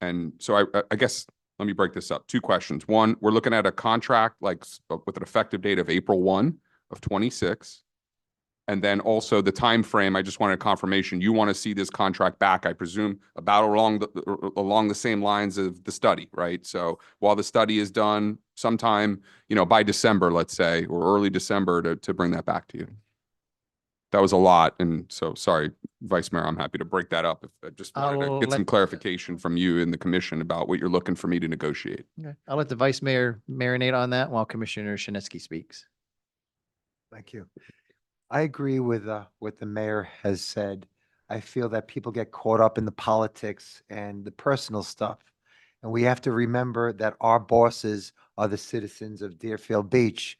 And so I guess let me break this up. Two questions. One, we're looking at a contract with an effective date of April 1 of 26. And then also the time frame, I just wanted confirmation. You want to see this contract back, I presume, about along the same lines of the study, right? So while the study is done sometime, by December, let's say, or early December to bring that back to you. That was a lot. And so, sorry, Vice Mayor, I'm happy to break that up. If I just wanted to get some clarification from you and the commission about what you're looking for me to negotiate. Okay. I'll let the Vice Mayor marinate on that while Commissioner Shinesky speaks. Thank you. I agree with what the mayor has said. I feel that people get caught up in the politics and the personal stuff. And we have to remember that our bosses are the citizens of Deerfield Beach.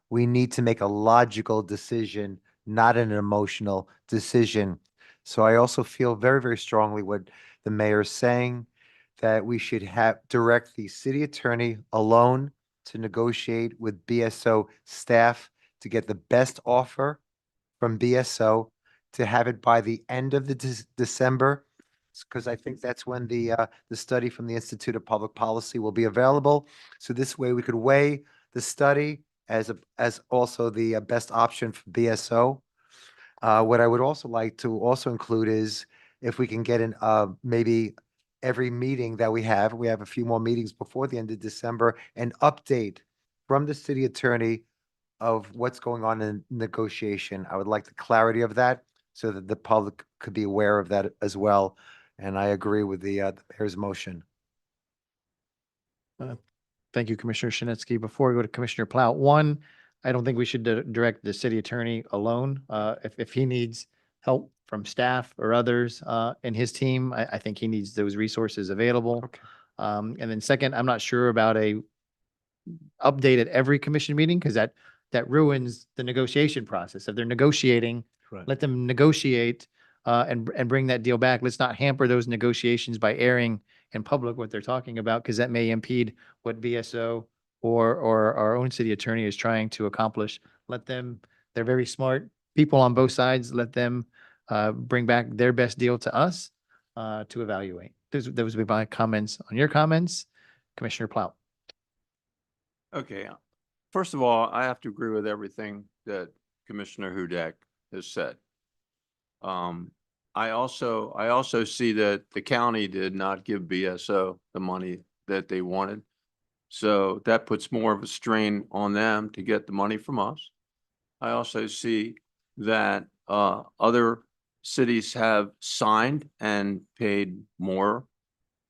We need to make a logical decision, not an emotional decision. So I also feel very, very strongly what the mayor is saying, that we should direct the city attorney alone to negotiate with BSO staff to get the best offer from BSO, to have it by the end of the December, because I think that's when the study from the Institute of Public Policy will be available. So this way we could weigh the study as also the best option for BSO. What I would also like to also include is if we can get in maybe every meeting that we have a few more meetings before the end of December, an update from the city attorney of what's going on in negotiation. I would like the clarity of that so that the public could be aware of that as well. And I agree with the mayor's motion. Thank you, Commissioner Shinesky. Before we go to Commissioner Plow, one, I don't think we should direct the city attorney alone. If he needs help from staff or others in his team, I think he needs those resources available. Okay. And then second, I'm not sure about a update at every commission meeting because that ruins the negotiation process. If they're negotiating, let them negotiate and bring that deal back. Let's not hamper those negotiations by airing in public what they're talking about, because that may impede what BSO or our own city attorney is trying to accomplish. Let them, they're very smart people on both sides. Let them bring back their best deal to us to evaluate. Those would be my comments on your comments. Commissioner Plow. Okay. First of all, I have to agree with everything that Commissioner Hudak has said. I also see that the county did not give BSO the money that they wanted. So that puts more of a strain on them to get the money from us. I also see that other cities have signed and paid more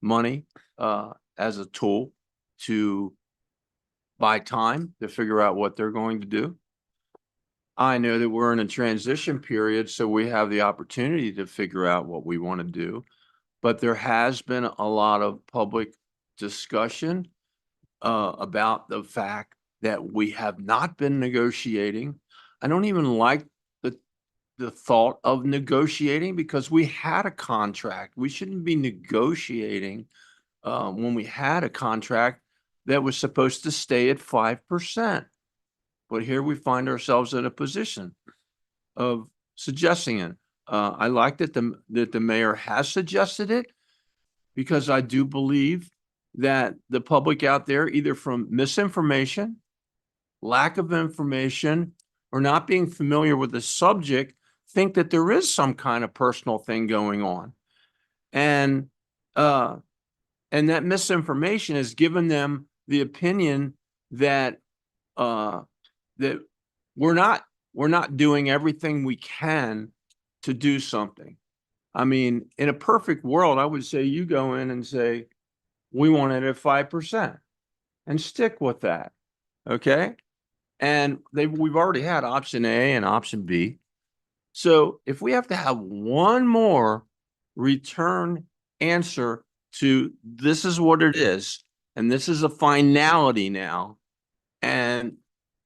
money as a tool to buy time to figure out what they're going to do. I know that we're in a transition period, so we have the opportunity to figure out what we want to do. But there has been a lot of public discussion about the fact that we have not been negotiating. I don't even like the thought of negotiating because we had a contract. We shouldn't be negotiating when we had a contract that was supposed to stay at 5%. But here we find ourselves in a position of suggesting it. I like that the mayor has suggested it because I do believe that the public out there, either from misinformation, lack of information, or not being familiar with the subject, think that there is some kind of personal thing going on. And that misinformation has given them the opinion that that we're not doing everything we can to do something. I mean, in a perfect world, I would say you go in and say, we want it at 5% and stick with that. Okay. And we've already had option A and option B. So if we have to have one more return answer to this is what it is, and this is a finality now, and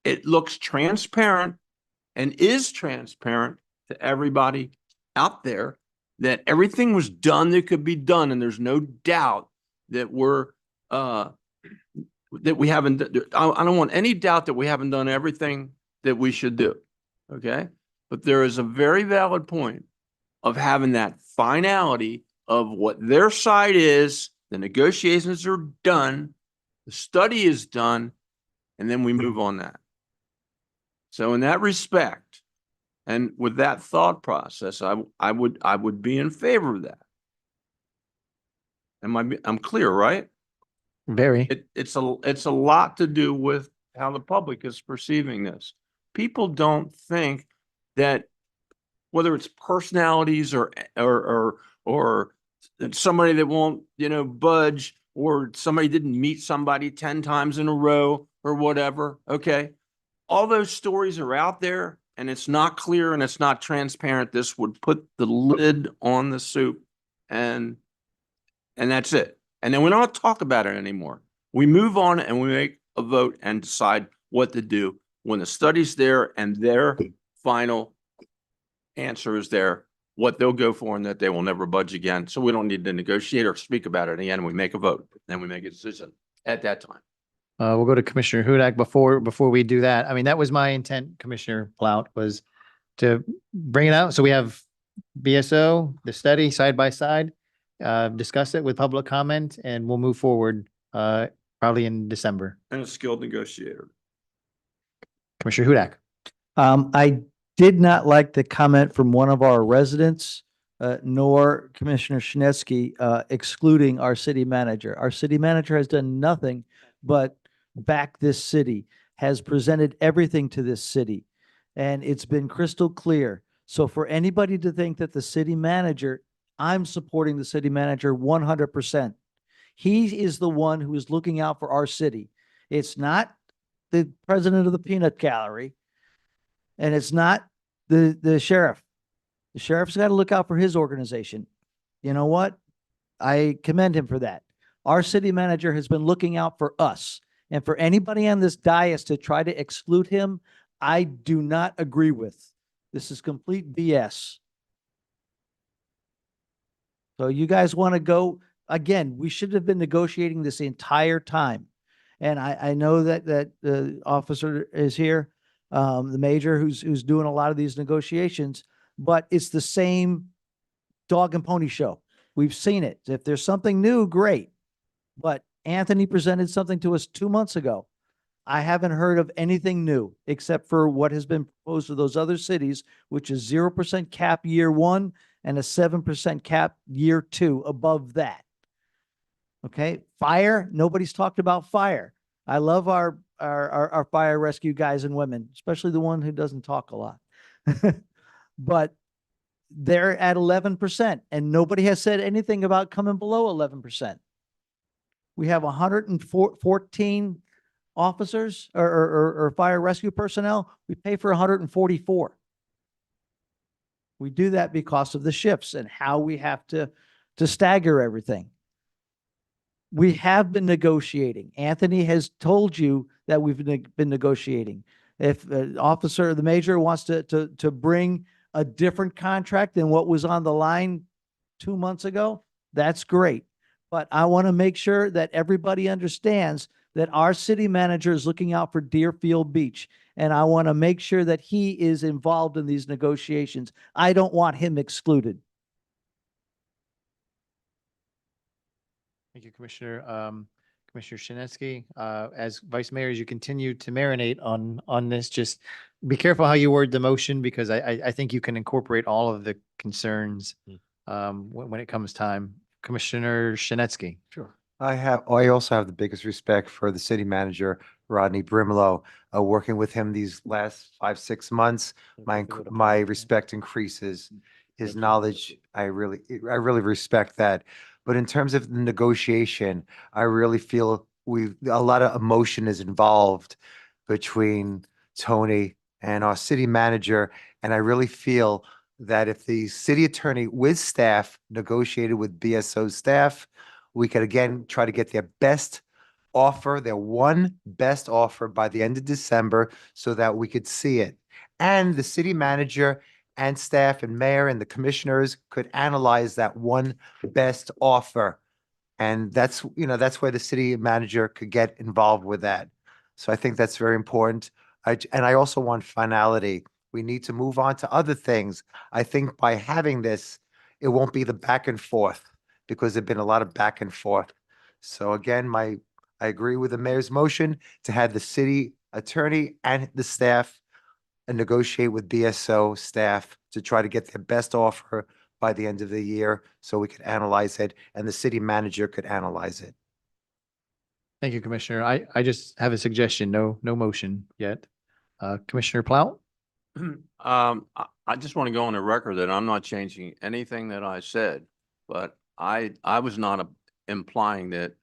it looks transparent and is transparent to everybody out there that everything was done that could be done, and there's no doubt that we haven't. I don't want any doubt that we haven't done everything that we should do. Okay, but there is a very valid point of having that finality of what their side is the negotiations are done, the study is done, and then we move on that. So in that respect, and with that thought process, I would be in favor of that. I'm clear, right? Very. It's a lot to do with how the public is perceiving this. People don't think that whether it's personalities or somebody that won't, budge, or somebody didn't meet somebody 10 times in a row or whatever. Okay. All those stories are out there and it's not clear and it's not transparent. This would put the lid on the soup and that's it. And then we don't talk about it anymore. We move on and we make a vote and decide what to do when the study's there and their final answer is there, what they'll go for and that they will never budge again. So we don't need to negotiate or speak about it again. We make a vote, then we make a decision at that time. We'll go to Commissioner Hudak. Before we do that, I mean, that was my intent, Commissioner Plout, was to bring it out. So we have BSO, the study side by side, discuss it with public comment, and we'll move forward probably in December. And a skilled negotiator. Commissioner Hudak. I did not like the comment from one of our residents, nor Commissioner Schnetsky, excluding our city manager. Our city manager has done nothing but back this city, has presented everything to this city, and it's been crystal clear. So for anybody to think that the city manager, I'm supporting the city manager 100%. He is the one who is looking out for our city. It's not the president of the peanut gallery, and it's not the sheriff. The sheriff's got to look out for his organization. You know what? I commend him for that. Our city manager has been looking out for us. And for anybody on this dais to try to exclude him, I do not agree with. This is complete BS. So you guys want to go, again, we should have been negotiating this entire time. And I know that the officer is here, the major who's doing a lot of these negotiations, but it's the same dog and pony show. We've seen it. If there's something new, great. But Anthony presented something to us 2 months ago. I haven't heard of anything new except for what has been proposed to those other cities, which is 0% cap year 1 and a 7% cap year 2 above that. Okay, fire, nobody's talked about fire. I love our fire rescue guys and women, especially the one who doesn't talk a lot. But they're at 11% and nobody has said anything about coming below 11%. We have 114 officers or fire rescue personnel. We pay for 144. We do that because of the shifts and how we have to stagger everything. We have been negotiating. Anthony has told you that we've been negotiating. If the major wants to bring a different contract than what was on the line 2 months ago, that's great. But I want to make sure that everybody understands that our city manager is looking out for Deerfield Beach. And I want to make sure that he is involved in these negotiations. I don't want him excluded. Thank you, Commissioner. Commissioner Schinetsky, as Vice Mayor, as you continue to marinate on this, just be careful how you word the motion, because I think you can incorporate all of the concerns when it comes time. Commissioner Schinetsky. Sure. I also have the biggest respect for the city manager, Rodney Brimlow. Working with him these last 5-6 months, my respect increases. His knowledge, I really respect that. But in terms of the negotiation, I really feel a lot of emotion is involved between Tony and our city manager. And I really feel that if the city attorney with staff negotiated with BSO staff, we could again try to get their best offer, their one best offer by the end of December so that we could see it. And the city manager and staff and mayor and the commissioners could analyze that one best offer. And that's where the city manager could get involved with that. So I think that's very important. And I also want finality. We need to move on to other things. I think by having this, it won't be the back and forth, because there've been a lot of back and forth So again, I agree with the mayor's motion to have the city attorney and the staff and negotiate with BSO staff to try to get their best offer by the end of the year so we could analyze it and the city manager could analyze it. Thank you, Commissioner. I just have a suggestion. No motion yet. Commissioner Plout? I just want to go on the record that I'm not changing anything that I said, but I was not implying that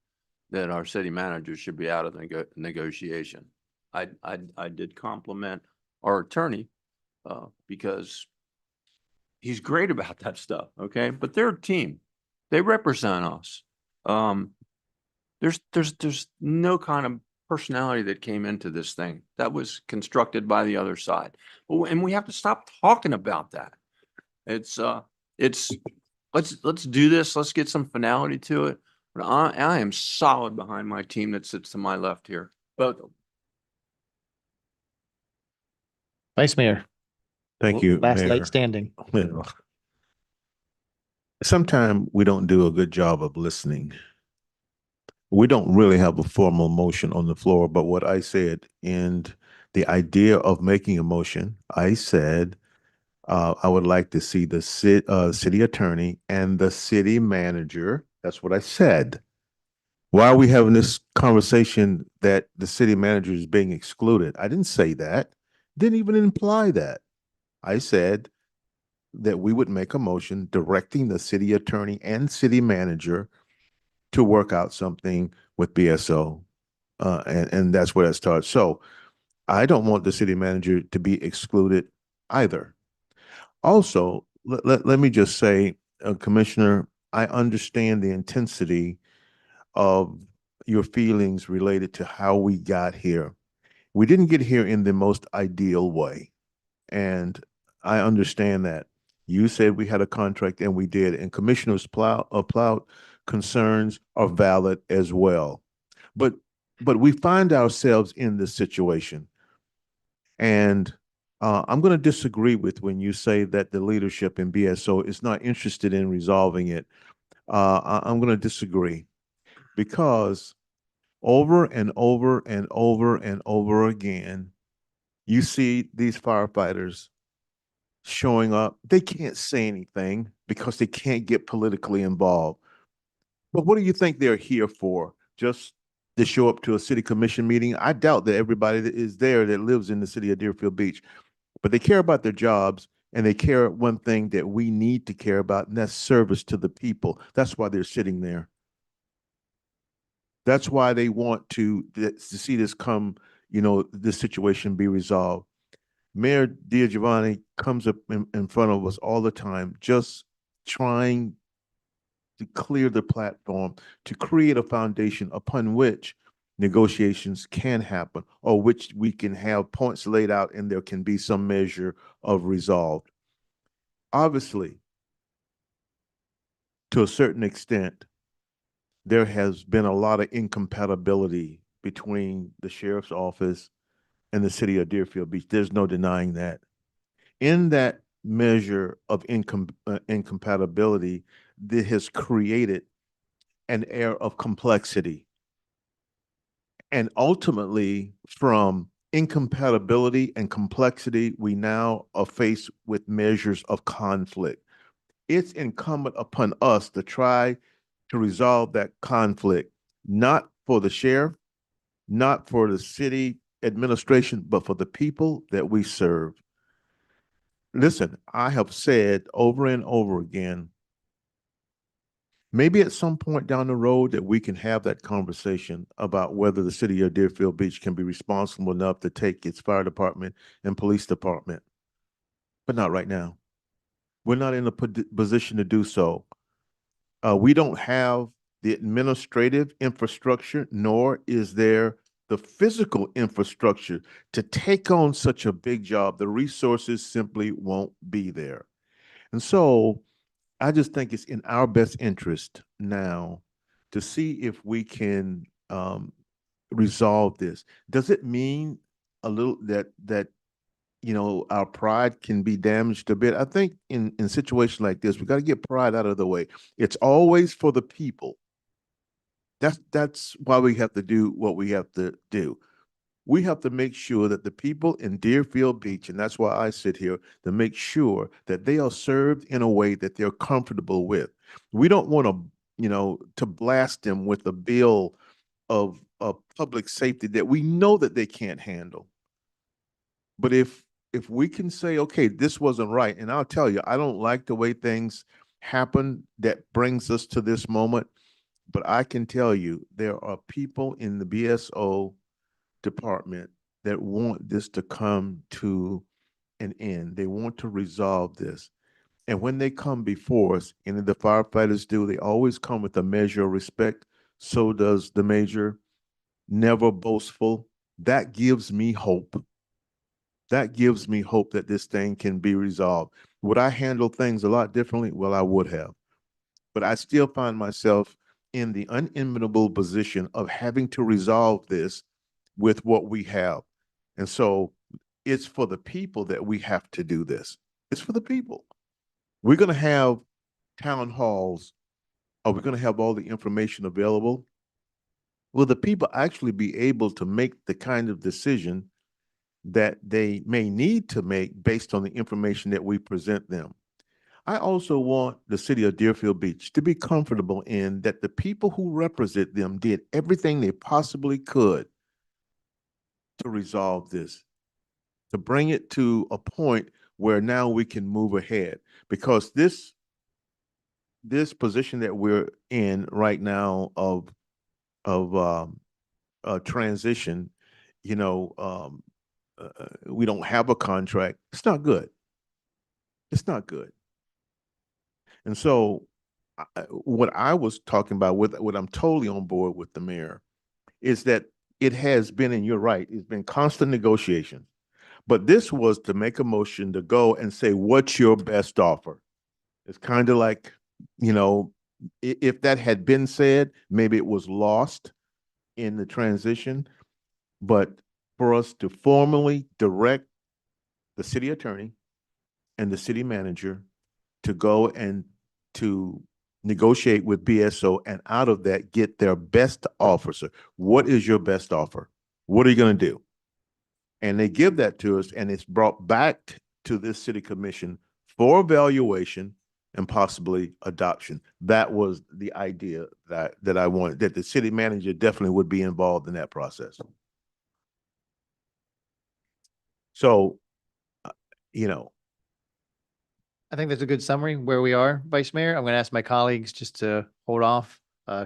our city manager should be out of the negotiation. I did compliment our attorney, because he's great about that stuff, okay? But they're a team. They represent us. There's no kind of personality that came into this thing. That was constructed by the other side. And we have to stop talking about that. It's let's do this. Let's get some finality to it. But I am solid behind my team that sits to my left here. Both of them. Vice Mayor. Thank you, Last Mayor. light standing. Sometimes we don't do a good job of listening. We don't really have a formal motion on the floor, but what I said in the idea of making a motion, I said I would like to see the city attorney and the city manager. That's what I said. Why are we having this conversation that the city manager is being excluded? I didn't say that. Didn't even imply that. I said that we would make a motion directing the city attorney and city manager to work out something with BSO. And that's where that starts. So I don't want the city manager to be excluded either. Also, let me just say, Commissioner, I understand the intensity of your feelings related to how we got here. We didn't get here in the most ideal way. And I understand that. You said we had a contract and we did. And Commissioner Plout concerns are valid as well. But we find ourselves in this situation. And I'm going to disagree with when you say that the leadership in BSO is not interested in resolving it. I'm going to disagree because over and over and over and over again, you see these firefighters showing up. They can't say anything because they can't get politically involved. But what do you think they're here for? Just to show up to a city commission meeting? I doubt that everybody that is there that lives in the city of Deerfield Beach, but they care about their jobs and they care one thing that we need to care about, and that's service to the people. That's why they're sitting there. That's why they want to see this come, this situation be resolved. Mayor DiGiovanni comes up in front of us all the time, just trying to clear the platform, to create a foundation upon which negotiations can happen, or which we can have points laid out and there can be some measure of resolve. Obviously, to a certain extent, there has been a lot of incompatibility between the sheriff's office and the city of Deerfield Beach. There's no denying that. In that measure of incompatibility, that has created an air of complexity. And ultimately, from incompatibility and complexity, we now are faced with measures of conflict. It's incumbent upon us to try to resolve that conflict, not for the sheriff, not for the city administration, but for the people that we serve. Listen, I have said over and over again, maybe at some point down the road that we can have that conversation about whether the city of Deerfield Beach can be responsible enough to take its fire department and police department, but not right now. We're not in a position to do so. We don't have the administrative infrastructure, nor is there the physical infrastructure to take on such a big job. The resources simply won't be there. And so I just think it's in our best interest now to see if we can resolve this. Does it mean a little that our pride can be damaged a bit? I think in situations like this, we got to get pride out of the way. It's always for the people. That's why we have to do what we have to do. We have to make sure that the people in Deerfield Beach, and that's why I sit here, to make sure that they are served in a way that they're comfortable with. We don't want to, to blast them with a bill of public safety that we know that they can't handle. But if we can say, okay, this wasn't right, and I'll tell you, I don't like the way things happen that brings us to this moment, but I can tell you there are people in the BSO department that want this to come to an end. They want to resolve this. And when they come before us, and the firefighters do, they always come with a measure of respect. So does the major. Never boastful. That gives me hope. That gives me hope that this thing can be resolved. Would I handle things a lot differently? Well, I would have. But I still find myself in the unenviable position of having to resolve this with what we have. And so it's for the people that we have to do this. It's for the people. We're going to have town halls. Are we going to have all the information available? Will the people actually be able to make the kind of decision that they may need to make based on the information that we present them? I also want the city of Deerfield Beach to be comfortable in that the people who represent them did everything they possibly could to resolve this, to bring it to a point where now we can move ahead. Because this position that we're in right now of transition, we don't have a contract. It's not good. It's not good. And so what I was talking about, with what I'm totally on board with the mayor, is that it has been, and you're right, it's been constant negotiation. But this was to make a motion to go and say, what's your best offer? It's kind of like, if that had been said, maybe it was lost in the transition. But for us to formally direct the city attorney and the city manager to go and to negotiate with BSO, and out of that get their best offer. So what is your best offer? What are you going to do? And they give that to us, and it's brought back to this city commission for evaluation and possibly adoption. That was the idea that I wanted, that the city manager definitely would be involved in that process. So, I think that's a good summary where we are, Vice Mayor. I'm going to ask my colleagues just to hold off,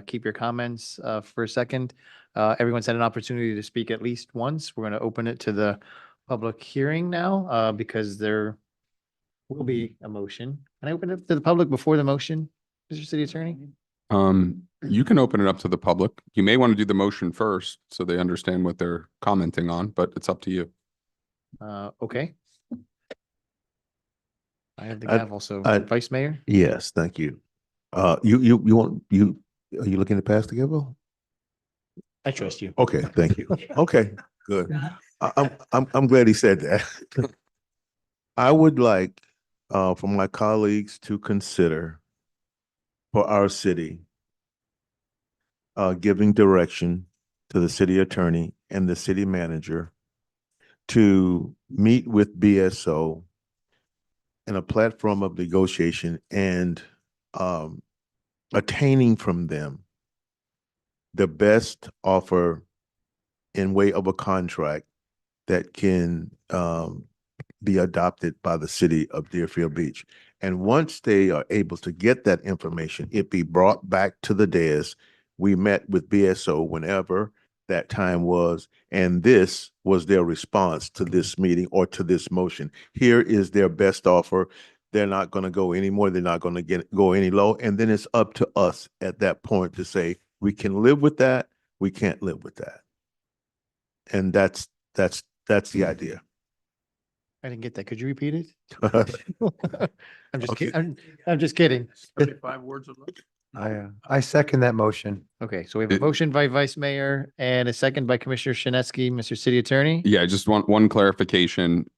keep your comments for a second. Everyone's had an opportunity to speak at least once. We're going to open it to the public hearing now because there will be a motion. Can I open it up to the public before the motion, Mr. City Attorney? You can open it up to the public. You may want to do the motion first so they understand what they're commenting on, but it's up to you. Okay. I have the gavel, so Vice Mayor? Yes, thank you. Are you looking to pass the gavel? I trust you. Okay, thank you. Okay, good. I'm glad he said that. I would like for my colleagues to consider for our city giving direction to the city attorney and the city manager to meet with BSO in a platform of negotiation and attaining from them the best offer in way of a contract that can be adopted by the city of Deerfield Beach. And once they are able to get that information, it be brought back to the dais. We met with BSO whenever that time was, and this was their response to this meeting or to this motion. Here is their best offer. They're not going to go any more. They're not going to go any low. And then it's up to us at that point to say, we can live with that. We can't live with that. And that's the idea. I didn't get that. Could you repeat it? I'm just kidding. I'm just kidding. 35 words of I second that motion. Okay, so we have a motion by Vice Mayor and a second by Commissioner Shinesky, Mr. City Attorney. Yeah, just one clarification,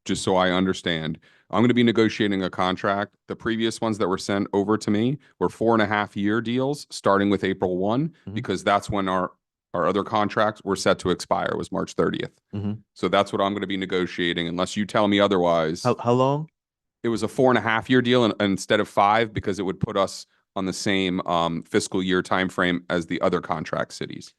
just so I understand. I'm going to be negotiating a contract. The previous ones that were sent over to me were 4.5-year deals, starting with April 1, because that's when our other contracts were set to expire, was March 30th. So that's what I'm going to be negotiating, unless you tell me otherwise. How long? It was a 4.5-year deal instead of 5, because it would put us on the same fiscal year timeframe as the other contract cities.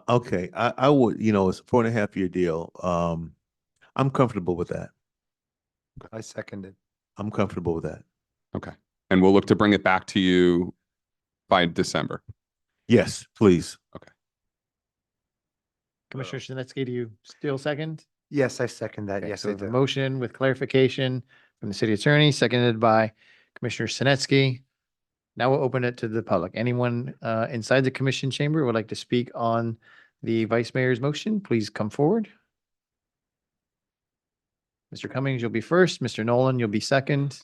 Okay, I would, it's a 4.5-year deal. I'm comfortable with that. I second it. I'm comfortable with that. Okay. And we'll look to bring it back to you by December. Yes, please. Okay. Commissioner Sinetsky, do you still second? Yes, I second that. Okay, Yes, so I the do. motion with clarification from the city attorney, seconded by Commissioner Sinetsky. Now we'll open it to the public. Anyone inside the commission chamber would like to speak on the vice mayor's motion, please come forward. Mr. Cummings, you'll be first. Mr. Nolan, you'll be second.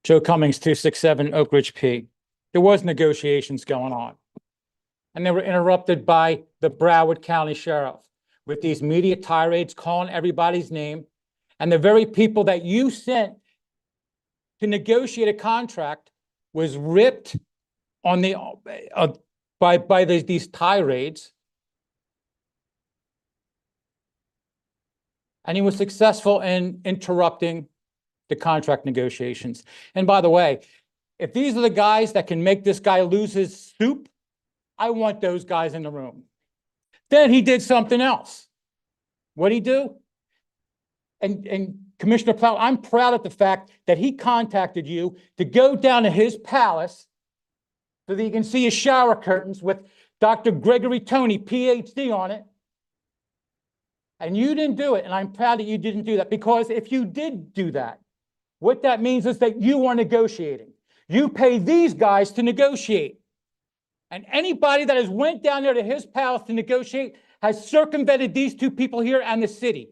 Joe Cummings, 267 Oak Ridge P. There was negotiations going on. And they were interrupted by the Broward County Sheriff with these media tirades calling everybody's name. And the very people that you sent to negotiate a contract was ripped on the by these tirades. And he was successful in interrupting the contract negotiations. And by the way, if these are the guys that can make this guy lose his soup, I want those guys in the room. Then he did something else. What'd he do? And Commissioner Plow, I'm proud of the fact that he contacted you to go down to his palace so that you can see his shower curtains with Dr. Gregory Tony, PhD, on it. And you didn't do it, and I'm proud that you didn't do that, because if you did do that, what that means is that you are negotiating. You pay these guys to negotiate. And anybody that has went down there to his palace to negotiate has circumvented these two people here and the city.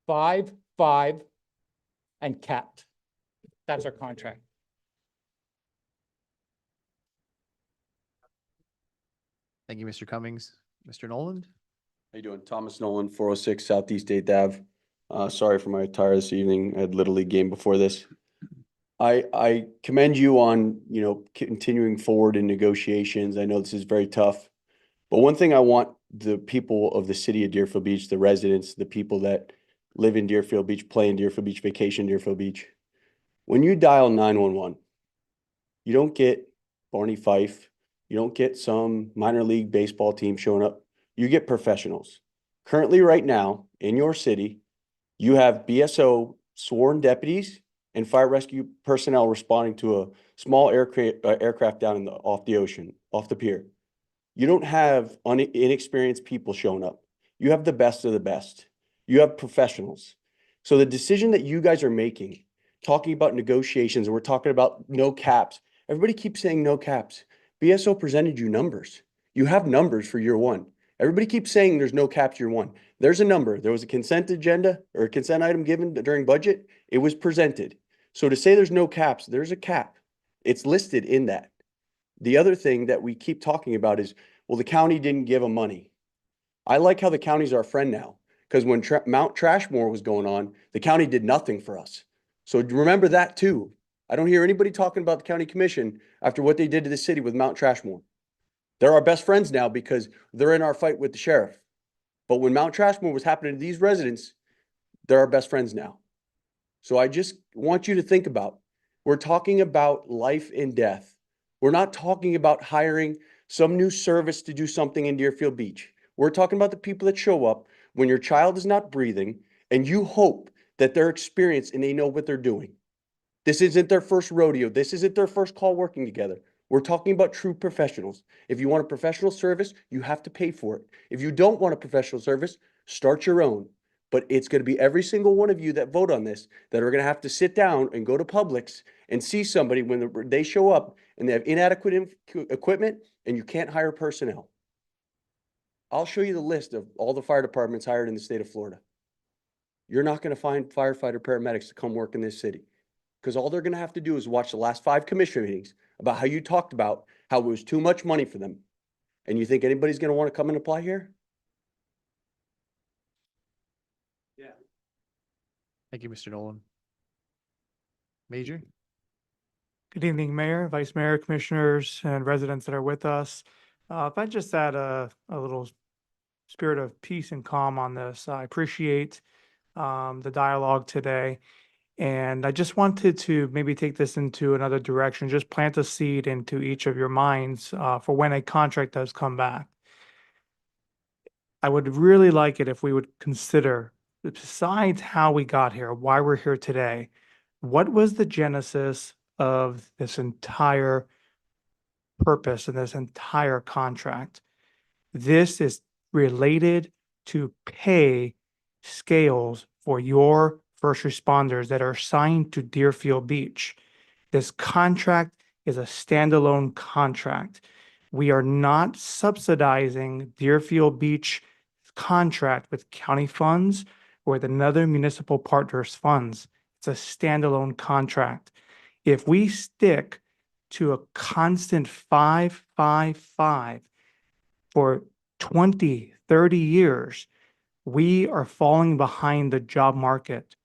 Five, and capped. That's our contract. Thank you, Mr. Cummings. Mr. Nolan? How you doing? Thomas Nolan, 406 Southeast 8th Ave. Sorry for my attire this evening. I had Little League game before this. I commend you on, continuing forward in negotiations. I know this is very tough. But one thing I want the people of the city of Deerfield Beach, the residents, the people that live in Deerfield Beach, play in Deerfield Beach, vacation Deerfield Beach. When you dial 911, you don't get Barney Fife. You don't get some minor league baseball team showing up. You get professionals. Currently, right now, in your city, you have BSO sworn deputies and fire rescue personnel responding to a small aircraft down off the ocean, off the pier. You don't have inexperienced people showing up. You have the best of the best. You have professionals. So the decision that you guys are making, talking about negotiations, and we're talking about no caps. Everybody keeps saying no caps. BSO presented you numbers. You have numbers for year one. Everybody keeps saying there's no caps year one. There's a number. There was a consent agenda or a consent item given during budget. It was presented. So to say there's no caps, there's a cap. It's listed in that. The other thing that we keep talking about is, well, the county didn't give them money. I like how the county's our friend now, because when Mount Trashmore was going on, the county did nothing for us. So remember that too. I don't hear anybody talking about the county commission after what they did to the city with Mount Trashmore. They're our best friends now because they're in our fight with the sheriff. But when Mount Trashmore was happening to these residents, they're our best friends now. So I just want you to think about, we're talking about life and death. We're not talking about hiring some new service to do something in Deerfield Beach. We're talking about the people that show up when your child is not breathing and you hope that they're experienced and they know what they're doing. This isn't their first rodeo. This isn't their first call working together. We're talking about true professionals. If you want a professional service, you have to pay for it. If you don't want a professional service, start your own. But it's going to be every single one of you that vote on this that are going to have to sit down and go to Publix and see somebody when they show up and they have inadequate equipment and you can't hire personnel. I'll show you the list of all the fire departments hired in the state of Florida. You're not going to find firefighter paramedics to come work in this city. Because all they're gonna have to do is watch the last 5 commission meetings about how you talked about how it was too much money for them. And you think anybody's gonna want to come and apply here? Thank you, Mr. Nolan. Major? Good evening, Mayor, Vice Mayor, Commissioners, and residents that are with us. If I just add a little spirit of peace and calm on this, I appreciate the dialogue today. And I just wanted to maybe take this into another direction, just plant a seed into each of your minds for when a contract does come back. I would really like it if we would consider, besides how we got here, why we're here today, what was the genesis of this entire purpose and this entire contract? This is related to pay scales for your first responders that are assigned to Deerfield Beach. This contract is a standalone contract. We are not subsidizing Deerfield Beach contract with county funds or with another municipal partner's funds. It's a standalone contract. If we stick to a constant 5-5-5 for 20, 30 years, we are falling behind the job market.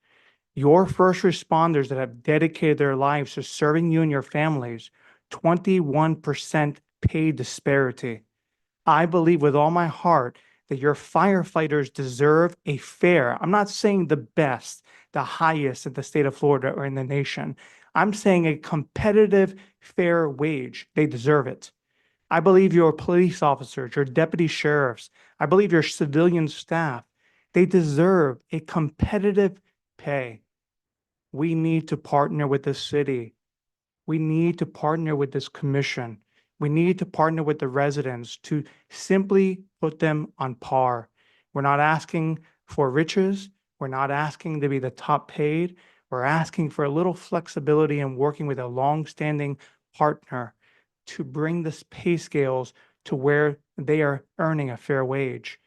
Your first responders that have dedicated their lives to serving you and your families, 21% pay disparity. I believe with all my heart that your firefighters deserve a fair, I'm not saying the best, the highest in the state of Florida or in the nation. I'm saying a competitive, fair wage. They deserve it. I believe your police officers, your deputy sheriffs, I believe your civilian staff, they deserve a competitive pay. We need to partner with the city. We need to partner with this commission. We need to partner with the residents to simply put them on par. We're not asking for riches. We're not asking to be the top paid. We're asking for a little flexibility in working with a long-standing partner to bring the pay scales to where they are earning a fair wage.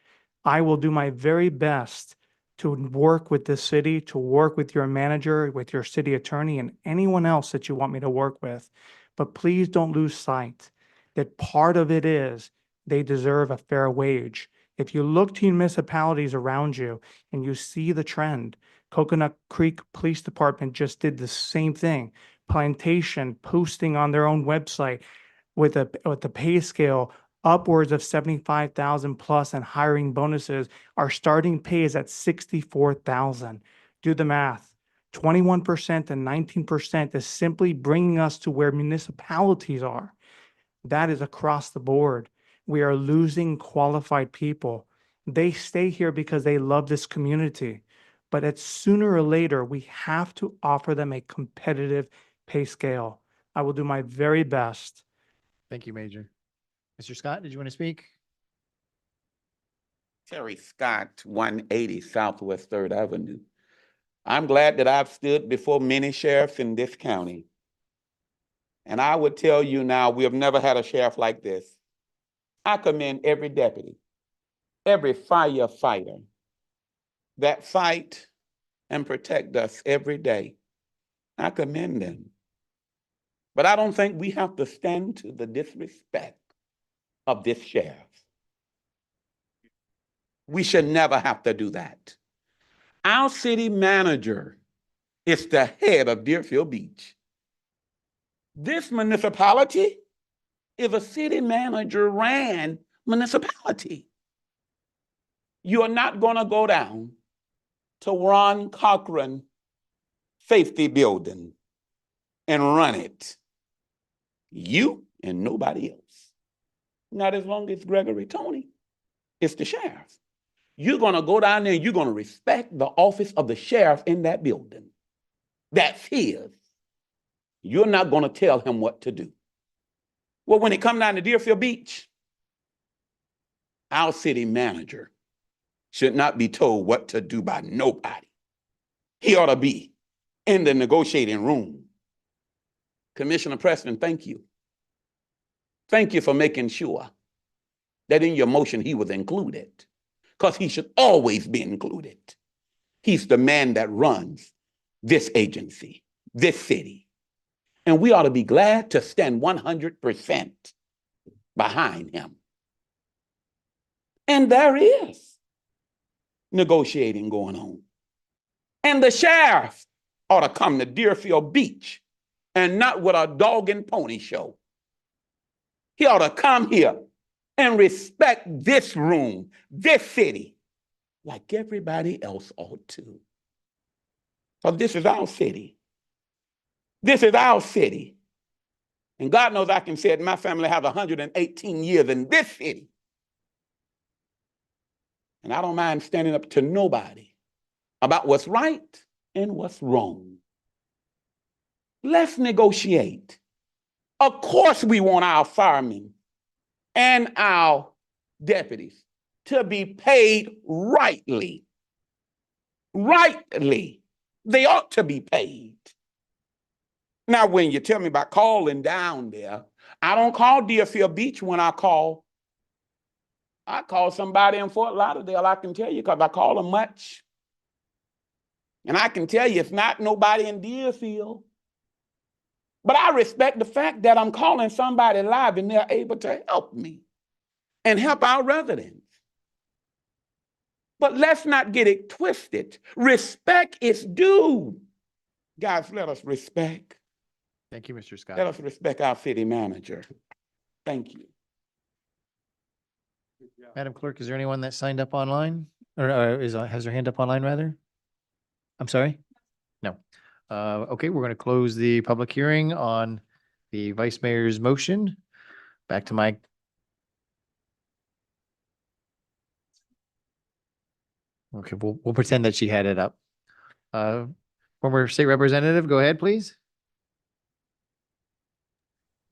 I will do my very best to work with this city, to work with your manager, with your city attorney, and anyone else that you want me to work with. But please don't lose sight that part of it is they deserve a fair wage. If you look to municipalities around you and you see the trend, Coconut Creek Police Department just did the same thing. Plantation posting on their own website with the pay scale upwards of 75,000 plus and hiring bonuses. Our starting pay is at 64,000. Do the math. 21% and 19% is simply bringing us to where municipalities are. That is across the board. We are losing qualified people. They stay here because they love this community. But it's sooner or later, we have to offer them a competitive pay scale. I will do my very best. Thank you, Major. Mr. Scott, did you want to speak? Terry Scott, 180 Southwest 3rd Avenue. I'm glad that I've stood before many sheriffs in this county. And I would tell you now, we have never had a sheriff like this. I commend every deputy, every firefighter that fight and protect us every day. I commend them. But I don't think we have to stand to the disrespect of this sheriff. We should never have to do that. Our city manager is the head of Deerfield Beach. This municipality is a city manager ran municipality. You are not going to go down to Ron Cochran Safety Building and run it. You and nobody else. Not as long as Gregory Tony is the sheriff. You're going to go down there and you're going to respect the office of the sheriff in that building. That's his. You're not going to tell him what to do. Well, when it comes down to Deerfield Beach, our city manager should not be told what to do by nobody. He ought to be in the negotiating room. Commissioner Preston, thank you. Thank you for making sure that in your motion he was included, because he should always be included. He's the man that runs this agency, this city. And we ought to be glad to stand 100% behind him. And there is negotiating going on. And the sheriff ought to come to Deerfield Beach and not with a dog and pony show. He ought to come here and respect this room, this city, like everybody else ought to. Because this is our city. This is our city. And God knows I can say it, my family has 118 years in this city. And I don't mind standing up to nobody about what's right and what's wrong. Let's negotiate. Of course, we want our firemen and our deputies to be paid rightly. Rightly. They ought to be paid. Now, when you tell me about calling down there, I don't call Deerfield Beach when I call. I call somebody in Fort Lauderdale, I can tell you, because I call them much. And I can tell you it's not nobody in Deerfield. But I respect the fact that I'm calling somebody live and they're able to help me and help our residents. But let's not get it twisted. Respect is due. Guys, let us respect. Thank you, Mr. Scott. Let us respect our city manager. Thank you. Madam Clerk, is there anyone that signed up online or has their hand up online rather? I'm sorry? No. Okay, we're going to close the public hearing on the Vice Mayor's motion. Back to Mike. Okay, we'll pretend that she had it up. Former State Representative, go ahead, please.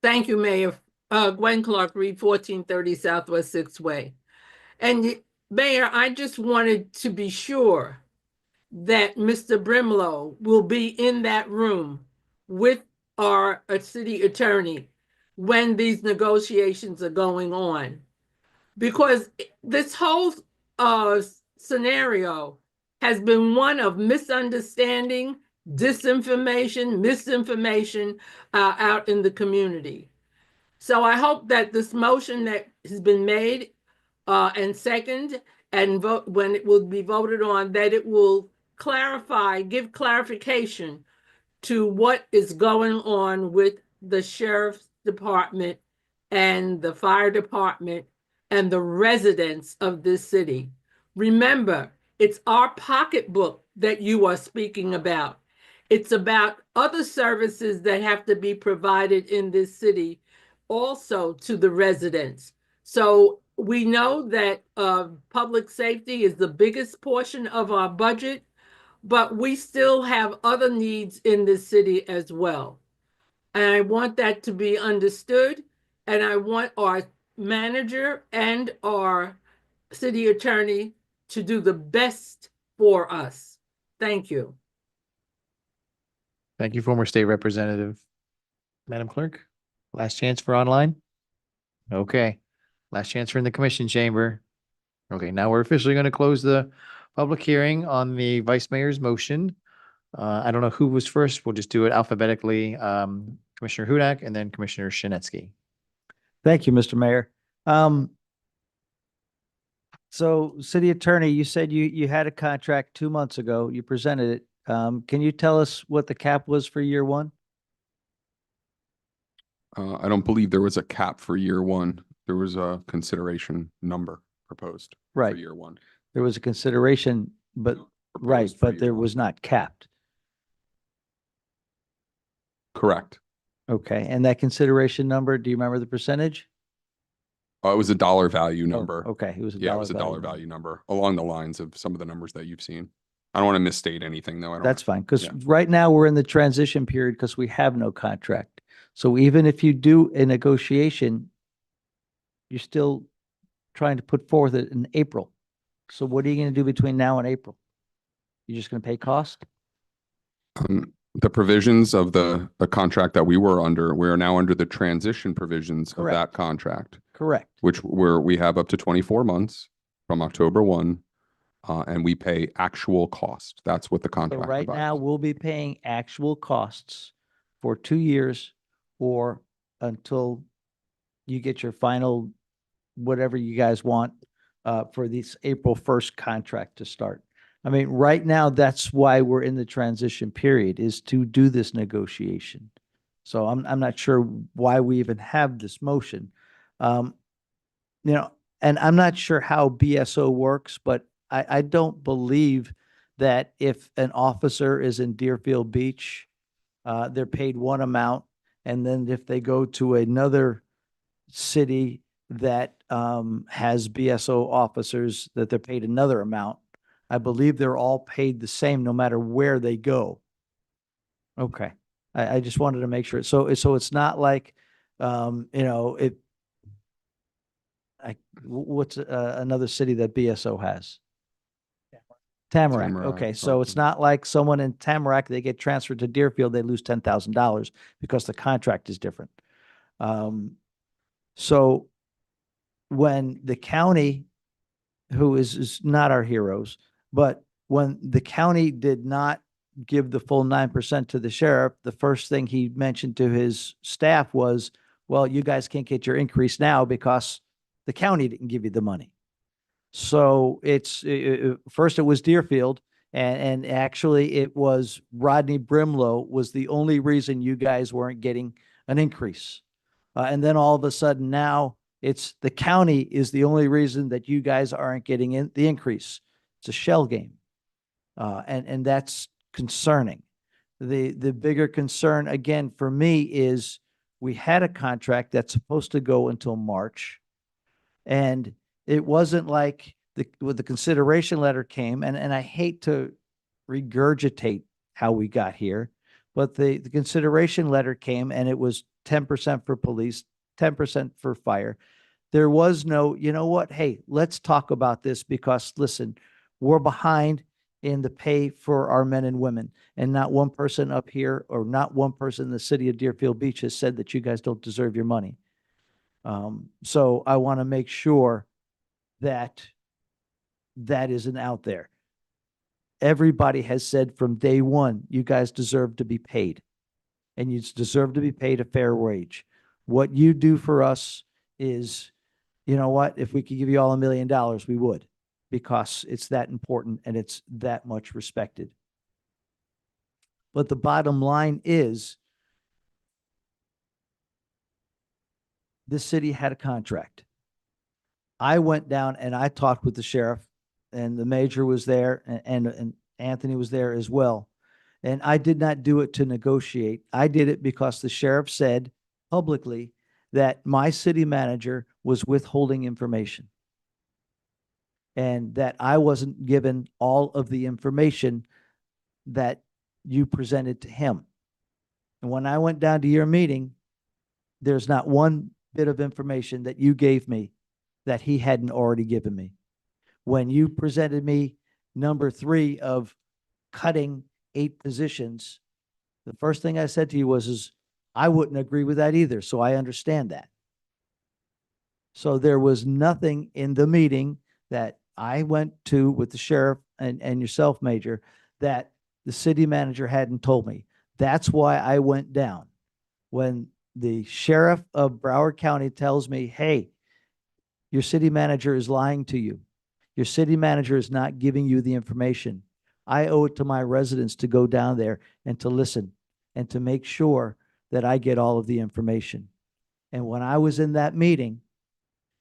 Thank you, Mayor. Gwen Clark, Reed, 1430 Southwest 6th Way. And Mayor, I just wanted to be sure that Mr. Brimlow will be in that room with our city attorney when these negotiations are going on. Because this whole scenario has been one of misunderstanding, disinformation, misinformation out in the community. So I hope that this motion that has been made and second and vote when it will be voted on, that it will clarify, give clarification to what is going on with the sheriff's department and the fire department and the residents of this city. Remember, it's our pocketbook that you are speaking about. It's about other services that have to be provided in this city also to the residents. So we know that public safety is the biggest portion of our budget, but we still have other needs in this city as well. And I want that to be understood. And I want our manager and our city attorney to do the best for us. Thank you. Thank you, former State Representative. Madam Clerk, last chance for online. Okay, last chance for in the commission chamber. Okay, now we're officially going to close the public hearing on the Vice Mayor's motion. I don't know who was first. We'll just do it alphabetically. Commissioner Hudak and then Commissioner Shinetsky. Thank you, Mr. Mayor. So city attorney, you said you had a contract 2 months ago. You presented it. Can you tell us what the cap was for year one? I don't believe there was a cap for year one. There was a consideration number proposed for Right. year one. There was a consideration, but right, Proposed for but year there one. was not capped. Correct. Okay, and that consideration number, do you remember the percentage? It was a dollar value number. Okay, it was a Yeah, it dollar was a dollar value. value number along the lines of some of the numbers that you've seen. I don't want to misstate anything though. I don't. That's fine, because Yeah. right now we're in the transition period because we have no contract. So even if you do a negotiation, you're still trying to put forth it in April. So what are you going to do between now and April? You're just going to pay cost? The provisions of the contract that we were under, we are now under the transition provisions of Correct. that contract, Correct. which we have up to 24 months from October 1 and we pay actual cost. That's what the So contract right provides. now, we'll be paying actual costs for 2 years or until you get your final, whatever you guys want, for this April 1st contract to start. I mean, right now, that's why we're in the transition period, is to do this negotiation. So I'm not sure why we even have this motion. You know, and I'm not sure how BSO works, but I don't believe that if an officer is in Deerfield Beach, they're paid one amount, and then if they go to another city that has BSO officers, that they're paid another amount. I believe they're all paid the same no matter where they go. Okay, I just wanted to make sure. So it's not like, you know, what's another city that BSO has? Tamarack. Tamarack, Okay, so it's not like someone in Tamarack, they get transferred to Deerfield, they lose $10,000 because the contract is different. So when the county, who is not our heroes, but when the county did not give the full 9% to the sheriff, the first thing he mentioned to his staff was, well, you guys can't get your increase now because the county didn't give you the money. So it's, first it was Deerfield, and actually it was Rodney Brimlow was the only reason you guys weren't getting an increase. And then all of a sudden now it's the county is the only reason that you guys aren't getting in the increase. It's a shell game. And that's concerning. The bigger concern again for me is we had a contract that's supposed to go until March, and it wasn't like when the consideration letter came, and I hate to regurgitate how we got here, but the consideration letter came and it was 10% for police, 10% for fire. There was no, you know what? Hey, let's talk about this because listen, we're behind in the pay for our men and women, and not one person up here or not one person in the city of Deerfield Beach has said that you guys don't deserve your money. So I want to make sure that that isn't out there. Everybody has said from day one, you guys deserve to be paid, and you deserve to be paid a fair wage. What you do for us is, you know what, if we could give you all $1 million, we would, because it's that important and it's that much respected. But the bottom line is, this city had a contract. I went down and I talked with the sheriff, and the major was there, and Anthony was there as well. And I did not do it to negotiate. I did it because the sheriff said publicly that my city manager was withholding information, and that I wasn't given all of the information that you presented to him. And when I went down to your meeting, there's not one bit of information that you gave me that he hadn't already given me. When you presented me number 3 of cutting 8 positions, the first thing I said to you was, I wouldn't agree with that either. So I understand that. So there was nothing in the meeting that I went to with the sheriff and yourself, Major, that the city manager hadn't told me. That's why I went down. When the sheriff of Broward County tells me, hey, your city manager is lying to you, your city manager is not giving you the information, I owe it to my residents to go down there and to listen and to make sure that I get all of the information. And when I was in that meeting,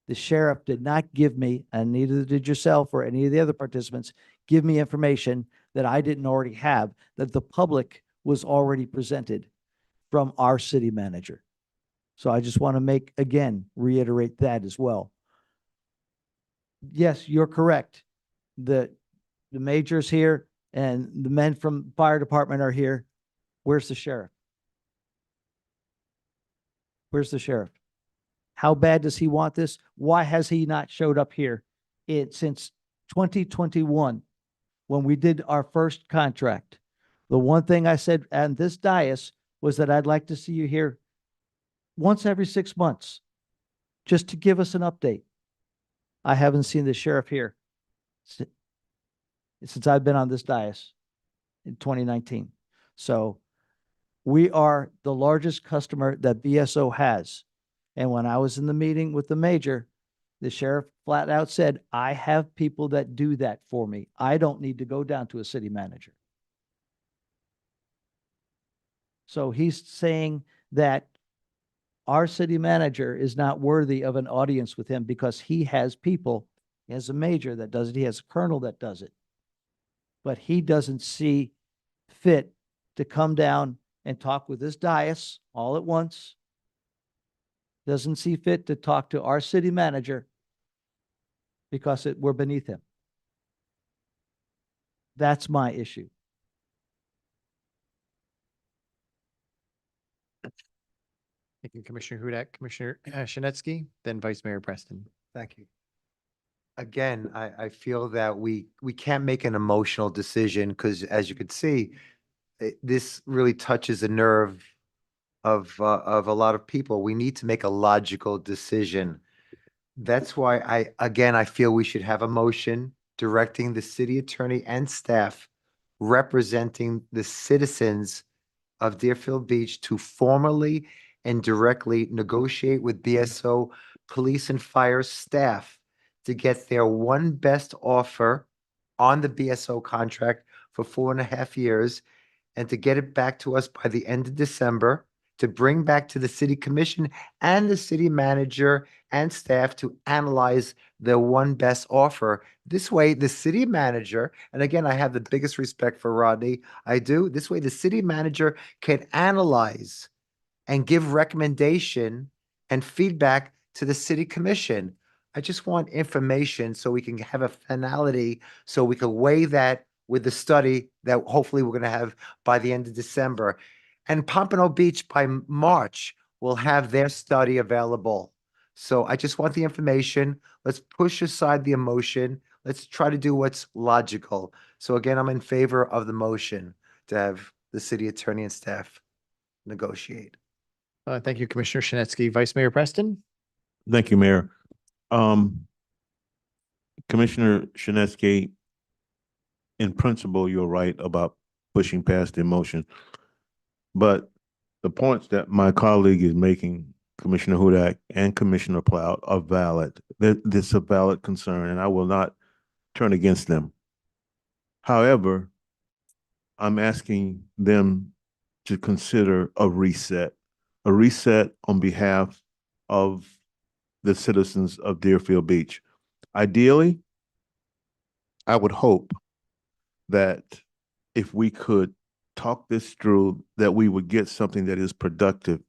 the sheriff did not give me, and neither did yourself or any of the other participants, give me information that I didn't already have, that the public was already presented from our city manager. So I just want to reiterate that as well. Yes, you're correct. The major's here and the men from fire department are here. Where's the sheriff? Where's the sheriff? How bad does he want this? Why has he not showed up here since 2021 when we did our first contract? The one thing I said on this dais was that I'd like to see you here once every 6 months, just to give us an update. I haven't seen the sheriff here since I've been on this dais in 2019. So we are the largest customer that BSO has. And when I was in the meeting with the major, the sheriff flat out said, I have people that do that for me. I don't need to go down to a city manager. So he's saying that our city manager is not worthy of an audience with him because he has people. He has a major that does it. He has a colonel that does it. But he doesn't see fit to come down and talk with this dais all at once. Doesn't see fit to talk to our city manager because we're beneath him. That's my issue. Thank you, Commissioner Hudak, Commissioner Shinetsky, then Vice Mayor Preston. Thank you. Again, I feel that we can't make an emotional decision because as you could see, this really touches a nerve of a lot of people. We need to make a logical decision. That's why I feel we should have a motion directing the city attorney and staff representing the citizens of Deerfield Beach to formally and directly negotiate with BSO police and fire staff to get their one best offer on the BSO contract for 4.5 years and to get it back to us by the end of December, to bring back to the city commission and the city manager and staff to analyze their one best offer. This way, the city manager, and again, I have the biggest respect for Rodney, I do. This way, the city manager can analyze and give recommendation and feedback to the city commission. I just want information so we can have a finality, so we can weigh that with the study that hopefully we're going to have by the end of December. And Pompano Beach by March will have their study available. So I just want the information. Let's push aside the emotion. Let's try to do what's logical. So again, I'm in favor of the motion to have the city attorney and staff negotiate. Thank you, Commissioner Shinetsky. Vice Mayor Preston? Thank you, Mayor. Commissioner Shinetsky, in principle, you're right about pushing past the emotion. But the points that my colleague is making, Commissioner Hudak and Commissioner Plout, are valid. This is a valid concern, and I will not turn against them. However, I'm asking them to consider a reset on behalf of the citizens of Deerfield Beach. Ideally, I would hope that if we could talk this through, that we would get something that is productive.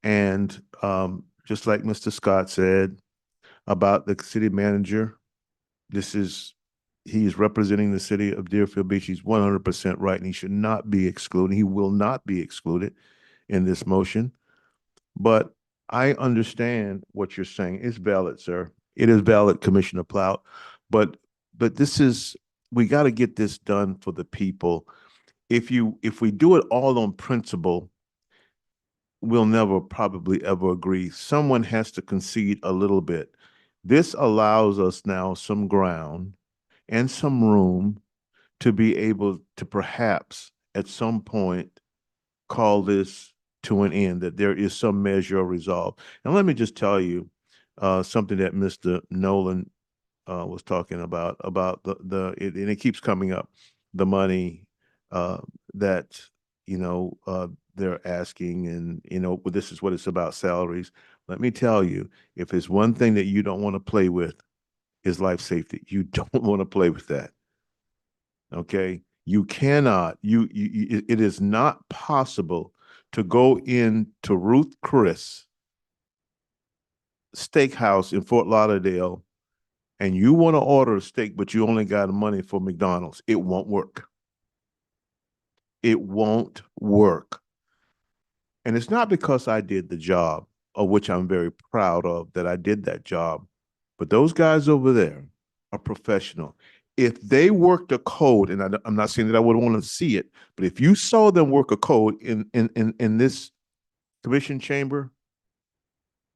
And just like Mr. Scott said about the city manager, he is representing the city of Deerfield Beach. He's 100% right, and he should not be excluded. He will not be excluded in this motion. But I understand what you're saying. It's valid, sir. It is valid, Commissioner Plout. But we got to get this done for the people. If we do it all on principle, we'll never probably ever agree. Someone has to concede a little bit. This allows us now some ground and some room to be able to perhaps at some point call this to an end, that there is some measure of resolve. And let me just tell you something that Mr. Nolan was talking about and it keeps coming up, the money that, they're asking, and, this is what it's about, salaries. Let me tell you, if it's one thing that you don't want to play with, is life safety. You don't want to play with that. Okay? You cannot, it is not possible to go into Ruth Chris Steakhouse in Fort Lauderdale and you want to order a steak, but you only got money for McDonald's. It won't work. It won't work. And it's not because I did the job, of which I'm very proud of that I did that job. But those guys over there are professional. If they worked a code, and I'm not saying that I would want to see it, but if you saw them work a code in this commission chamber,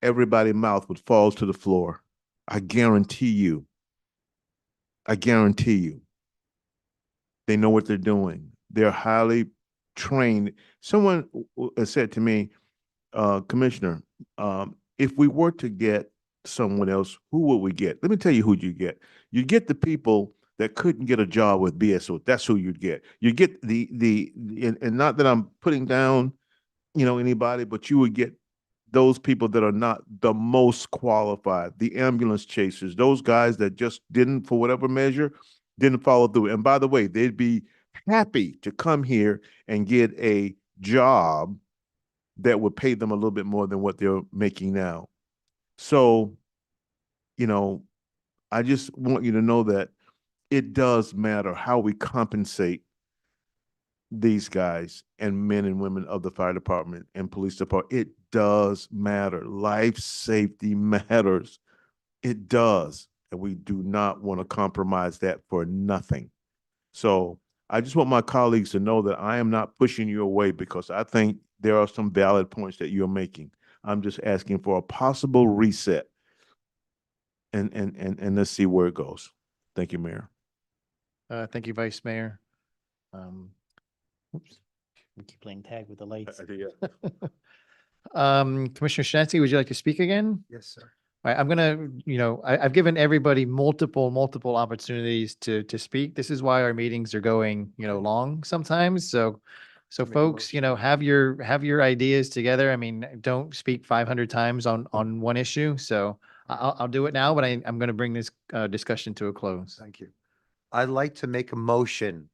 everybody's mouth would fall to the floor. I guarantee you. I guarantee you. They know what they're doing. They're highly trained. Someone said to me, Commissioner, if we were to get someone else, who would we get? Let me tell you who you get. You get the people that couldn't get a job with BSO. That's who you'd get. You get and not that I'm putting down, anybody, but you would get those people that are not the most qualified, the ambulance chasers, those guys that just didn't, for whatever measure, didn't follow through. And by the way, they'd be happy to come here and get a job that would pay them a little bit more than what they're making now. So, I just want you to know that it does matter how we compensate these guys and men and women of the fire department and police department. It does matter. Life safety matters. It does. And we do not want to compromise that for nothing. So I just want my colleagues to know that I am not pushing you away because I think there are some valid points that you're making. I'm just asking for a possible reset. And let's see where it goes. Thank you, Mayor. Thank you, Vice Mayor. Oops, we keep playing tag with the lights. Commissioner Schnetzy, would you like to speak again? Yes, sir. All right, I'm gonna, I've given everybody multiple opportunities to speak. This is why our meetings are going, long sometimes. So Make a folks, have your ideas together. I mean, don't speak 500 times on one issue. So I'll do it now, but I'm going to bring this discussion to a close. Thank you. I'd like to make a motion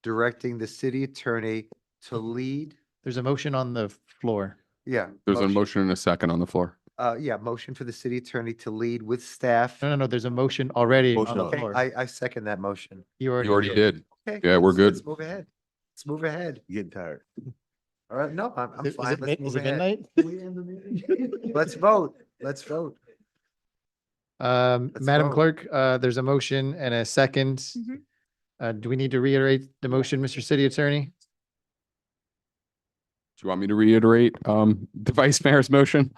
directing the city attorney to lead. There's a motion on the floor. Yeah. There's a motion and a second on the floor. Yeah, motion for the city attorney to lead with staff. No, there's a motion already on the Okay, floor. I second that motion. You already did. Okay, Yeah, we're good. Let's move ahead. Let's move ahead. Getting tired. All right, no, I'm Is fine. it Let's is move it ahead. midnight? Let's vote. Let's vote. Madam vote. Clerk, there's a motion and a second. Do we need to reiterate the motion, Mr. City Attorney? Do you want me to reiterate the Vice Mayor's motion?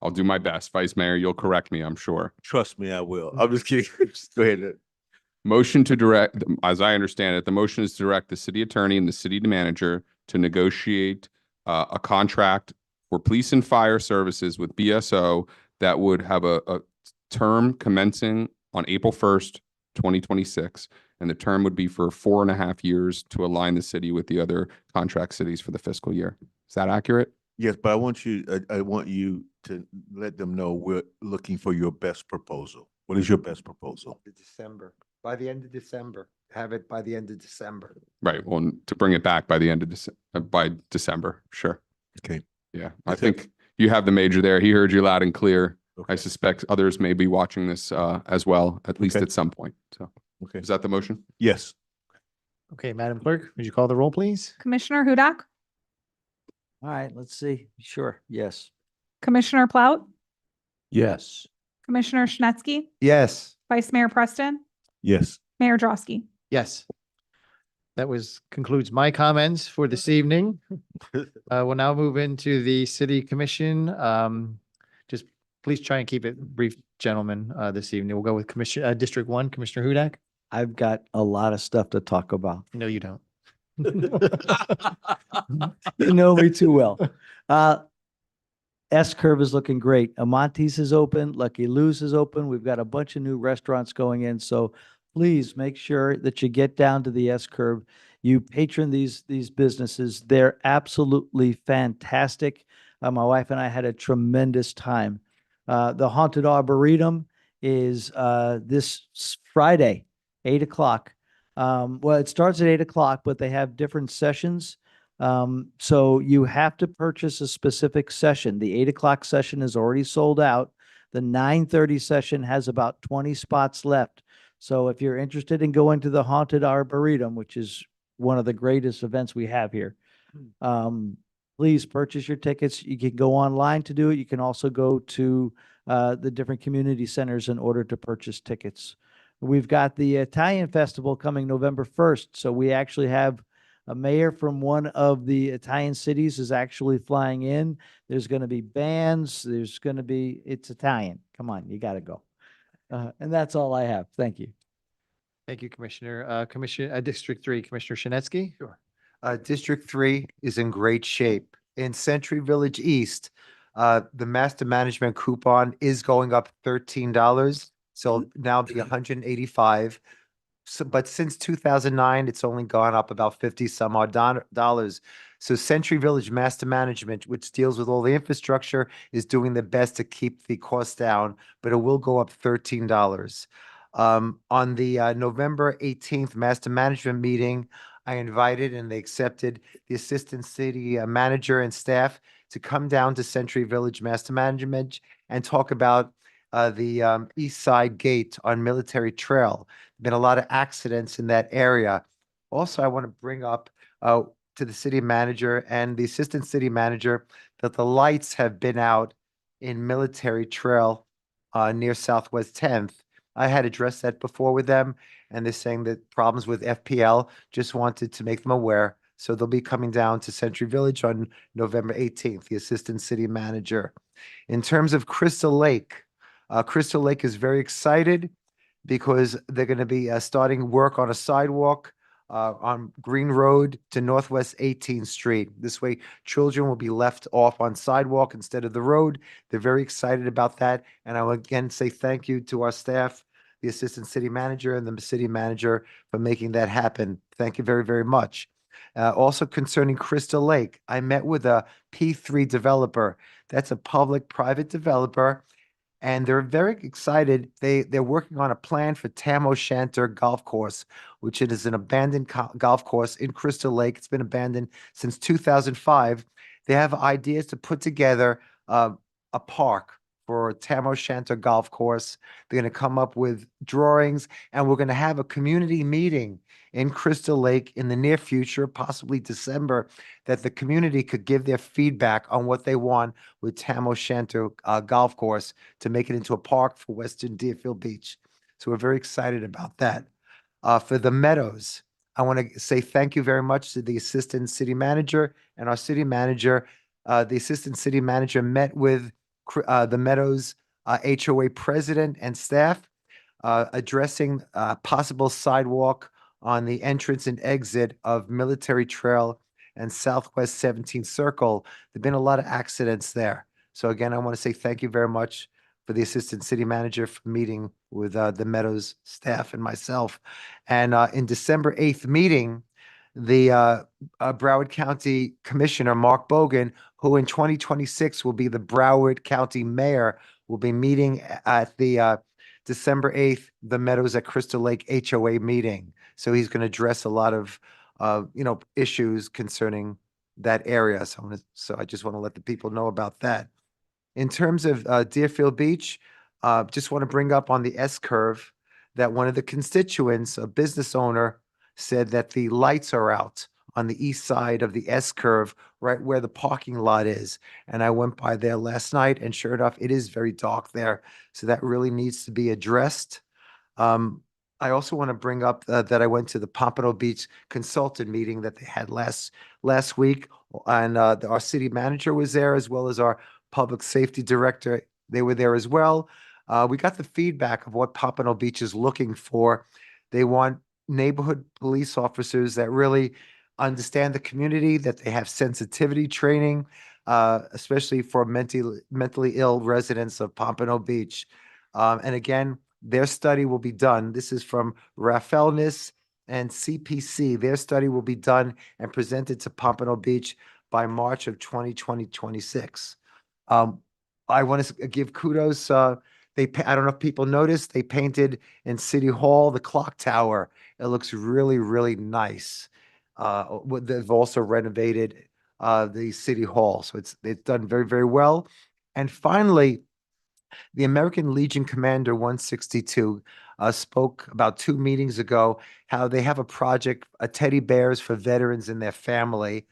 I'll do my best. Vice Mayor, you'll correct me, I'm sure. Trust me, I will. I'm just kidding. Just go ahead. Motion to direct, as I understand it, the motion is to direct the city attorney and the city manager to negotiate a contract for police and fire services with BSO that would have a term commencing on April 1st, 2026. And the term would be for 4.5 years to align the city with the other contract cities for the fiscal year. Is that accurate? Yes, but I want you to let them know we're looking for your best proposal. What is your best proposal? December, by the end of December, have it by the end of December. Right. Well, to bring it back by the end of by December. Sure. Okay. Yeah. I think you have the major there. He heard you loud and clear. Okay. I suspect others may be watching this as well, at least Okay. at some point. So Okay. is that the motion? Yes. Okay, Madam Clerk, would you call the roll, please? Commissioner Hudak, All right, let's see. Sure, yes. Commissioner Plaut, Yes. Commissioner Schnetzy, Yes. Vice Mayor Preston, Yes. Mayor Drosky. Yes. That concludes my comments for this evening. We'll now move into the city commission. Just please try and keep it brief, gentlemen, this evening. We'll go with District 1, Commissioner Hudak. I've got a lot of stuff to talk about. No, you don't. You know me too well. S-Curve is looking great. Amonte's is open. Lucky Lou's is open. We've got a bunch of new restaurants going in. So please make sure that you get down to the S-Curve. You patron these businesses. They're absolutely fantastic. My wife and I had a tremendous time. The Haunted Arboretum is this Friday, 8 o'clock. Well, it starts at 8 o'clock, but they have different sessions. So you have to purchase a specific session. The 8 o'clock session is already sold out. The 9:30 session has about 20 spots left. So if you're interested in going to the Haunted Arboretum, which is one of the greatest events we have here, please purchase your tickets. You can go online to do it. You can also go to the different community centers in order to purchase tickets. We've got the Italian Festival coming November 1st. So we actually have a mayor from one of the Italian cities is actually flying in. There's going to be bands. It's Italian. Come on, you got to go. And that's all I have. Thank you. Thank you, Commissioner. District 3, Commissioner Shinetsky. Sure. District 3 is in great shape. In Century Village East, the master management coupon is going up $13. So now it'll be 185. So, but since 2009, it's only gone up about 50 some odd dollars. So Century Village Master Management, which deals with all the infrastructure, is doing their best to keep the cost down, but it will go up $13. On the November 18th Master Management meeting, I invited and they accepted the Assistant City Manager and staff to come down to Century Village Master Management and talk about the East Side Gate on Military Trail. Been a lot of accidents in that area. Also, I want to bring up to the city manager and the assistant city manager that the lights have been out in Military Trail near Southwest 10th. I had addressed that before with them, and they're saying that problems with FPL, just wanted to make them aware. So they'll be coming down to Century Village on November 18th, the assistant city manager. In terms of Crystal Lake is very excited because they're going to be starting work on a sidewalk on Green Road to Northwest 18th Street. This way, children will be left off on sidewalk instead of the road. They're very excited about that. And I will again say thank you to our staff, the assistant city manager and the city manager for making that happen. Thank you very, very much. Also concerning Crystal Lake, I met with a P3 developer. That's a public-private developer. And they're very excited. They're working on a plan for Tam O'Shanter Golf Course, which it is an abandoned golf course in Crystal Lake. It's been abandoned since 2005. They have ideas to put together a park for Tam O'Shanter Golf Course. They're going to come up with drawings, and we're going to have a community meeting in Crystal Lake in the near future, possibly December, that the community could give their feedback on what they want with Tam O'Shanter Golf Course to make it into a park for Western Deerfield Beach. So we're very excited about that. For the Meadows, I want to say thank you very much to the assistant city manager and our city manager. The assistant city manager met with the Meadows HOA president and staff, addressing possible sidewalk on the entrance and exit of Military Trail and Southwest 17th Circle. There've been a lot of accidents there. So again, I want to say thank you very much for the assistant city manager for meeting with the Meadows staff and myself. And in December 8th meeting, the Broward County Commissioner, Mark Bogan, who in 2026 will be the Broward County Mayor, will be meeting at the December 8th, the Meadows at Crystal Lake HOA meeting. So he's going to address a lot of, issues concerning that area. So I just want to let the people know about that. In terms of Deerfield Beach, just want to bring up on the S-curve that one of the constituents, a business owner, said that the lights are out on the east side of the S-curve, right where the parking lot is. And I went by there last night, and sure enough, it is very dark there. So that really needs to be addressed. I also want to bring up that I went to the Pompano Beach consultant meeting that they had last week, and our city manager was there, as well as our public safety director. They were there as well. We got the feedback of what Pompano Beach is looking for. They want neighborhood police officers that really understand the community, that they have sensitivity training, especially for mentally ill residents of Pompano Beach. And again, their study will be done. This is from Rafelnis and CPC. Their study will be done and presented to Pompano Beach by March of 2026. I want to give kudos. I don't know if people noticed, they painted in City Hall the clock tower. It looks really, really nice. They've also renovated the City Hall. So it's done very, very well. And finally, the American Legion Commander 162 spoke about 2 meetings ago how they have a project, teddy bears for veterans and their family.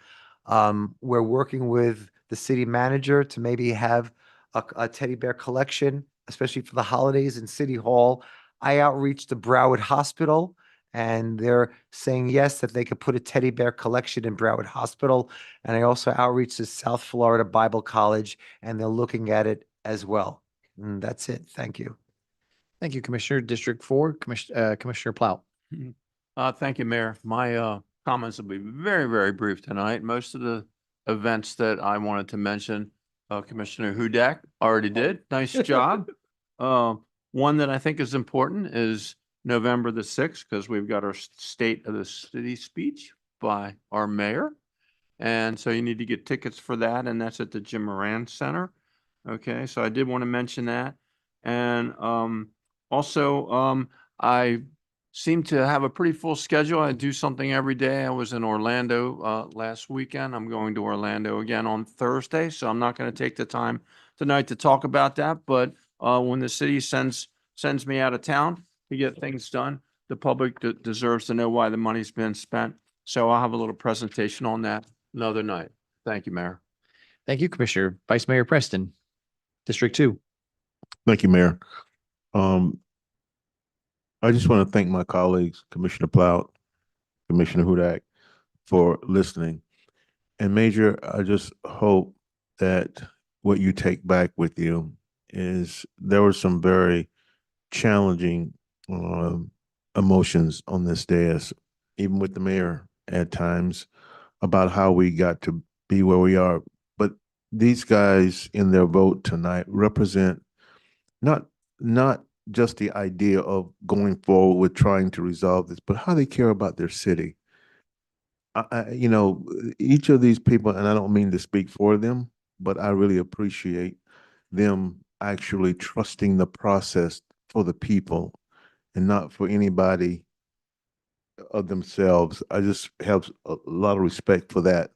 We're working with the city manager to maybe have a teddy bear collection, especially for the holidays in City Hall. I outreached to Broward Hospital, and they're saying yes, that they could put a teddy bear collection in Broward Hospital. And I also outreached to South Florida Bible College, and they're looking at it as well. And that's it. Thank you. Thank you, Commissioner. District 4, Commissioner Plow. Thank you, Mayor. My comments will be very, very brief tonight. Most of the events that I wanted to mention, Commissioner Hudak already did. Nice job. One that I think is important is November the 6th, because we've got our State of the City speech by our mayor. And so you need to get tickets for that, and that's at the Jim Moran Center. Okay, so I did want to mention that. And also, I seem to have a pretty full schedule. I do something every day. I was in Orlando last weekend. I'm going to Orlando again on Thursday, so I'm not going to take the time tonight to talk about that. But when the city sends me out of town to get things done, the public deserves to know why the money's been spent. So I'll have a little presentation on that another night. Thank you, Mayor. Thank you, Commissioner. Vice Mayor Preston, District 2. Thank you, Mayor. I just want to thank my colleagues, Commissioner Plout, Commissioner Hudak, for listening. And Major, I just hope that what you take back with you is there were some very challenging emotions on this dais, even with the mayor at times, about how we got to be where we are. But these guys in their vote tonight represent not just the idea of going forward with trying to resolve this, but how they care about their city. You know, each of these people, and I don't mean to speak for them, but I really appreciate them actually trusting the process for the people and not for anybody of themselves. I just have a lot of respect for that.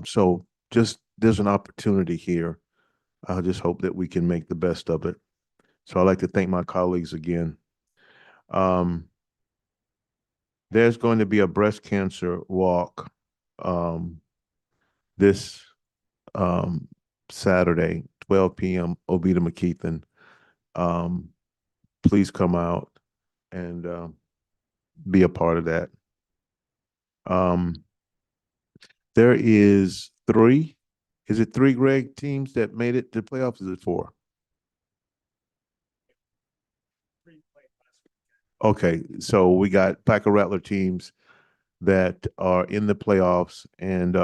So just there's an opportunity here. I just hope that we can make the best of it. So I'd like to thank my colleagues again. There's going to be a breast cancer walk this Saturday, 12 p.m., Oviedo McKeithen. Please come out and be a part of that. There is three, Greg, teams that made it to playoffs? Is it 4? Okay, so we got Packer Rattler teams that are in the playoffs, and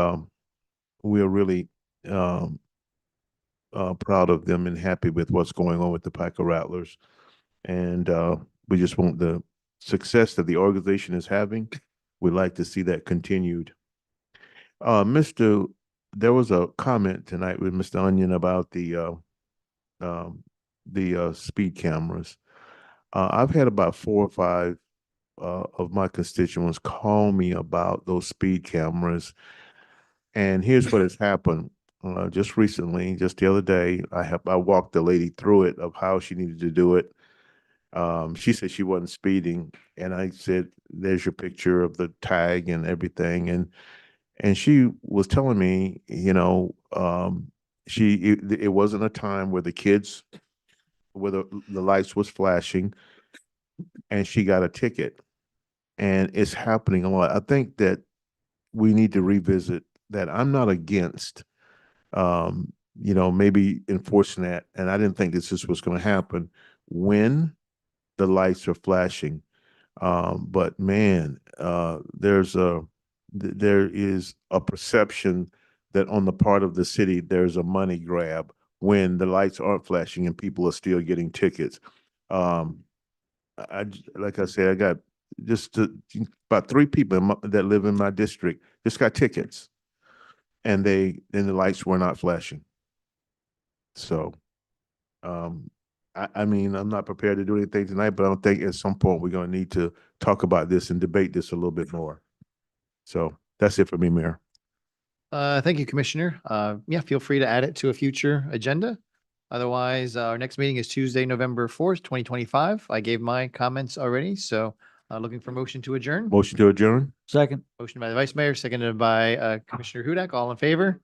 we are really proud of them and happy with what's going on with the Packer Rattlers. And we just want the success that the organization is having. We'd like to see that continued. There was a comment tonight with Mr. Onion about the speed cameras. I've had about 4 or 5 of my constituents call me about those speed cameras. And here's what has happened. Just recently, just the other day, I walked the lady through it of how she needed to do it. She said she wasn't speeding, and I said, "There's your picture of the tag and everything." And she was telling me, you know, it wasn't a time where the lights was flashing, and she got a ticket. And it's happening a lot. I think that we need to revisit that. I'm not against, you know, maybe enforcing that. And I didn't think this was going to happen when the lights are flashing. But man, there is a perception that on the part of the city, there's a money grab when the lights aren't flashing and people are still getting tickets. Like I said, I got about 3 people that live in my district just got tickets, and the lights were not flashing. So, I mean, I'm not prepared to do anything tonight, but I don't think at some point we're going to need to talk about this and debate this a little bit more. So that's it for me, Mayor. Thank you, Commissioner. Yeah, feel free to add it to a future agenda. Otherwise, our next meeting is Tuesday, November 4th, 2025. I gave my comments already, so looking for motion to adjourn. Motion to adjourn? Second. Motion by the Vice Mayor, seconded by Commissioner Hudak. All in favor?